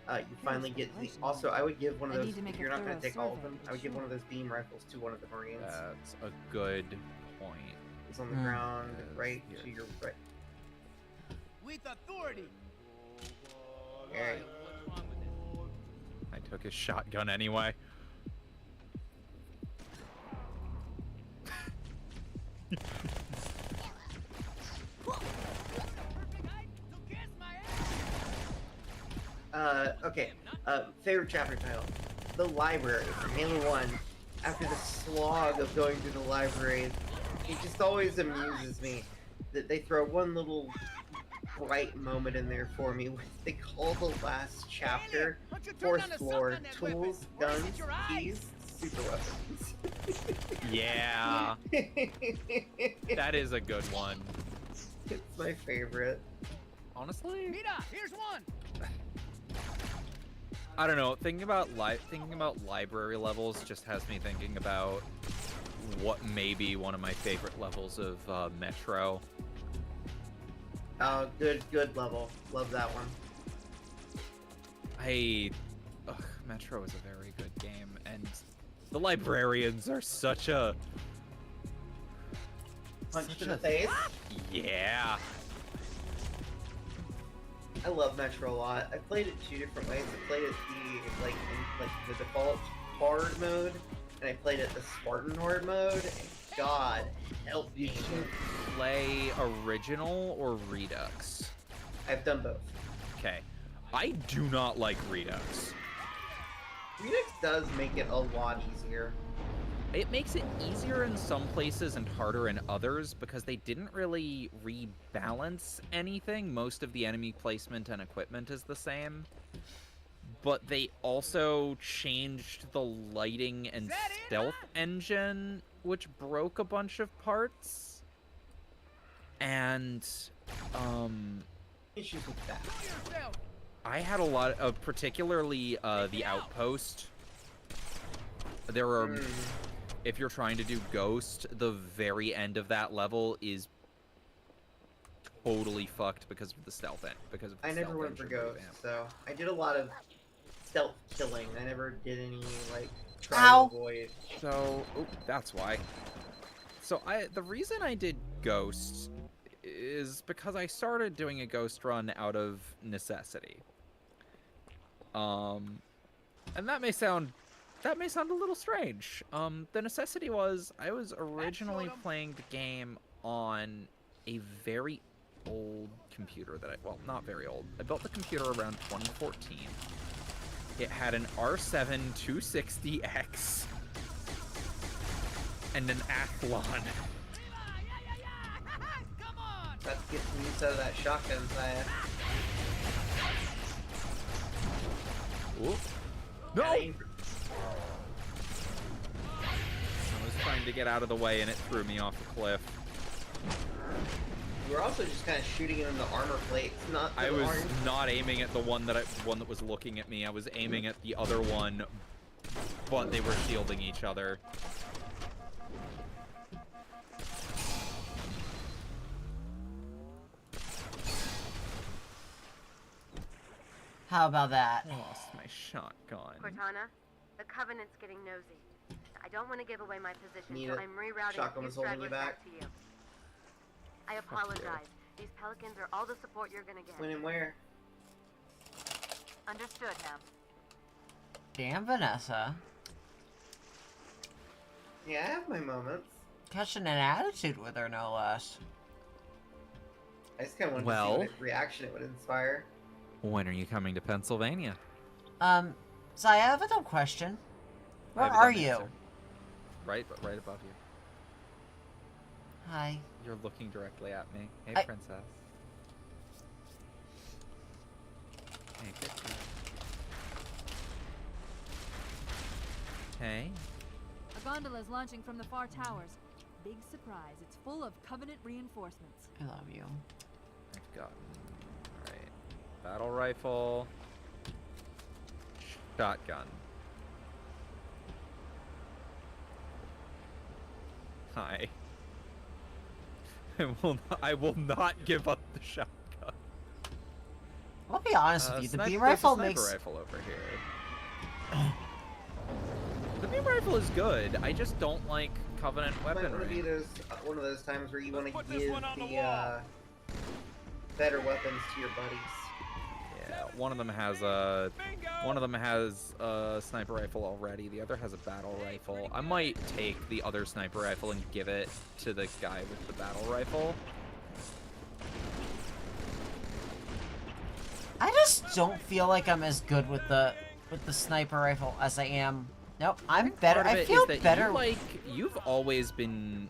Speaker 3: you finally get the. Also, I would give one of those. If you're not going to take all of them, I would give one of those beam rifles to one of the Marines.
Speaker 1: That's a good point.
Speaker 3: It's on the ground, right to your right.
Speaker 9: With authority.
Speaker 3: Alright.
Speaker 9: What's wrong with it?
Speaker 1: I took his shotgun anyway.
Speaker 3: Okay. Favorite chapter title. The Library from Halo 1. After the slog of going through the library, it just always amuses me that they throw one little bright moment in there for me. They call the last chapter, fourth floor, tools, guns, keys, super weapons.
Speaker 1: Yeah. That is a good one.
Speaker 3: It's my favorite.
Speaker 1: Honestly?
Speaker 9: Mira, here's one!
Speaker 1: I don't know. Thinking about library levels just has me thinking about what may be one of my favorite levels of Metro.
Speaker 3: Oh, good level. Love that one.
Speaker 1: Metro is a very good game, and the librarians are such a
Speaker 3: punch to the face.
Speaker 1: Yeah.
Speaker 3: I love Metro a lot. I played it 2 different ways. I played it the default hard mode, and I played it the Spartan hard mode. And God help me.
Speaker 1: Did you play original or Redux?
Speaker 3: I've done both.
Speaker 1: Okay. I do not like Redux.
Speaker 3: Redux does make it a lot easier.
Speaker 1: It makes it easier in some places and harder in others because they didn't really rebalance anything. Most of the enemy placement and equipment is the same. But they also changed the lighting and stealth engine, which broke a bunch of parts. And,
Speaker 3: issues with that.
Speaker 1: I had a lot of, particularly the outpost. There are... If you're trying to do Ghost, the very end of that level is totally fucked because of the stealth end. Because of the
Speaker 3: I never went for Ghost, so I did a lot of stealth killing. I never did any like try to avoid.
Speaker 1: So, that's why. So the reason I did Ghost is because I started doing a Ghost run out of necessity. And that may sound a little strange. The necessity was I was originally playing the game on a very old computer well, not very old. I built the computer around 2014. It had an R7 260X and an Athlon.
Speaker 3: That's getting used out of that shotgun, Zaya.
Speaker 1: Ooh. No! I was trying to get out of the way and it threw me off a cliff.
Speaker 3: You were also just kind of shooting it in the armor plates, not the
Speaker 1: I was
Speaker 3: orange.
Speaker 1: not aiming at the one that was looking at me. I was aiming at the other one, but they were shielding each other.
Speaker 2: How about that?
Speaker 1: I lost my shotgun.
Speaker 11: Cortana, the Covenant's getting nosy. I don't want to give away my position,
Speaker 3: Need
Speaker 11: so
Speaker 3: it.
Speaker 11: I'm rerouting
Speaker 3: Shotgun was holding you back.
Speaker 11: to you. I apologize. These Pelicans are all the support you're gonna get.
Speaker 3: When and where?
Speaker 11: Understood, ma'am.
Speaker 2: Damn, Vanessa.
Speaker 3: Yeah, I have my moments.
Speaker 2: Catching an attitude with her, no less.
Speaker 3: I just kind of wanted to see what reaction it would inspire.
Speaker 1: When are you coming to Pennsylvania?
Speaker 2: Zaya, I have a dumb question. Where are you?
Speaker 1: Right above you.
Speaker 2: Hi.
Speaker 1: You're looking directly at me. Hey, princess. Hey, Kitty. Hey.
Speaker 9: A
Speaker 8: gondolas launching from the far towers. Big surprise, it's full of Covenant reinforcements.
Speaker 2: I love you.
Speaker 1: I've got. Alright. Battle rifle. Shotgun. Hi. I will not give up the shotgun.
Speaker 2: I'll be honest with you, the beam
Speaker 1: There's a
Speaker 2: rifle
Speaker 1: sniper
Speaker 2: makes...
Speaker 1: rifle over here. The beam rifle is good. I just don't like Covenant
Speaker 3: Might want to
Speaker 1: weaponry.
Speaker 3: be one of those times where you want to give the better weapons to your buddies.
Speaker 1: Yeah, one of them has a sniper rifle already. The other has a battle rifle. I might take the other sniper rifle and give it to the guy with the battle rifle.
Speaker 2: I just don't feel like I'm as good with the sniper rifle as I am. Nope, I'm better.
Speaker 1: Part of
Speaker 2: I
Speaker 1: it
Speaker 2: feel
Speaker 1: is that
Speaker 2: better.
Speaker 1: you've always been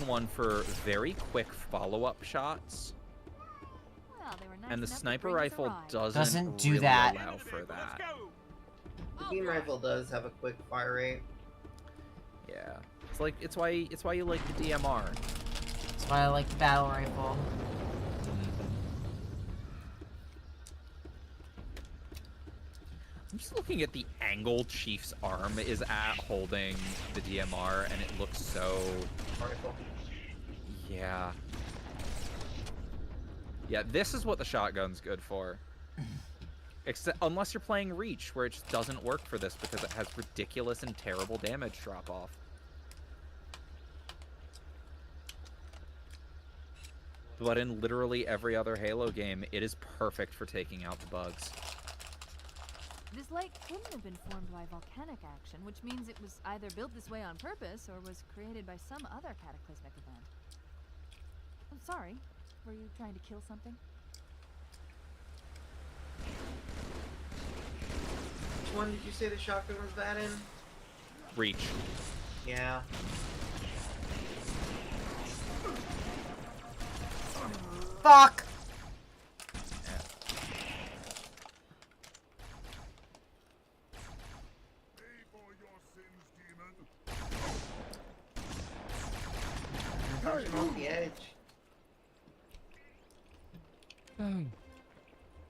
Speaker 1: one for very quick follow-up shots.
Speaker 8: Well, they were nice
Speaker 1: And the
Speaker 8: enough to
Speaker 1: sniper
Speaker 8: bring us a
Speaker 1: rifle
Speaker 8: ride.
Speaker 2: Doesn't do
Speaker 1: really
Speaker 2: that.
Speaker 1: allow for that.
Speaker 3: The beam rifle does have a quick fire rate.
Speaker 1: Yeah, it's why you like the DMR.
Speaker 2: That's why I like the battle rifle.
Speaker 1: I'm just looking at the angle Chief's arm is at holding the DMR, and it looks so.
Speaker 3: Rifle.
Speaker 1: Yeah. Yeah, this is what the shotgun's good for. Except unless you're playing Reach, where it just doesn't work for this because it has ridiculous and terrible damage drop-off. But in literally every other Halo game, it is perfect for taking out the bugs.
Speaker 8: This lake couldn't have been formed by volcanic action, which means it was either built this way on purpose or was created by some other cataclysmic event. I'm sorry. Were you trying to kill something?
Speaker 3: Which one did you say the shotgun was bad in?
Speaker 1: Reach.
Speaker 3: Yeah.
Speaker 2: Fuck!
Speaker 3: On the edge.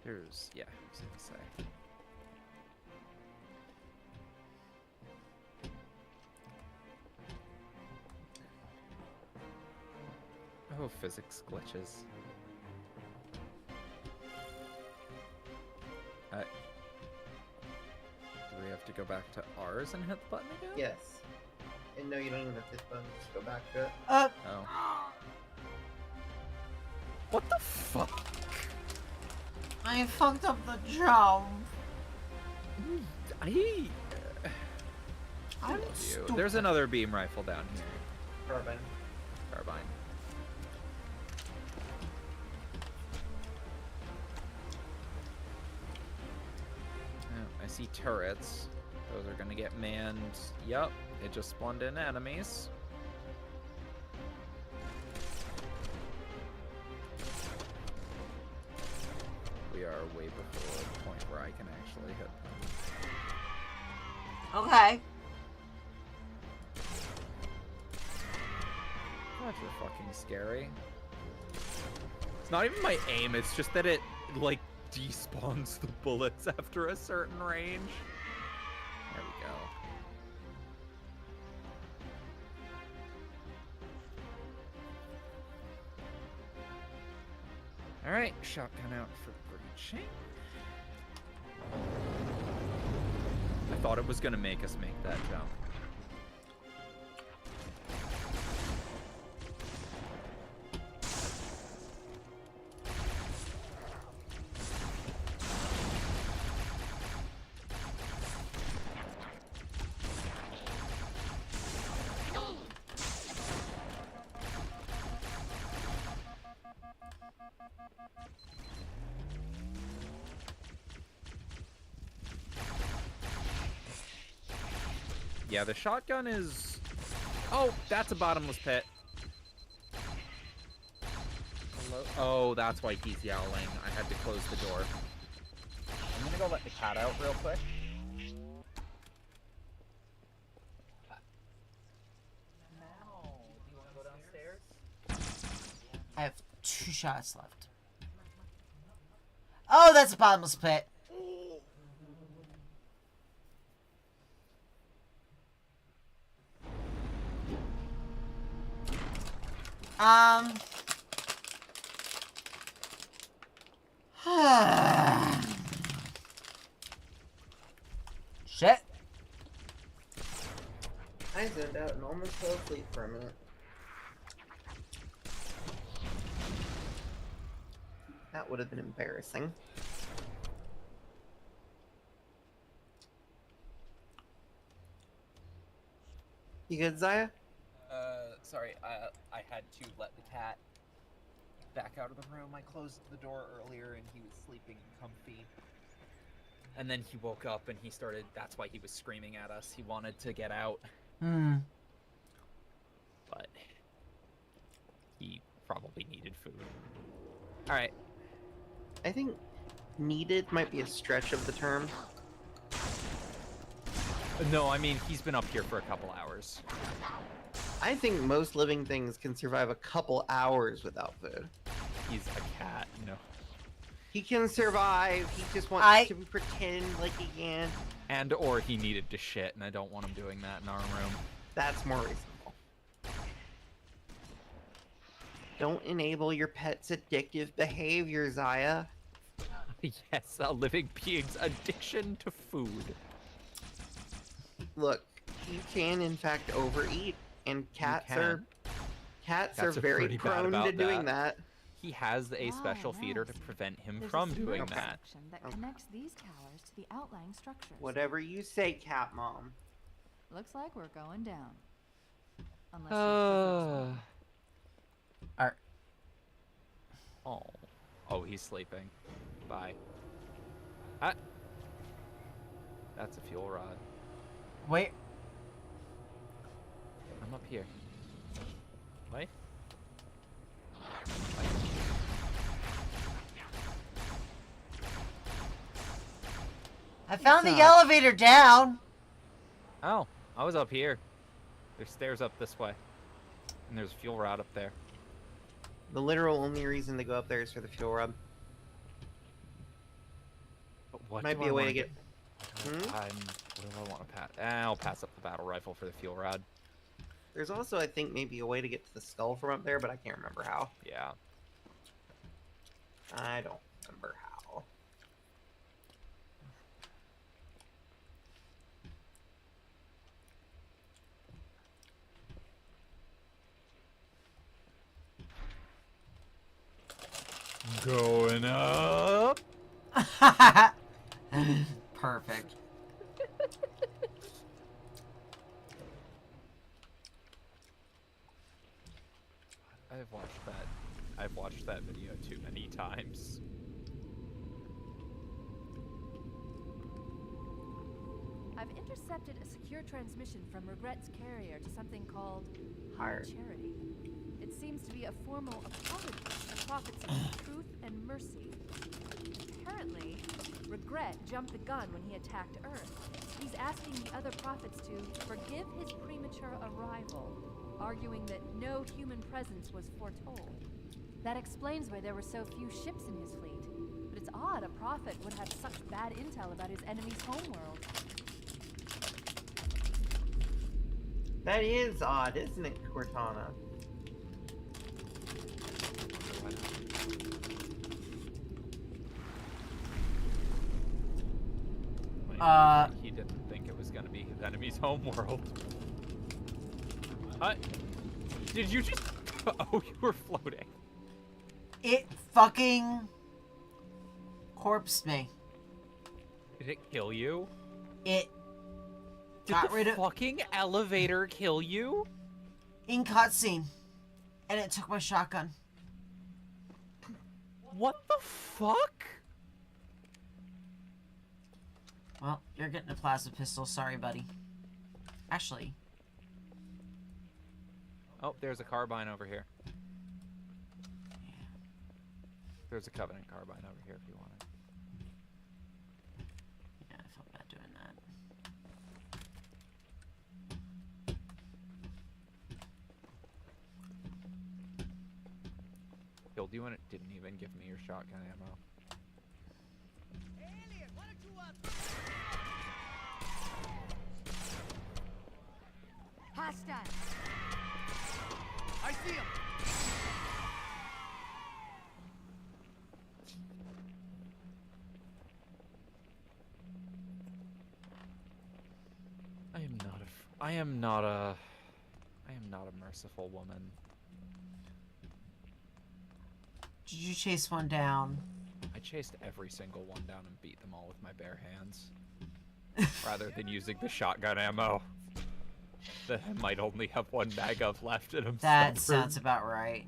Speaker 1: There's, yeah, I was gonna say. Oh, physics glitches. Do we have to go back to ours and hit the button again?
Speaker 3: Yes. And no, you don't even have to hit the button. Just go back to it.
Speaker 1: Oh. What the fuck?
Speaker 2: I fucked up the jump.
Speaker 1: I
Speaker 2: I'm
Speaker 1: love you.
Speaker 2: stupid.
Speaker 1: There's another beam rifle down here.
Speaker 3: Carbine.
Speaker 1: Carbine. Oh, I see turrets. Those are gonna get manned. Yup, it just spawned in enemies. We are way before the point where I can actually hit them.
Speaker 2: Okay.
Speaker 1: God, you're fucking scary. It's not even my aim, it's just that it, like, despawns the bullets after a certain range. There we go. Alright, shotgun out for breaching. I thought it was gonna make us make that jump. Yeah, the shotgun is... Oh, that's a bottomless pit. Hello? Oh, that's why he's yelling. I had to close the door. I'm gonna go let the cat out real quick.
Speaker 2: I have 2 shots left. Oh, that's a bottomless pit. Shit.
Speaker 3: I zoned out and almost fell asleep for a minute. That would have been embarrassing. You good, Zaya?
Speaker 1: Sorry, I had to let the cat back out of the room. I closed the door earlier and he was sleeping comfy. And then he woke up and he started, that's why he was screaming at us. He wanted to get out. But he probably needed food. Alright.
Speaker 3: I think needed might be a stretch of the term.
Speaker 1: No, I mean, he's been up here for a couple hours.
Speaker 3: I think most living things can survive a couple hours without food.
Speaker 1: He's a cat, no.
Speaker 3: He can survive. He just wants to pretend like he can.
Speaker 1: And or he needed to shit, and I don't want him doing that in our room.
Speaker 3: That's more reasonable. Don't enable your pet's addictive behavior, Zaya.
Speaker 1: Yes, a living being's addiction to food.
Speaker 3: Look, you can in fact overeat, and cats are very prone to doing that.
Speaker 1: He has a special feeder to prevent him from doing that.
Speaker 8: That connects these cowers to the outlying structures.
Speaker 3: Whatever you say, cat mom.
Speaker 8: Looks like we're going down. Unless
Speaker 1: Oh, he's sleeping. Bye. That's a fuel rod.
Speaker 2: Wait.
Speaker 1: I'm up here. Wait.
Speaker 2: I found the elevator down.
Speaker 1: Oh, I was up here. There's stairs up this way. And there's a fuel rod up there.
Speaker 3: The literal only reason to go up there is for the fuel rod.
Speaker 1: But what
Speaker 3: might be a way to get...
Speaker 1: What do I want to pass? I'll pass up the battle rifle for the fuel rod.
Speaker 3: There's also, I think, maybe a way to get to the skull from up there, but I can't remember how.
Speaker 1: Yeah.
Speaker 3: I don't remember how.
Speaker 1: Going up.
Speaker 2: Perfect.
Speaker 1: I've watched that video too many times.
Speaker 8: I've intercepted a secure transmission from Regret's carrier to something called
Speaker 3: Higher
Speaker 8: Charity. It seems to be a formal apology to prophets of truth and mercy. Apparently, Regret jumped the gun when he attacked Earth. He's asking the other prophets to forgive his premature arrival, arguing that no human presence was foretold. That explains why there were so few ships in his fleet. But it's odd a prophet would have such bad intel about his enemy's homeworld.
Speaker 3: That is odd, isn't it, Cortana?
Speaker 1: He didn't think it was gonna be his enemy's homeworld. Did you just... Oh, you were floating.
Speaker 2: It fucking corpsed me.
Speaker 1: Did it kill you?
Speaker 2: It
Speaker 1: Did
Speaker 2: got
Speaker 1: the
Speaker 2: rid of
Speaker 1: fucking elevator kill you?
Speaker 2: in cutscene, and it took my shotgun.
Speaker 1: What the fuck?
Speaker 2: Well, you're getting a plasma pistol. Sorry, buddy. Actually.
Speaker 1: Oh, there's a carbine over here. There's a Covenant carbine over here if you want it.
Speaker 2: Yeah, I felt bad doing that.
Speaker 1: do you want it? Didn't even give me your shotgun ammo.
Speaker 9: Alien, why don't you,
Speaker 8: Hostile.
Speaker 9: I see him.
Speaker 1: I am not a merciful woman.
Speaker 2: Did you chase one down?
Speaker 1: I chased every single one down and beat them all with my bare hands. Rather than using the shotgun ammo that I might only have one mag of left and I'm
Speaker 2: That
Speaker 1: stubborn.
Speaker 2: sounds about right.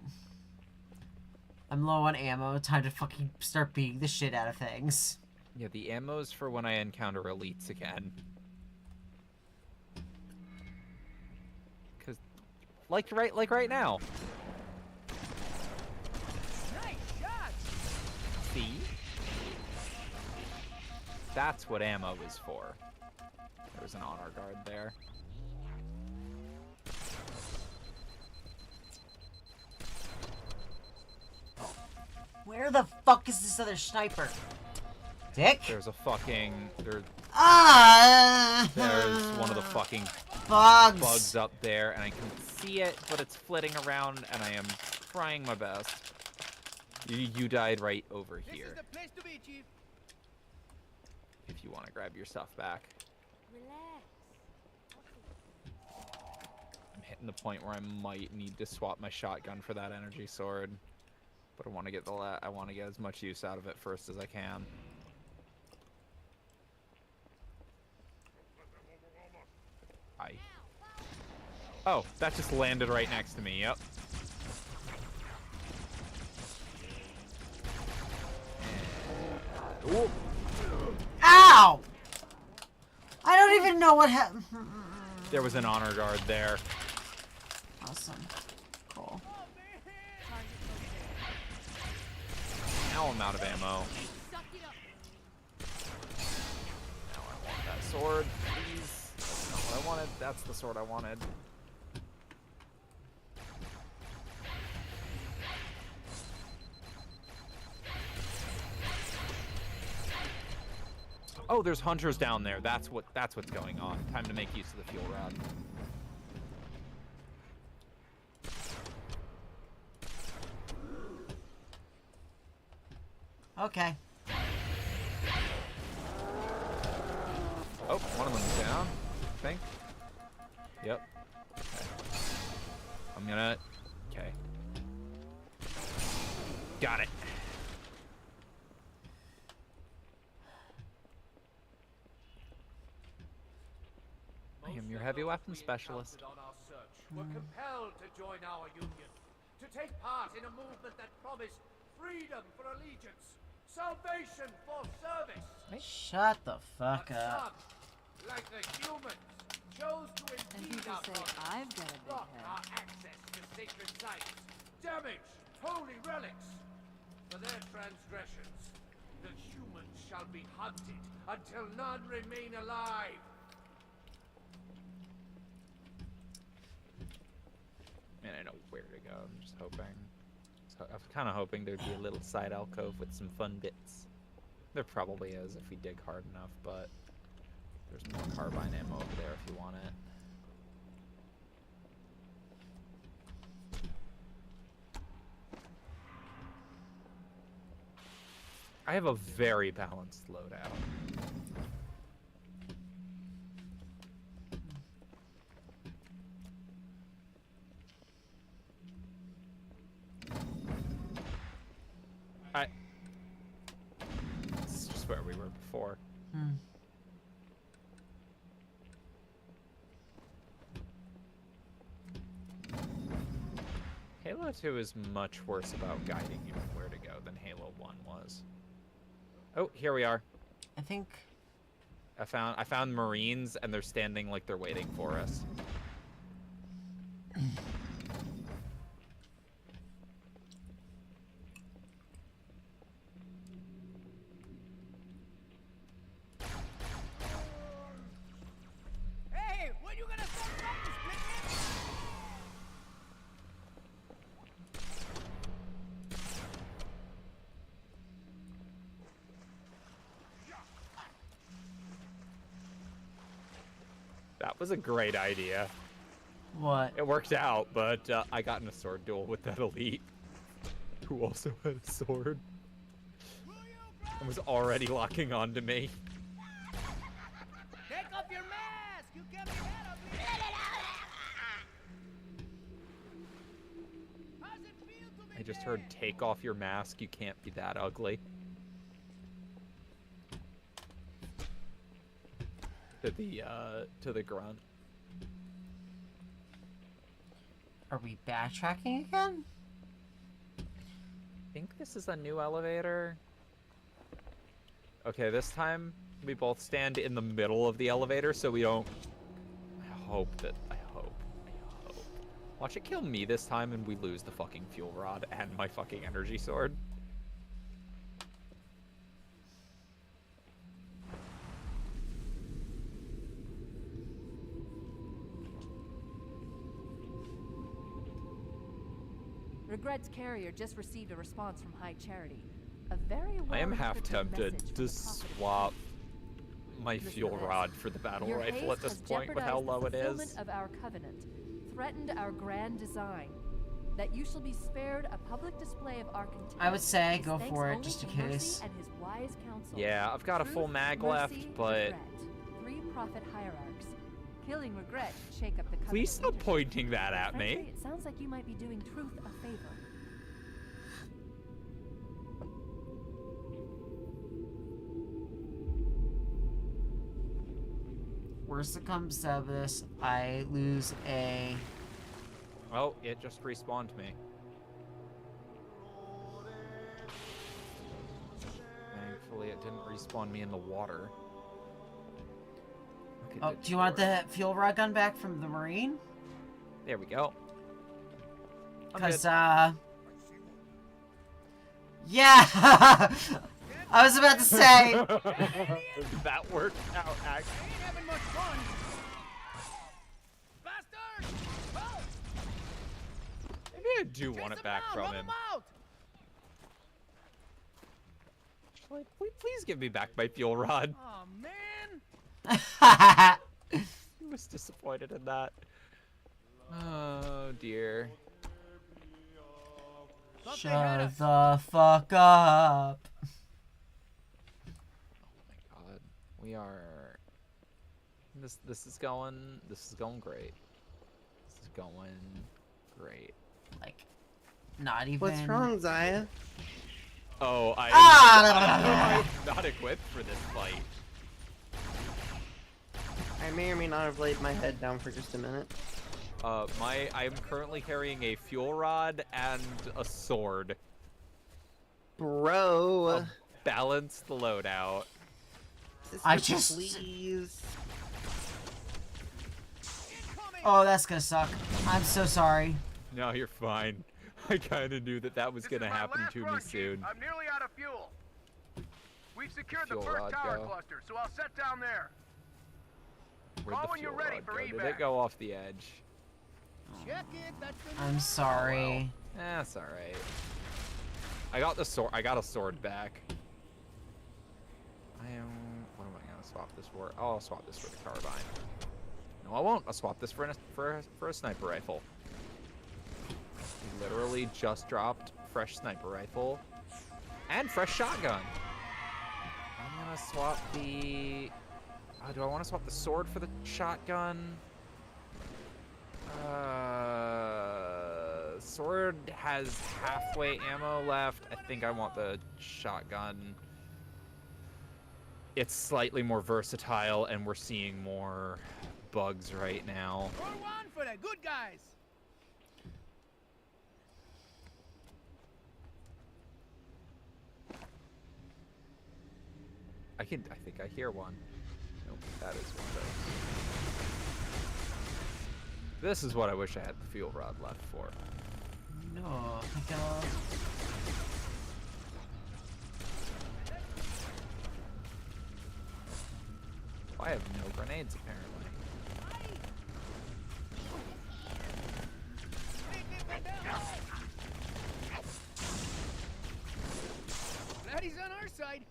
Speaker 2: I'm low on ammo. Time to fucking start beating the shit out of things.
Speaker 1: Yeah, the ammo's for when I encounter elites again. Cause like right now.
Speaker 9: Nice shot.
Speaker 1: See? That's what ammo is for. There's an honor guard there.
Speaker 2: Where the fuck is this other sniper? Dick?
Speaker 1: There's a fucking there's one of the fucking bugs up there, and I can see it, but it's flitting around, and I am trying my best. You died right over here.
Speaker 9: This is the place to be, Chief.
Speaker 1: If you want to grab your stuff back.
Speaker 11: Relax.
Speaker 1: I'm hitting the point where I might need to swap my shotgun for that energy sword, but I want to get I want to get as much use out of it first as I can. Oh, that just landed right next to me. Yep. Ooh.
Speaker 2: Ow! I don't even know what happened.
Speaker 1: There was an honor guard there.
Speaker 2: Awesome. Cool.
Speaker 1: Now I'm out of ammo. Now I want that sword, please. That's not what I wanted. That's the sword I wanted. Oh, there's hunters down there. That's what's going on. Time to make use of the fuel rod.
Speaker 2: Okay.
Speaker 1: Oh, one of them's down, I think. Yep. Okay. I'm gonna... Okay. Got it. I am your heavy weapon specialist.
Speaker 12: On our search were compelled to join our union, to take part in a movement that promised freedom for allegiance, salvation for service.
Speaker 2: Shut the fuck
Speaker 12: But
Speaker 2: up.
Speaker 12: some, like the humans, chose to
Speaker 8: And
Speaker 12: impede
Speaker 8: people
Speaker 12: our
Speaker 8: say
Speaker 12: progress,
Speaker 8: I've got a big
Speaker 12: block
Speaker 8: head.
Speaker 12: our access to sacred sites, damage holy relics. For their transgressions, the humans shall be hunted until none remain alive.
Speaker 1: Man, I know where to go. I'm just hoping. So I was kind of hoping there'd be a little side alcove with some fun bits. There probably is if we dig hard enough, but there's more carbine ammo over there if you want it. I have a very balanced loadout. This is just where we were before. Halo 2 is much worse about guiding you where to go than Halo 1 was. Oh, here we are.
Speaker 2: I think...
Speaker 1: I found Marines, and they're standing like they're waiting for us.
Speaker 9: Hey, when you gonna start practice, Blickman?
Speaker 1: That was a great idea.
Speaker 2: What?
Speaker 1: It worked out, but I got in a sword duel with that elite, who also had a sword, and was already locking onto me.
Speaker 9: Take off your mask! You can't be that ugly! How's it feel to be
Speaker 1: I just heard, "Take off your mask. You can't be that ugly." To the grunt.
Speaker 2: Are we backtracking again?
Speaker 1: I think this is a new elevator. Okay, this time we both stand in the middle of the elevator so we don't... I hope. Watch it kill me this time and we lose the fucking fuel rod and my fucking energy sword.
Speaker 8: Regret's carrier just received a response from High Charity. A very
Speaker 1: I am half
Speaker 8: well-encrypted
Speaker 1: tempted
Speaker 8: message
Speaker 1: to
Speaker 8: from the prophet.
Speaker 1: swap my
Speaker 8: Listen
Speaker 1: fuel
Speaker 8: to this.
Speaker 1: rod for the battle
Speaker 8: Your
Speaker 1: rifle at
Speaker 8: haste
Speaker 1: this
Speaker 8: has
Speaker 1: point with how
Speaker 8: jeopardized
Speaker 1: low
Speaker 8: the
Speaker 1: it
Speaker 8: fulfillment
Speaker 1: is.
Speaker 8: of our covenant, threatened our grand design. That you shall be spared a public display of our contempt.
Speaker 2: I would say
Speaker 8: is
Speaker 2: go
Speaker 8: thanks
Speaker 2: for it,
Speaker 8: only
Speaker 2: just in
Speaker 8: to Mercy
Speaker 2: case.
Speaker 8: and his wise counsel.
Speaker 1: Yeah, I've got a full
Speaker 8: Truth,
Speaker 1: mag
Speaker 8: mercy,
Speaker 1: left, but
Speaker 8: regret. 3 prophet hierarchs. Killing regret to shake up the covenant.
Speaker 1: please stop
Speaker 8: leadership.
Speaker 1: pointing that at
Speaker 8: Frankly,
Speaker 1: me.
Speaker 8: it sounds like you might be doing Truth a favor.
Speaker 2: Worst that comes to this, I lose a...
Speaker 1: Oh, it just respawned me. Thankfully, it didn't respawn me in the water. Look at
Speaker 2: Oh, do you want the fuel rod gun back from the Marine?
Speaker 1: There we go.
Speaker 2: Because, yeah! I was about to say...
Speaker 1: That worked out, actually.
Speaker 9: I ain't having much fun! Bastard! Oh!
Speaker 1: Maybe I do want it back from him.
Speaker 9: Out!
Speaker 1: Like, please give me back my fuel rod.
Speaker 9: Oh, man!
Speaker 1: I was disappointed in that. Oh, dear.
Speaker 2: Shut the fuck up.
Speaker 1: God, we are. This is going great. This is going great.
Speaker 2: Like, not even.
Speaker 3: What's wrong, Zaya?
Speaker 1: Oh, I'm not equipped for this fight.
Speaker 3: I may or may not have laid my head down for just a minute.
Speaker 1: I'm currently carrying a fuel rod and a sword.
Speaker 3: Bro.
Speaker 1: Balance the loadout.
Speaker 2: I just.
Speaker 3: Please.
Speaker 2: Oh, that's gonna suck. I'm so sorry.
Speaker 1: No, you're fine. I kind of knew that was gonna happen to me soon.
Speaker 7: I'm nearly out of fuel. We've secured
Speaker 1: Fuel
Speaker 7: the first
Speaker 1: rod
Speaker 7: tower
Speaker 1: go?
Speaker 7: cluster, so I'll set down there.
Speaker 1: Where'd
Speaker 7: Call
Speaker 1: the
Speaker 7: when you're
Speaker 1: fuel
Speaker 7: ready
Speaker 1: rod
Speaker 7: for
Speaker 1: go? Did
Speaker 7: evac.
Speaker 1: it go off the edge?
Speaker 9: Check it, that's the
Speaker 2: I'm sorry.
Speaker 1: That's all right. I got the sword. I got a sword back. What am I gonna swap this for? Oh, I'll swap this for the carbine. No, I won't. I'll swap this for a sniper rifle. Literally just dropped fresh sniper rifle and fresh shotgun. I'm gonna swap the. Do I want to swap the sword for the shotgun? Sword has halfway ammo left. I think I want the shotgun. It's slightly more versatile, and we're seeing more bugs right now.
Speaker 9: Roll one for the good guys!
Speaker 1: I think I hear one. Nope, that is one of those. This is what I wish I had the fuel rod left for.
Speaker 2: No, thank God.
Speaker 1: I have no grenades, apparently.
Speaker 9: Glad he's on our side.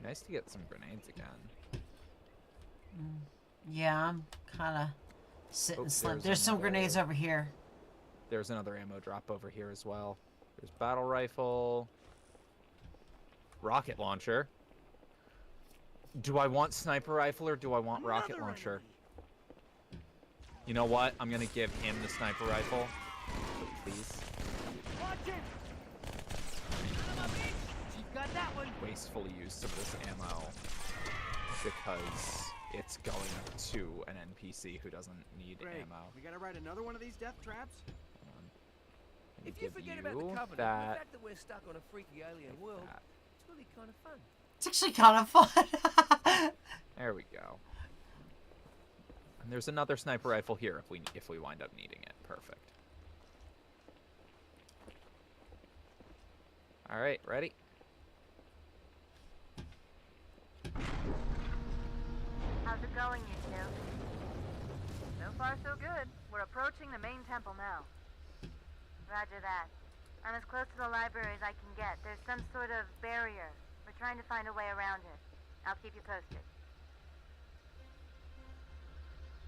Speaker 1: Nice to get some grenades again.
Speaker 2: Yeah, I'm kind of sitting slim.
Speaker 1: there's
Speaker 2: There's some
Speaker 1: another-
Speaker 2: grenades over here.
Speaker 1: There's another ammo drop over here as well. There's battle rifle. Rocket launcher. Do I want sniper rifle or do I want rocket launcher? You know what? I'm gonna give him the sniper rifle. Please.
Speaker 9: Watch it! Son of a bitch! She got that one.
Speaker 1: Wasteful use of this ammo. Because it's going to an NPC who doesn't need
Speaker 9: Great.
Speaker 1: ammo.
Speaker 9: We gotta write another one of these death traps?
Speaker 1: Hold on. Let me
Speaker 12: If you
Speaker 1: give
Speaker 12: forget about the Covenant, the
Speaker 1: that.
Speaker 12: fact that we're stuck on a freaky alien world,
Speaker 1: that.
Speaker 12: it's really kind of fun.
Speaker 2: It's actually kind of fun.
Speaker 1: There we go. And there's another sniper rifle here if we wind up needing it. Perfect. All right, ready?
Speaker 11: How's it going, you two? So far, so good. We're approaching the main temple now. Roger that. I'm as close to the library as I can get. There's some sort of barrier. We're trying to find a way around it. I'll keep you posted.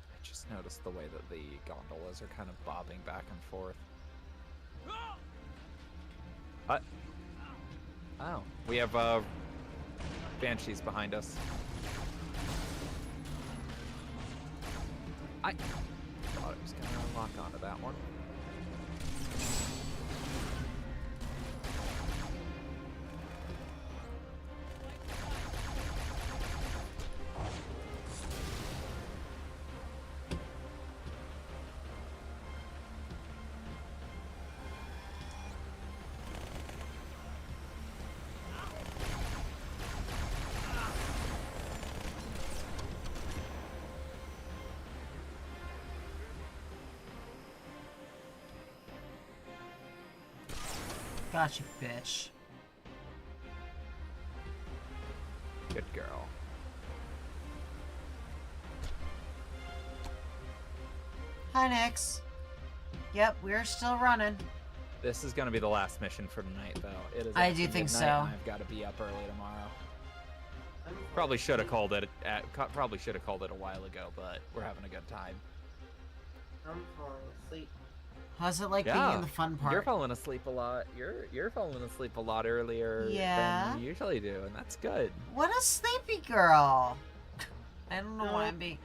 Speaker 1: I just noticed the way that the gondolas are kind of bobbing back and forth. What? Oh, we have banshees behind us. I thought it was gonna lock onto that one.
Speaker 2: Gotcha, bitch.
Speaker 1: Good girl.
Speaker 2: Hi, Nix. Yep, we're still running.
Speaker 1: This is gonna be the last mission for tonight, though. It is.
Speaker 2: I
Speaker 1: after
Speaker 2: do think
Speaker 1: midnight,
Speaker 2: so.
Speaker 1: And I've got to be up early tomorrow. Probably should have called it. Probably should have called it a while ago, but we're having a good time.
Speaker 3: I'm falling asleep.
Speaker 2: How's it like being in the fun part?
Speaker 1: You're falling asleep a lot. You're falling asleep a lot earlier
Speaker 2: Yeah.
Speaker 1: than you usually do, and that's good.
Speaker 2: What a sleepy girl. I don't know why I'm being...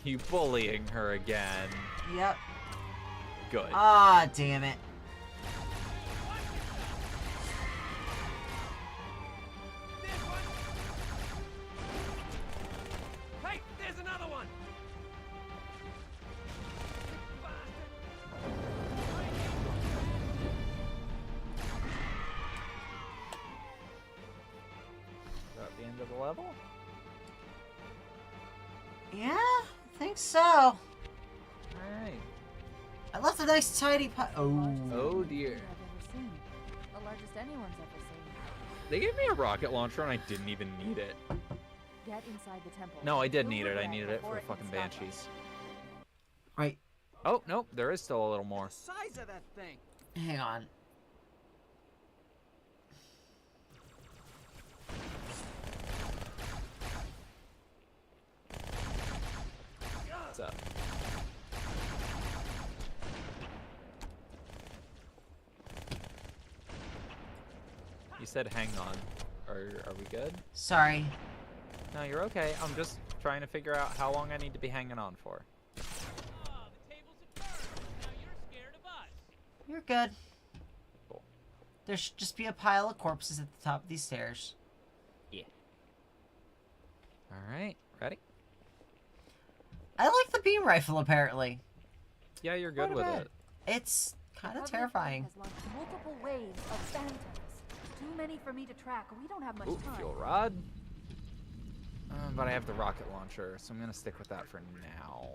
Speaker 1: You bullying her again.
Speaker 2: Yep.
Speaker 1: Good.
Speaker 2: Ah, damn it.
Speaker 12: Hey, there's another one!
Speaker 1: Is that the end of the level?
Speaker 2: Yeah, I think so.
Speaker 1: Alright.
Speaker 2: I left a nice tidy pot. Oh.
Speaker 1: Oh dear.
Speaker 8: I've ever seen. The largest anyone's ever seen.
Speaker 1: They gave me a rocket launcher and I didn't even need it.
Speaker 8: Get inside the temple.
Speaker 1: No, I did
Speaker 8: You'll
Speaker 1: need it. I
Speaker 8: regret
Speaker 1: needed it
Speaker 8: before
Speaker 1: for the
Speaker 8: can
Speaker 1: fucking
Speaker 8: stop us.
Speaker 1: banshees.
Speaker 2: Right.
Speaker 1: Oh, nope. There is still a little more.
Speaker 9: The size of that thing.
Speaker 2: Hang on.
Speaker 1: What's up? You said hang on. Are we good?
Speaker 2: Sorry.
Speaker 1: No, you're okay. I'm just trying to figure out how long I need to be hanging on for.
Speaker 13: Oh, the tables have turned. Now you're scared of us.
Speaker 2: You're good.
Speaker 1: Cool.
Speaker 2: There should just be a pile of corpses at the top of these stairs.
Speaker 1: Yeah. Alright, ready?
Speaker 2: I like the beam rifle, apparently.
Speaker 1: Yeah, you're good
Speaker 2: Quite a
Speaker 1: with
Speaker 2: bit.
Speaker 1: it.
Speaker 2: It's kind of
Speaker 8: Covenant
Speaker 2: terrifying.
Speaker 8: has launched multiple waves of phantoms. Too many for me to track. We don't have much
Speaker 1: Ooh,
Speaker 8: time.
Speaker 1: fuel rod. But I have the rocket launcher, so I'm gonna stick with that for now.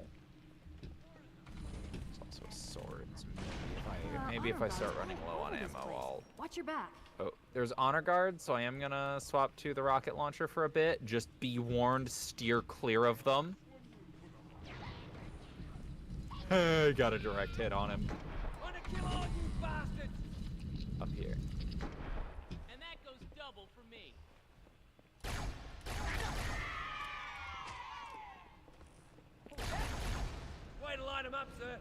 Speaker 1: There's also a sword. So maybe if I start running low on ammo, I'll...
Speaker 8: Watch your back.
Speaker 1: Oh, there's honor guard, so I am gonna swap to the rocket launcher for a bit. Just be warned, steer clear of them. Hey, got a direct hit on him.
Speaker 12: Wanna kill all you bastards!
Speaker 1: Up here.
Speaker 13: And that goes double for me.
Speaker 12: up, sir.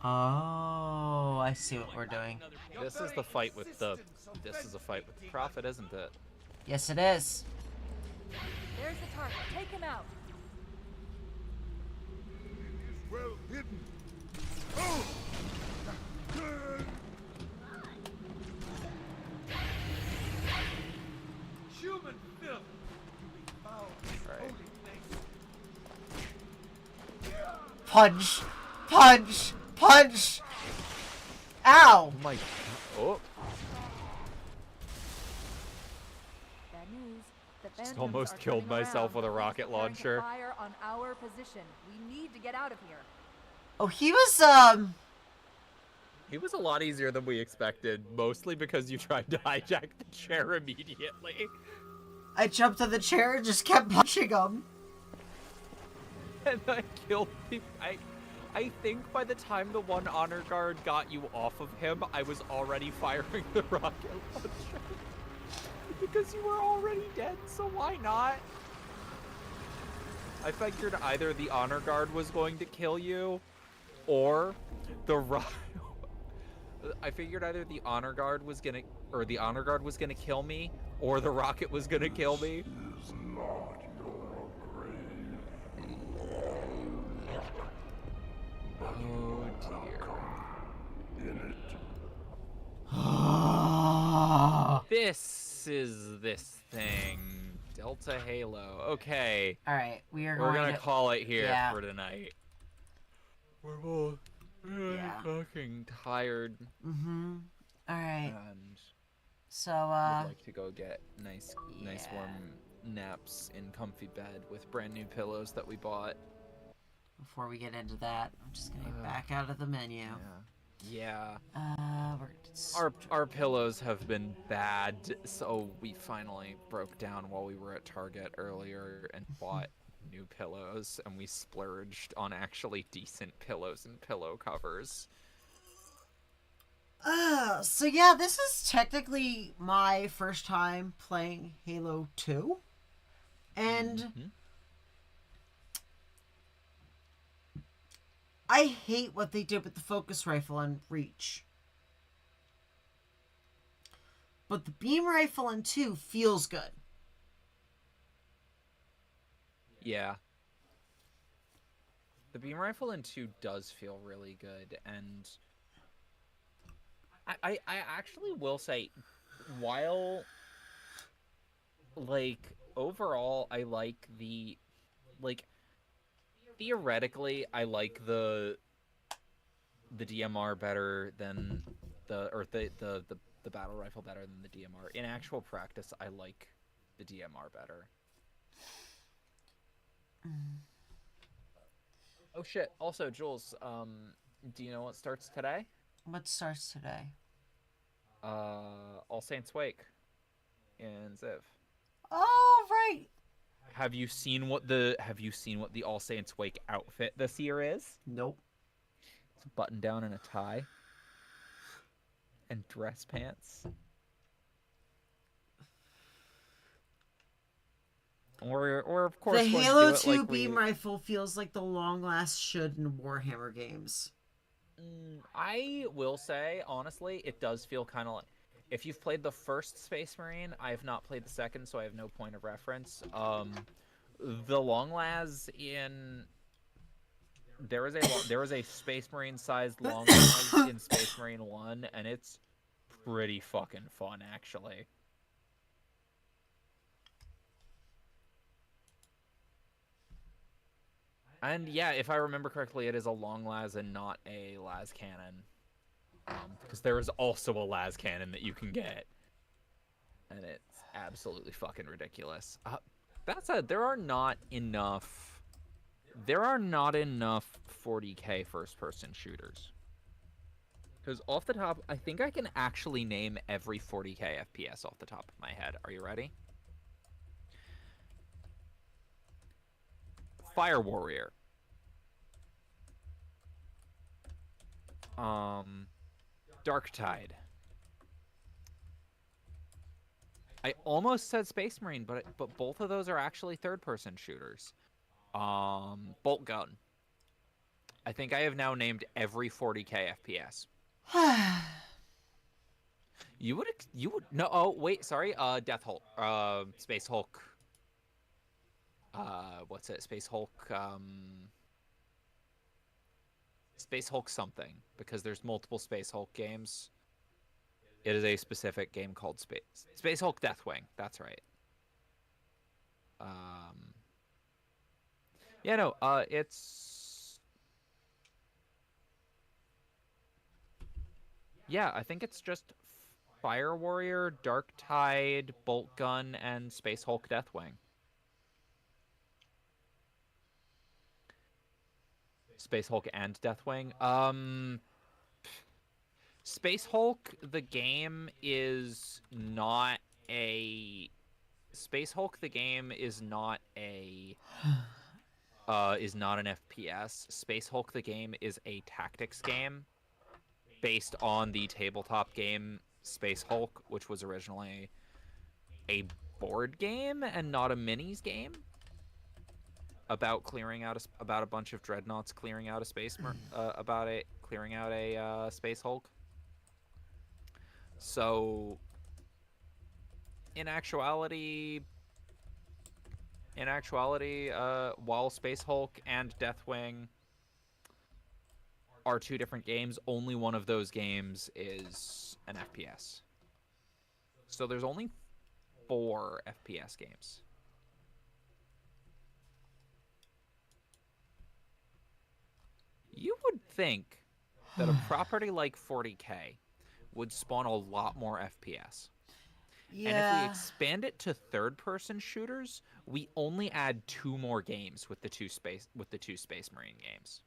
Speaker 2: Oh, I see what we're doing.
Speaker 1: This is the fight with the. This is a fight with the prophet, isn't it?
Speaker 2: Yes, it is.
Speaker 8: There's the target. Take him out.
Speaker 7: Well hidden. Oh!
Speaker 12: Human filth.
Speaker 1: Right.
Speaker 2: Punch! Punch! Punch! Ow!
Speaker 1: Oh my. Oh.
Speaker 8: Bad news. The Phantoms
Speaker 1: almost
Speaker 8: are
Speaker 1: killed
Speaker 8: turning
Speaker 1: myself
Speaker 8: around.
Speaker 1: with a rocket
Speaker 8: Preparing to
Speaker 1: launcher.
Speaker 8: Fire on our position. We need to get out of here.
Speaker 2: Oh, he was,
Speaker 1: He was a lot easier than we expected, mostly because you tried to hijack the chair immediately.
Speaker 2: I jumped on the chair and just kept punching him.
Speaker 1: And I killed him. I think by the time the one honor guard got you off of him, I was already firing the rocket launcher. Because you were already dead, so why not? I figured either the honor guard was going to kill you, or I figured either the honor guard was gonna kill me, or the rocket was gonna kill me.
Speaker 7: Is not your grave.
Speaker 1: Oh dear.
Speaker 7: In it.
Speaker 1: This is this thing. Delta Halo. Okay.
Speaker 2: Alright, we're
Speaker 1: gonna call it here
Speaker 2: yeah.
Speaker 1: for tonight. We're both really fucking tired.
Speaker 2: Mm-hmm. Alright.
Speaker 1: And
Speaker 2: So,
Speaker 1: would like to go get nice warm naps in comfy bed with brand new pillows that we bought.
Speaker 2: Before we get into that, I'm just gonna get back out of the menu.
Speaker 1: Yeah.
Speaker 2: We're
Speaker 1: Our pillows have been bad, so we finally broke down while we were at Target earlier and bought new pillows, and we splurged on actually decent pillows and pillow covers.
Speaker 2: So yeah, this is technically my first time playing Halo 2. And I hate what they did with the focus rifle on Reach. But the beam rifle in 2 feels good.
Speaker 1: Yeah. The beam rifle in 2 does feel really good, and I actually will say, while, like, overall, I like the, like, theoretically, I like the DMR better than the battle rifle better than the DMR. In actual practice, I like the DMR better. Oh shit, also, Jules, do you know what starts today?
Speaker 2: What starts today?
Speaker 1: All Saints Wake in Ziv.
Speaker 2: Oh, right.
Speaker 1: Have you seen what the All Saints Wake outfit this year is?
Speaker 2: Nope.
Speaker 1: It's a button down and a tie. And dress pants. Or of course,
Speaker 2: the
Speaker 1: going to
Speaker 2: Halo
Speaker 1: do it
Speaker 2: 2
Speaker 1: like
Speaker 2: beam rifle feels like the long last should in Warhammer games.
Speaker 1: I will say, honestly, it does feel kind of like, if you've played the first Space Marine, I have not played the second, so I have no point of reference. The long las in there is a Space Marine sized long las in Space Marine 1, and it's pretty fucking fun, actually. And yeah, if I remember correctly, it is a long las and not a las cannon. Because there is also a las cannon that you can get. And it's absolutely fucking ridiculous. That said, there are not enough 40k first-person shooters. Because off the top, I think I can actually name every 40k FPS off the top of my head. Are you ready? Fire Warrior. Dark Tide. I almost said Space Marine, but both of those are actually third-person shooters. Bolt Gun. I think I have now named every 40k FPS. You would no. Oh wait, sorry. Death Hulk. Space Hulk. What's it? Space Hulk. Space Hulk something, because there's multiple Space Hulk games. It is a specific game called Space Hulk Deathwing. That's right. Yeah, no. It's yeah. I think it's just Fire Warrior, Dark Tide, Bolt Gun, and Space Hulk Deathwing. Space Hulk and Deathwing. Space Hulk, the game is not a Space Hulk, the game is not an FPS. Space Hulk, the game is a tactics game based on the tabletop game Space Hulk, which was originally a board game and not a minis game about about a bunch of dreadnoughts clearing out a Space Hulk. So in actuality, while Space Hulk and Deathwing are two different games, only one of those games is an FPS. So there's only 4 FPS games. You would think that a property like 40k would spawn a lot more FPS.
Speaker 2: Yeah.
Speaker 1: And if we expand it to third-person shooters, we only add 2 more games with the two Space Marine games.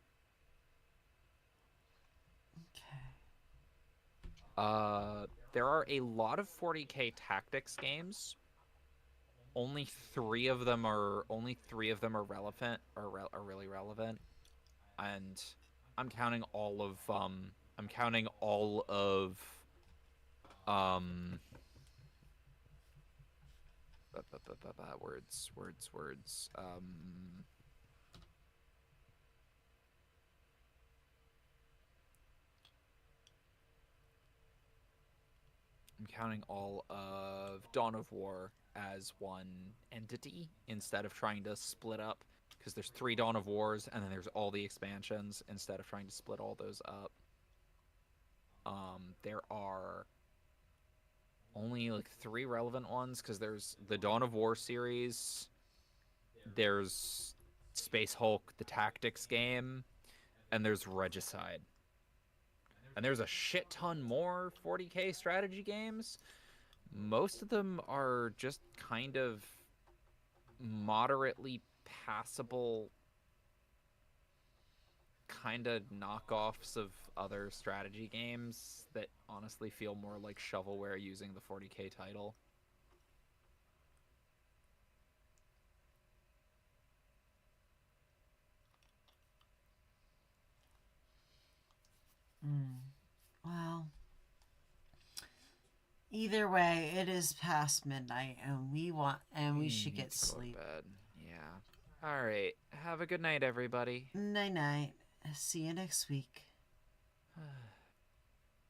Speaker 2: Okay.
Speaker 1: There are a lot of 40k tactics games. Only 3 of them are relevant are really relevant, and I'm counting all of words. I'm counting all of Dawn of War as one entity instead of trying to split up, because there's 3 Dawn of Wars and then there's all the expansions instead of trying to split all those up. There are only like 3 relevant ones, because there's the Dawn of War series, there's Space Hulk, the tactics game, and there's Regicide. And there's a shit ton more 40k strategy games. Most of them are just kind of moderately passable kind of knockoffs of other strategy games that honestly feel more like shovelware using the 40k title.
Speaker 2: Well, either way, it is past midnight, and we should get sleep.
Speaker 1: Bed. Yeah. All right. Have a good night, everybody.
Speaker 2: Night night. See you next week.